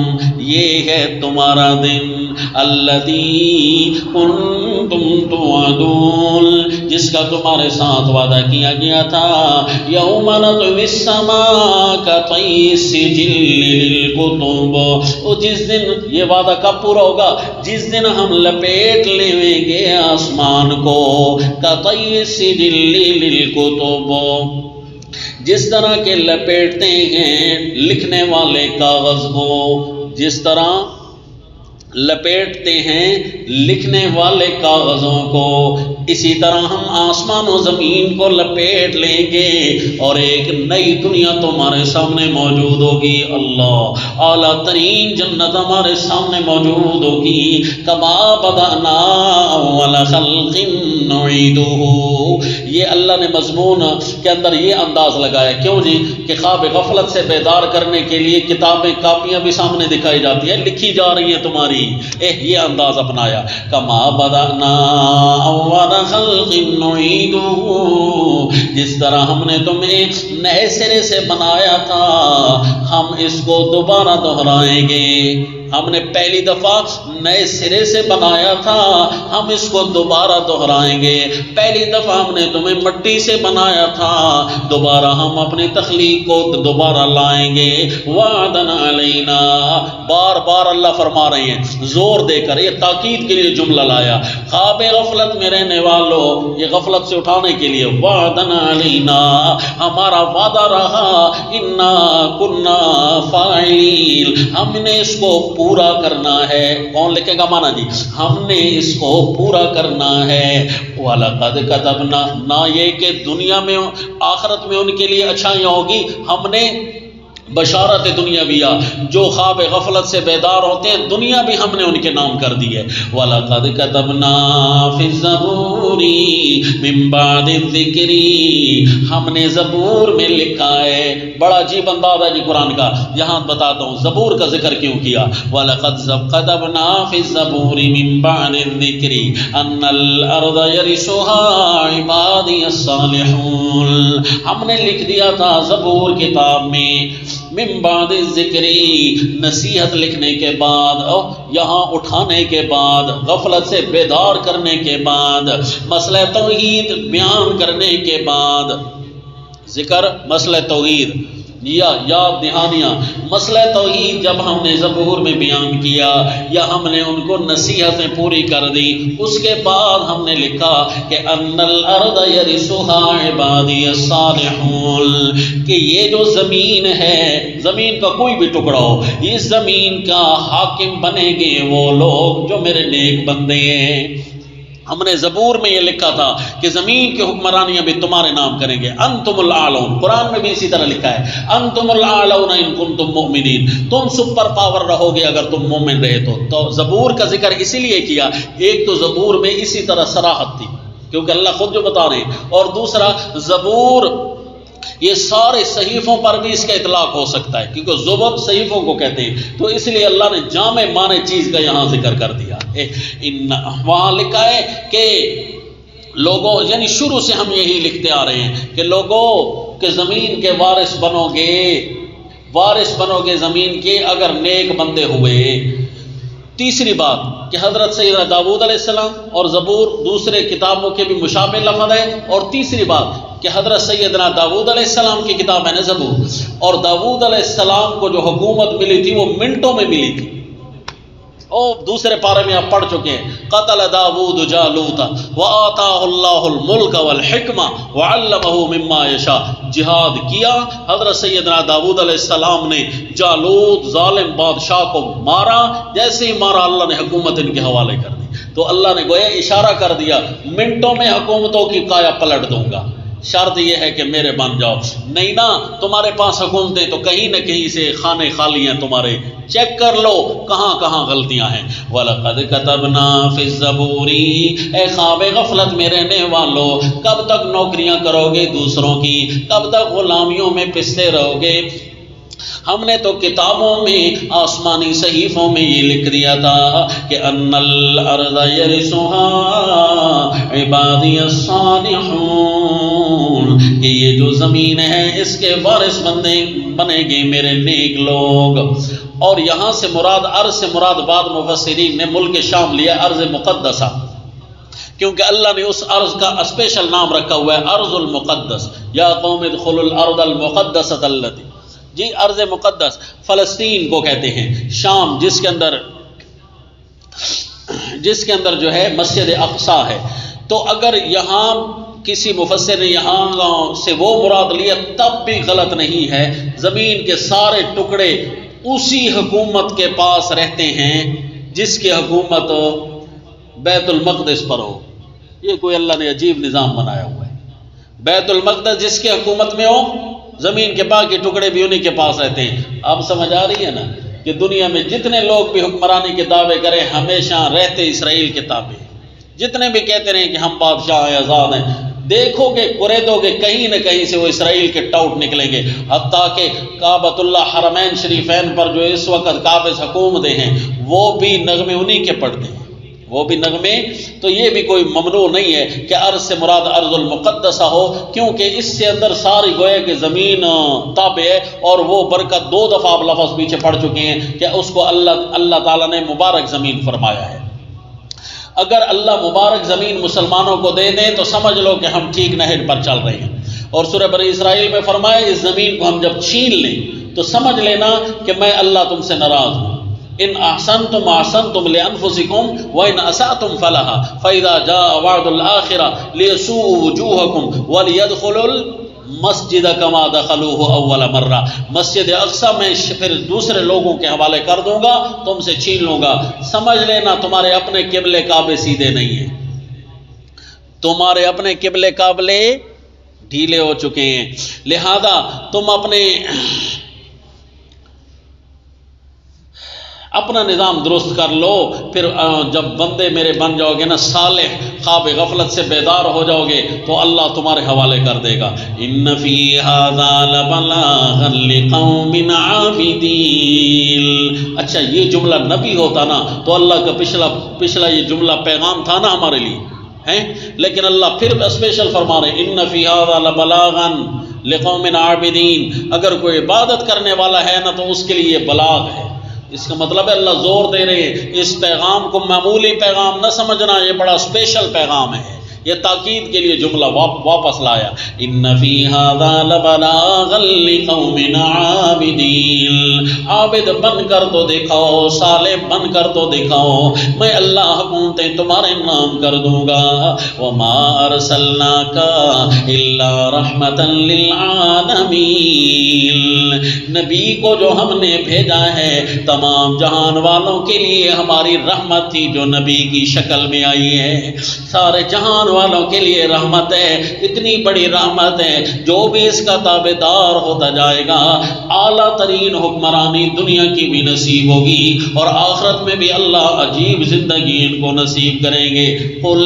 یہ ہے تمہارا دن. الذی کنتم توعدون، جس کا تمہارے ساتھ وعدہ کیا گیا تھا. یوم نطوی السماء کطی السجل للکتب، اور جس دن، یہ وعدہ کب پورا ہوگا؟ جس دن ہم لپیٹ لیں گے آسمان کو کطی السجل للکتب، جس طرح کے لپیٹتے ہیں لکھنے والے کاغذ کو، جس طرح لپیٹتے ہیں لکھنے والے کاغذوں کو، اسی طرح ہم آسمان و زمین کو لپیٹ لیں گے اور ایک نئی دنیا تمہارے سامنے موجود ہوگی. اللہ، اعلیٰ ترین جنت ہمارے سامنے موجود ہوگی. کما بدأنا اول خلق نعیدہ، یہ اللہ نے مضمون کے اندر یہ انداز لگایا. کیوں جی؟ کہ خواب غفلت سے بیدار کرنے کے لیے کتابیں کاپیاں بھی سامنے دکھائی جاتی ہیں، لکھی جا رہی ہیں تمہاری. یہ انداز اپنایا. کما بدأنا اول خلق نعیدہ، جس طرح ہم نے تمہیں نئے سرے سے بنایا تھا ہم اس کو دوبارہ دہرائیں گے. ہم نے پہلی دفعہ نئے سرے سے بنایا تھا، ہم اس کو دوبارہ دہرائیں گے. پہلی دفعہ ہم نے تمہیں مٹی سے بنایا تھا، دوبارہ ہم اپنی تخلیق کو دوبارہ لائیں گے. وعدن علینا، بار بار اللہ فرما رہے ہیں زور دے کر، یہ تاکید کے لیے جملہ لایا. خواب غفلت میں رہنے والوں، یہ غفلت سے اٹھانے کے لیے. وعدن علینا، ہمارا وعدہ رہا. انا کنا فاعلین، ہم نے اس کو پورا کرنا ہے. کون لکھے گا مانا جی؟ ہم نے اس کو پورا کرنا ہے. وَلَقَدْ كَتَبْنَا، نہ یہ کہ دنیا میں آخرت میں ان کے لیے اچھائیاں ہوگی، ہم نے بشارت دنیاویہ، جو خواب غفلت سے بیدار ہوتے ہیں دنیا بھی ہم نے ان کے نام کر دی ہے. وَلَقَدْ كَتَبْنَا فِي الزَّبُورِ مِن بَعْدِ الذِّكْرِ، ہم نے زبور میں لکھا ہے. بڑا عجیب انداز ہے جی قرآن کا. یہاں بتاتا ہوں زبور کا ذکر کیوں کیا. وَلَقَدْ كَتَبْنَا فِي الزَّبُورِ مِن بَعْدِ الذِّكْرِ أَنَّ الْأَرْضَ يَرِثُهَا عِبَادِيَ الصَّالِحُونَ، ہم نے لکھ دیا تھا زبور کتاب میں من بعد ذکری، نصیحت لکھنے کے بعد، یہاں اٹھانے کے بعد، غفلت سے بیدار کرنے کے بعد، مسئلہ توحید بیان کرنے کے بعد. ذکر مسئلہ توحید یا یاد دہانیاں. مسئلہ توحید جب ہم نے زبور میں بیان کیا یا ہم نے ان کو نصیحتیں پوری کر دی، اس کے بعد ہم نے لکھا کہ ان الارض یرثها عبادی الصالحون، کہ یہ جو زمین ہے، زمین کا کوئی بھی ٹکڑا ہو، اس زمین کا حاکم بنیں گے وہ لوگ جو میرے نیک بندے ہیں. ہم نے زبور میں یہ لکھا تھا کہ زمین کے حکمرانیاں بھی تمہارے نام کریں گے. انتم الاعلون، قرآن میں بھی اسی طرح لکھا ہے انتم الاعلون ان کنتم مؤمنین، تم سپر پاور رہو گے اگر تم مومن رہے تو. تو زبور کا ذکر اسی لیے کیا، ایک تو زبور میں اسی طرح صراحت تھی کیونکہ اللہ خود جو بتا رہے ہیں، اور دوسرا زبور یہ سارے صحیفوں پر بھی اس کا اطلاق ہو سکتا ہے کیونکہ زبر صحیفوں کو کہتے ہیں، تو اس لیے اللہ نے جامع معنی چیز کا یہاں ذکر کر دیا. وہاں لکھا ہے کہ لوگوں، یعنی شروع سے ہم یہی لکھتے آ رہے ہیں کہ لوگوں کہ زمین کے وارث بنو گے زمین کے اگر نیک بندے ہوئے. تیسری بات کہ حضرت سیدنا داؤد علیہ السلام اور زبور دوسرے کتابوں کے بھی مشابہ لفظ ہے. اور تیسری بات کہ حضرت سیدنا داؤد علیہ السلام کی کتاب ہے نا زبور، اور داؤد علیہ السلام کو جو حکومت ملی تھی وہ منٹوں میں ملی تھی. دوسرے پارے میں آپ پڑھ چکے ہیں. قتل داؤد جالوت وآتاہ اللہ الملک والحکمہ وعلمہ مما یشاء، جہاد کیا حضرت سیدنا داؤد علیہ السلام نے. جالوت ظالم بادشاہ کو مارا، جیسے ہی مارا اللہ نے حکومت ان کے حوالے کر دی. تو اللہ نے گویا اشارہ کر دیا منٹوں میں حکومتوں کی کایا پلٹ دوں گا. شرط یہ ہے کہ میرے بن جاؤ، نہیں نا تمہارے پاس حکومتیں تو کہیں نہ کہیں سے خانے خالی ہیں تمہارے، چیک کر لو کہاں کہاں غلطیاں ہیں۔ وَلَقَدْ كَتَبْنَا فِي الزَّبُورِ، اے خواب غفلت میں رہنے والو، کب تک نوکریاں کرو گے دوسروں کی، کب تک غلامیوں میں پستے رہو گے؟ ہم نے تو کتابوں میں، آسمانی صحیفوں میں یہ لکھ دیا تھا کہ ان الارض یرثها عبادی الصالحون، کہ یہ جو زمین ہے اس کے وارث بنے گے میرے نیک لوگ۔ اور یہاں سے مراد ارض سے مراد بعد مفسرین نے ملک شام لیا ارض مقدسہ، کیونکہ اللہ نے اس ارض کا اسپیشل نام رکھا ہوا ہے ارض المقدس، یا قوم ادخلوا الارض المقدسۃ التی، جی ارض مقدس فلسطین کو کہتے ہیں، شام جس کے اندر جو ہے مسجد اقصی ہے۔ تو اگر یہاں کسی مفسر نے یہاں سے وہ مراد لیا تب بھی غلط نہیں ہے، زمین کے سارے ٹکڑے اسی حکومت کے پاس رہتے ہیں جس کی حکومت بیت المقدس پر ہو۔ یہ کوئی اللہ نے عجیب نظام بنایا ہوا ہے، بیت المقدس جس کی حکومت میں ہو زمین کے باقی ٹکڑے بھی انہی کے پاس رہتے ہیں۔ اب سمجھ آ رہی ہے نا کہ دنیا میں جتنے لوگ بھی حکمرانی کے دعوے کریں ہمیشہ رہتے اسرائیل کے تابع، جتنے بھی کہتے رہیں کہ ہم بادشاہ ہیں آزاد ہیں، دیکھو گے قریدو گے کہیں نہ کہیں سے وہ اسرائیل کے ٹاؤٹ نکلیں گے۔ حتیٰ کہ کعبۃ اللہ حرمین شریفین پر جو اس وقت قابض حکومتیں ہیں وہ بھی نغمے انہی کے پڑھتے ہیں، وہ بھی نغمے۔ تو یہ بھی کوئی ممنوع نہیں ہے کہ ارض سے مراد ارض المقدسہ ہو، کیونکہ اس سے اندر ساری گویا کہ زمین تابع ہے، اور وہ برکت 2 دفعہ اب لفظ پیچھے پڑھ چکے ہیں کہ اس کو اللہ تعالیٰ نے مبارک زمین فرمایا ہے۔ اگر اللہ مبارک زمین مسلمانوں کو دے دیں تو سمجھ لو کہ ہم ٹھیک نہج پر چل رہے ہیں۔ اور سورہ بنی اسرائیل میں فرمایا اس زمین کو ہم جب چھین لیں تو سمجھ لینا کہ میں اللہ تم سے ناراض ہوں۔ ان احسنتم احسنتم لانفسکم وان اسأتم فلہا فاذا جاء وعد الآخرہ لیسوءوا وجوہکم ولیدخلوا المسجد کما دخلوہ اول مرہ، مسجد اقصی میں پھر دوسرے لوگوں کے حوالے کر دوں گا، تم سے چھین لوں گا۔ سمجھ لینا تمہارے اپنے قبلے کعبے سیدھے نہیں ہیں، تمہارے اپنے قبلے کعبے ڈھیلے ہو چکے ہیں، لہذا تم اپنا نظام درست کر لو، پھر جب بندے میرے بن جاؤ گے نا صالح، خواب غفلت سے بیدار ہو جاؤ گے تو اللہ تمہارے حوالے کر دے گا۔ ان فی ھذا لبلاغا لقوم عابدین۔ اچھا یہ جملہ نبی ہوتا نا تو اللہ کا پچھلا یہ جملہ پیغام تھا نا ہمارے لیے ہیں، لیکن اللہ پھر اسپیشل فرما رہے ان فی ھذا لبلاغا لقوم عابدین۔ اگر کوئی عبادت کرنے والا ہے نا تو اس کے لیے یہ بلاغ ہے، اس کا مطلب ہے اللہ زور دے رہے ہیں اس پیغام کو معمولی پیغام نہ سمجھنا، یہ بڑا اسپیشل پیغام ہے، یہ تاکید کے لیے جملہ واپس لایا۔ ان فی ھذا لبلاغا لقوم عابدین، عابد بن کر تو دکھاؤ، صالح بن کر تو دکھاؤ، میں اللہ حکومتیں تمہارے نام کر دوں گا۔ وما ارسلناک الا رحمتا للعالمین، نبی کو جو ہم نے بھیجا ہے تمام جہان والوں کے لیے ہماری رحمت تھی، جو نبی کی شکل میں آئی ہے، سارے جہان والوں کے لیے رحمت ہے، اتنی بڑی رحمت ہے جو بھی اس کا تابعدار ہوتا جائے گا اعلیٰ ترین حکمرانی دنیا کی بھی نصیب ہوگی، اور آخرت میں بھی اللہ عجیب زندگی ان کو نصیب کریں گے۔ قل،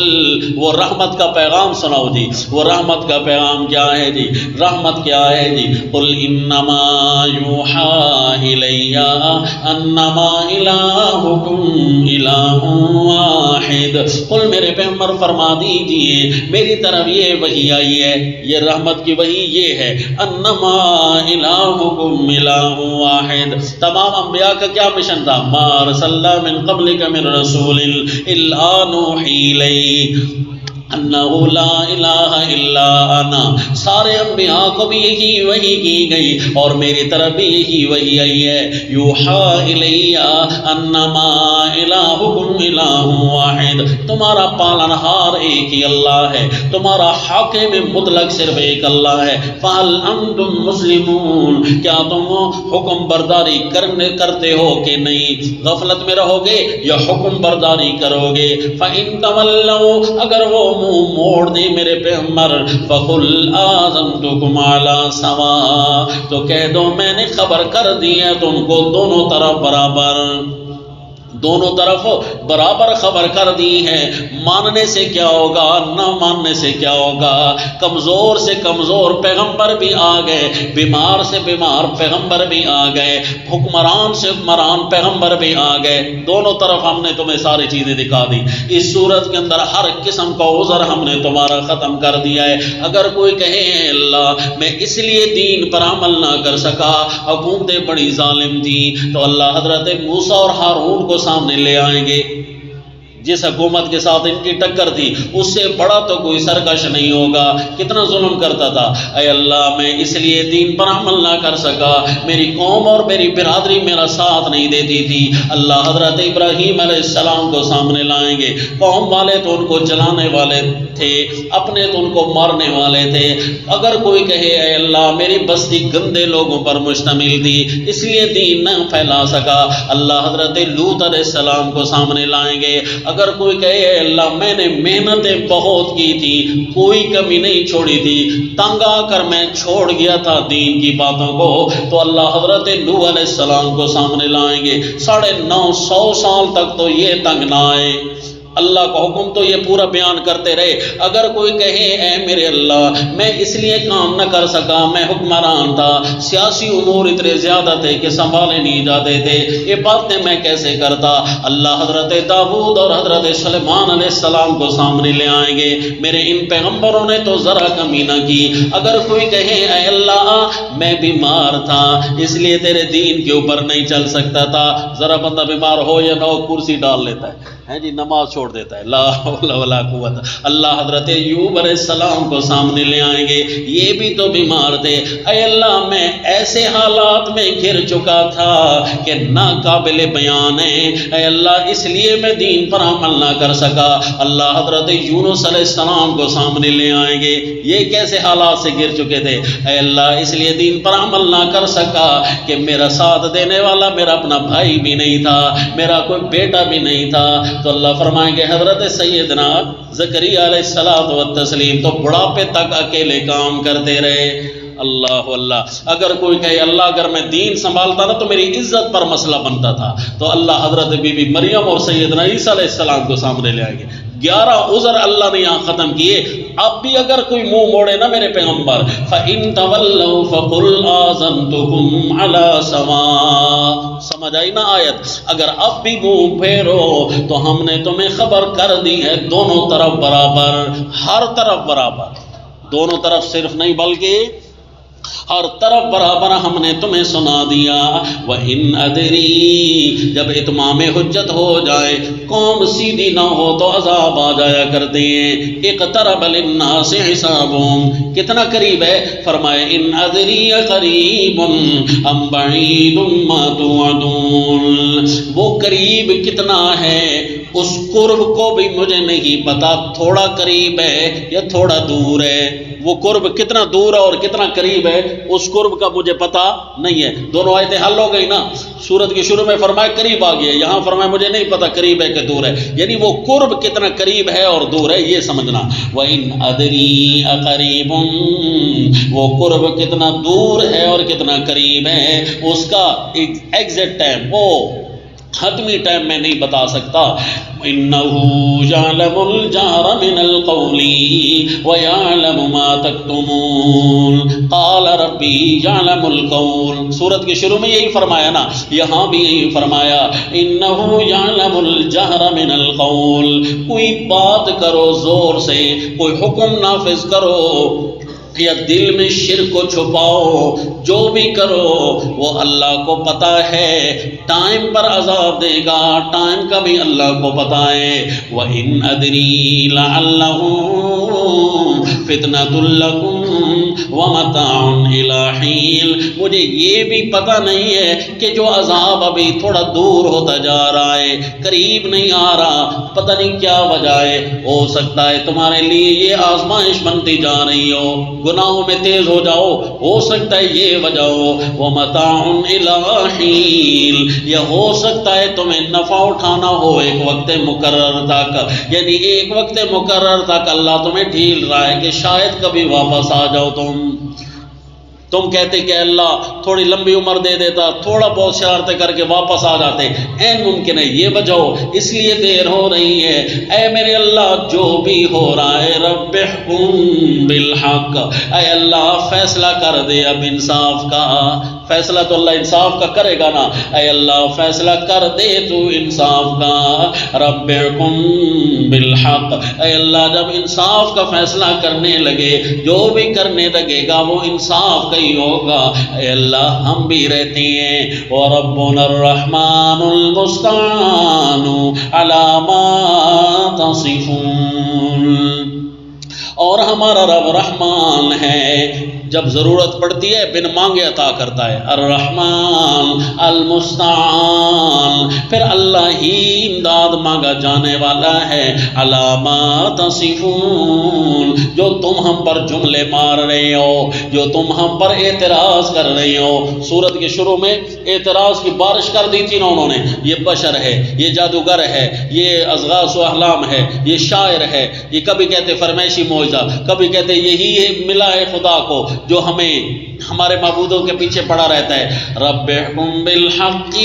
وہ رحمت کا پیغام سناؤ جی، وہ رحمت کا پیغام کیا ہے جی، رحمت کیا ہے جی؟ قل انما یوحی الی انما الہکم الہ واحد، قل میرے پیغمبر فرما دیجیے میری طرف یہ وحی آئی ہے، یہ رحمت کی وحی یہ ہے، انما الہکم الہ واحد۔ تمام انبیاء کا کیا مشن تھا؟ ما ارسلنا من قبلک من رسول الا نوحی الیہ انہ لا الہ الا انا، سارے انبیاء کو بھی یہی وحی کی گئی اور میری طرف بھی یہی وحی آئی ہے۔ یوحی الی انما الہکم الہ واحد، تمہارا پالنہار ایک ہی اللہ ہے، تمہارا حاکم مطلق صرف ایک اللہ ہے۔ فہل انتم مسلمون، کیا تم حکم برداری کرتے ہو کہ نہیں؟ غفلت میں رہو گے یا حکم برداری کرو گے؟ فإن تولوا، اگر وہ منہ موڑ دی میرے پیغمبر، فقل آذنتکم علی سوا، تو کہہ دو میں نے خبر کر دی ہے تم کو دونوں طرف برابر، دونوں طرف برابر خبر کر دی ہے۔ ماننے سے کیا ہوگا، نہ ماننے سے کیا ہوگا، کمزور سے کمزور پیغمبر بھی آ گئے، بیمار سے بیمار پیغمبر بھی آ گئے، حکمران سے حکمران پیغمبر بھی آ گئے، دونوں طرف ہم نے تمہیں ساری چیزیں دکھا دی۔ اس صورت کے اندر ہر قسم کا عذر ہم نے تمہارا ختم کر دیا ہے۔ اگر کوئی کہے اے اللہ میں اس لیے دین پر عمل نہ کر سکا، حکومتیں بڑی ظالم تھی، تو اللہ حضرت موسیٰ اور ہارون کو سامنے لے آئیں گے۔ جس حکومت کے ساتھ ان کی ٹکر تھی اس سے بڑا تو کوئی سرکش نہیں ہوگا، کتنا ظلم کرتا تھا۔ اے اللہ میں اس لیے دین پر عمل نہ کر سکا، میری قوم اور میری برادری میرا ساتھ نہیں دیتی تھی۔ اللہ حضرت ابراہیم علیہ السلام کو سامنے لائیں گے، قوم والے تو ان کو جلانے والے تھے، اپنے تو ان کو مارنے والے تھے۔ اگر کوئی کہے اے اللہ میری بستی گندے لوگوں پر مشتمل تھی اس لیے دین نہ پھیلا سکا، اللہ حضرت لوط علیہ السلام کو سامنے لائیں گے۔ اگر کوئی کہے اے اللہ میں نے محنتیں بہت کی تھی، کوئی کمی نہیں چھوڑی تھی، تنگ آ کر میں چھوڑ گیا تھا دین کی باتوں کو، تو اللہ حضرت نوح علیہ السلام کو سامنے لائیں گے۔ 950 سال تک تو یہ تنگ نہ آئے، اللہ کا حکم تو یہ پورا بیان کرتے رہے۔ اگر کوئی کہے اے میرے اللہ میں اس لیے کام نہ کر سکا، میں حکمران تھا، سیاسی امور اتنے زیادہ تھے کہ سنبھالے نہیں جاتے تھے، یہ باتیں میں کیسے کرتا، اللہ حضرت داؤد اور حضرت سلیمان علیہ السلام کو سامنے لے آئیں گے۔ میرے ان پیغمبروں نے تو ذرا کمی نہ کی۔ اگر کوئی کہے اے اللہ میں بیمار تھا اس لیے تیرے دین کے اوپر نہیں چل سکتا تھا، ذرا بندہ بیمار ہو یا نہ ہو کرسی ڈال لیتا ہے جی، نماز چھوڑ دیتا ہے، لا حول ولا قوت۔ اللہ حضرت ایوب علیہ السلام کو سامنے لے آئیں گے، یہ بھی تو بیمار تھے۔ اے اللہ میں ایسے حالات میں گر چکا تھا کہ ناقابل بیان ہے، اے اللہ اس لیے میں دین پر عمل نہ کر سکا۔ اللہ حضرت یونس علیہ السلام کو سامنے لے آئیں گے، یہ کیسے حالات سے گر چکے تھے، اے اللہ اس لیے دین پر عمل نہ کر سکا کہ میرا ساتھ دینے والا میرا اپنا بھائی بھی نہیں تھا، میرا کوئی بیٹا بھی نہیں تھا۔ تو اللہ فرمائیں گے حضرت سیدنا زکریا علیہ الصلوۃ والتسلیم تو بڑھاپے تک اکیلے کام کرتے رہے۔ اللہ اللہ، اگر کوئی کہے اللہ اگر میں دین سنبھالتا نا تو میری عزت پر مسئلہ بنتا تھا، تو اللہ حضرت بی بی مریم اور سیدنا عیسیٰ علیہ السلام کو سامنے لے آئیں گے۔ 11 عذر اللہ نے یہاں ختم کیے۔ اب بھی اگر کوئی منہ موڑے نا میرے پیغمبر، فَإِن تَوَلَّوْا فَقُلْ آذَنْتُكُمْ عَلَىٰ سَوَاءٍ، سمجھ آئی نا آیت؟ اگر اب بھی منہ پھیرو تو ہم نے تمہیں خبر کر دی ہے دونوں طرف برابر، ہر طرف برابر، دونوں طرف صرف نہیں بلکہ ہر طرف برابر ہم نے تمہیں سنا دیا۔ وَإِنْ أَدْرِي، جب اتمام حجت ہو جائے، قوم سیدھی نہ ہو تو عذاب آ جایا کرتے ہیں۔ اقترب للناس حسابهم، کتنا قریب ہے؟ فرمائے ان أدري قریب ام بعید ما توعدون، وہ قریب کتنا ہے اس قرب کو بھی مجھے نہیں پتا، تھوڑا قریب ہے یا تھوڑا دور ہے، وہ قرب کتنا دور ہے اور کتنا قریب ہے اس قرب کا مجھے پتا نہیں ہے۔ دونوں آیتیں حل ہو گئی نا، سورت کے شروع میں فرمایا قریب آ گیا، یہاں فرمایا مجھے نہیں پتا قریب ہے کہ دور ہے، یعنی وہ قرب کتنا قریب ہے اور دور ہے یہ سمجھنا۔ وَإِنْ أَدْرِي أَقَرِيبٌ، وہ قرب کتنا دور ہے اور کتنا قریب ہے اس کا ایگزیکٹ ٹائم، وہ حتمی ٹائم میں نہیں بتا سکتا۔ إِنَّهُ يَعْلَمُ الْجَهْرَ مِنَ الْقَوْلِ وَيَعْلَمُ مَا تَكْتُمُونَ قَالَ رَبِّي يَعْلَمُ الْقَوْلِ، سورت کے شروع میں یہی فرمایا نا، یہاں بھی یہی فرمایا إِنَّهُ يَعْلَمُ الْجَهْرَ مِنَ الْقَوْلِ، کوئی بات کرو زور سے، کوئی حکم نافذ کرو یا دل میں شرک کو چھپاؤ، جو بھی کرو وہ اللہ کو پتا ہے، ٹائم پر عذاب دے گا، ٹائم کا بھی اللہ کو پتا ہے۔ وَإِنْ أَدْرِي لَعَلَّهُ فِتْنَةٌ لَكُمْ ومتاع الی حین، مجھے یہ بھی پتہ نہیں ہے کہ جو عذاب ابھی تھوڑا دور ہوتا جا رہا ہے، قریب نہیں آ رہا، پتہ نہیں کیا وجہ ہے، ہو سکتا ہے تمہارے لیے یہ آزمائش بنتی جا رہی ہو، گناہوں میں تیز ہو جاؤ، ہو سکتا ہے یہ وجہ ہو، ومتاع الی حین، یا ہو سکتا ہے تمہیں نفع اٹھانا ہو ایک وقت مقرر تک، یعنی ایک وقت مقرر تک اللہ تمہیں ڈھیل رہا ہے کہ شاید کبھی واپس آ جاؤ تم کہتے کہ اللہ تھوڑی لمبی عمر دے دیتا، تھوڑا بہت شرارتیں کر کے واپس آ جاتے، این ممکن ہے یہ وجہ ہو، اس لیے دیر ہو رہی ہے۔ اے میرے اللہ جو بھی ہو رہا ہے، رب احکم بالحق، اے اللہ فیصلہ کر دے اب انصاف کا، فیصلہ تو اللہ انصاف کا کرے گا نا، اے اللہ فیصلہ کر دے تو انصاف کا، رب احکم بالحق، اے اللہ جب انصاف کا فیصلہ کرنے لگے، جو بھی کرنے لگے گا وہ انصاف کا ہی ہوگا، اے اللہ ہم بھی رہتے ہیں، وَرَبُّنَا الرَّحْمَنُ الْمُسْتَعَانُ عَلَى مَا تَصِفُونَ، اور ہمارا رب رحمان ہے، جب ضرورت پڑتی ہے بن مانگے عطا کرتا ہے، الرحمن المستعان، پھر اللہ ہی امداد مانگا جانے والا ہے، علامات تصفون، جو تم ہم پر جملے مار رہے ہو، جو تم ہم پر اعتراض کر رہے ہو۔ سورت کے شروع میں اعتراض کی بارش کر دی تھی نا انہوں نے، یہ بشر ہے، یہ جادوگر ہے، یہ اضغاث و احلام ہے، یہ شاعر ہے، یہ کبھی کہتے فرمائشی معجزہ، کبھی کہتے یہی ملا ہے خدا کو جو ہمیں ہمارے معبودوں کے پیچھے پڑا رہتا ہے۔ رب احکم بالحق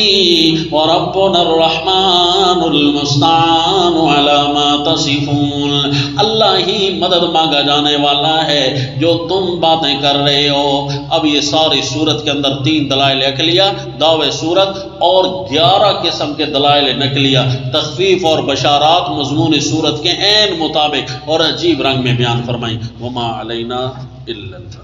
وربنا الرحمن المستعان علی ما تصفون، اللہ ہی مدد مانگا جانے والا ہے جو تم باتیں کر رہے ہو۔ اب یہ ساری صورت کے اندر 3 دلائل عقلیہ، دعوے صورت اور 11 قسم کے دلائل نقلیہ، تخفیف اور بشارات مضمون صورت کے عین مطابق اور عجیب رنگ میں بیان فرمائی۔ وما علینا الا البلاغ۔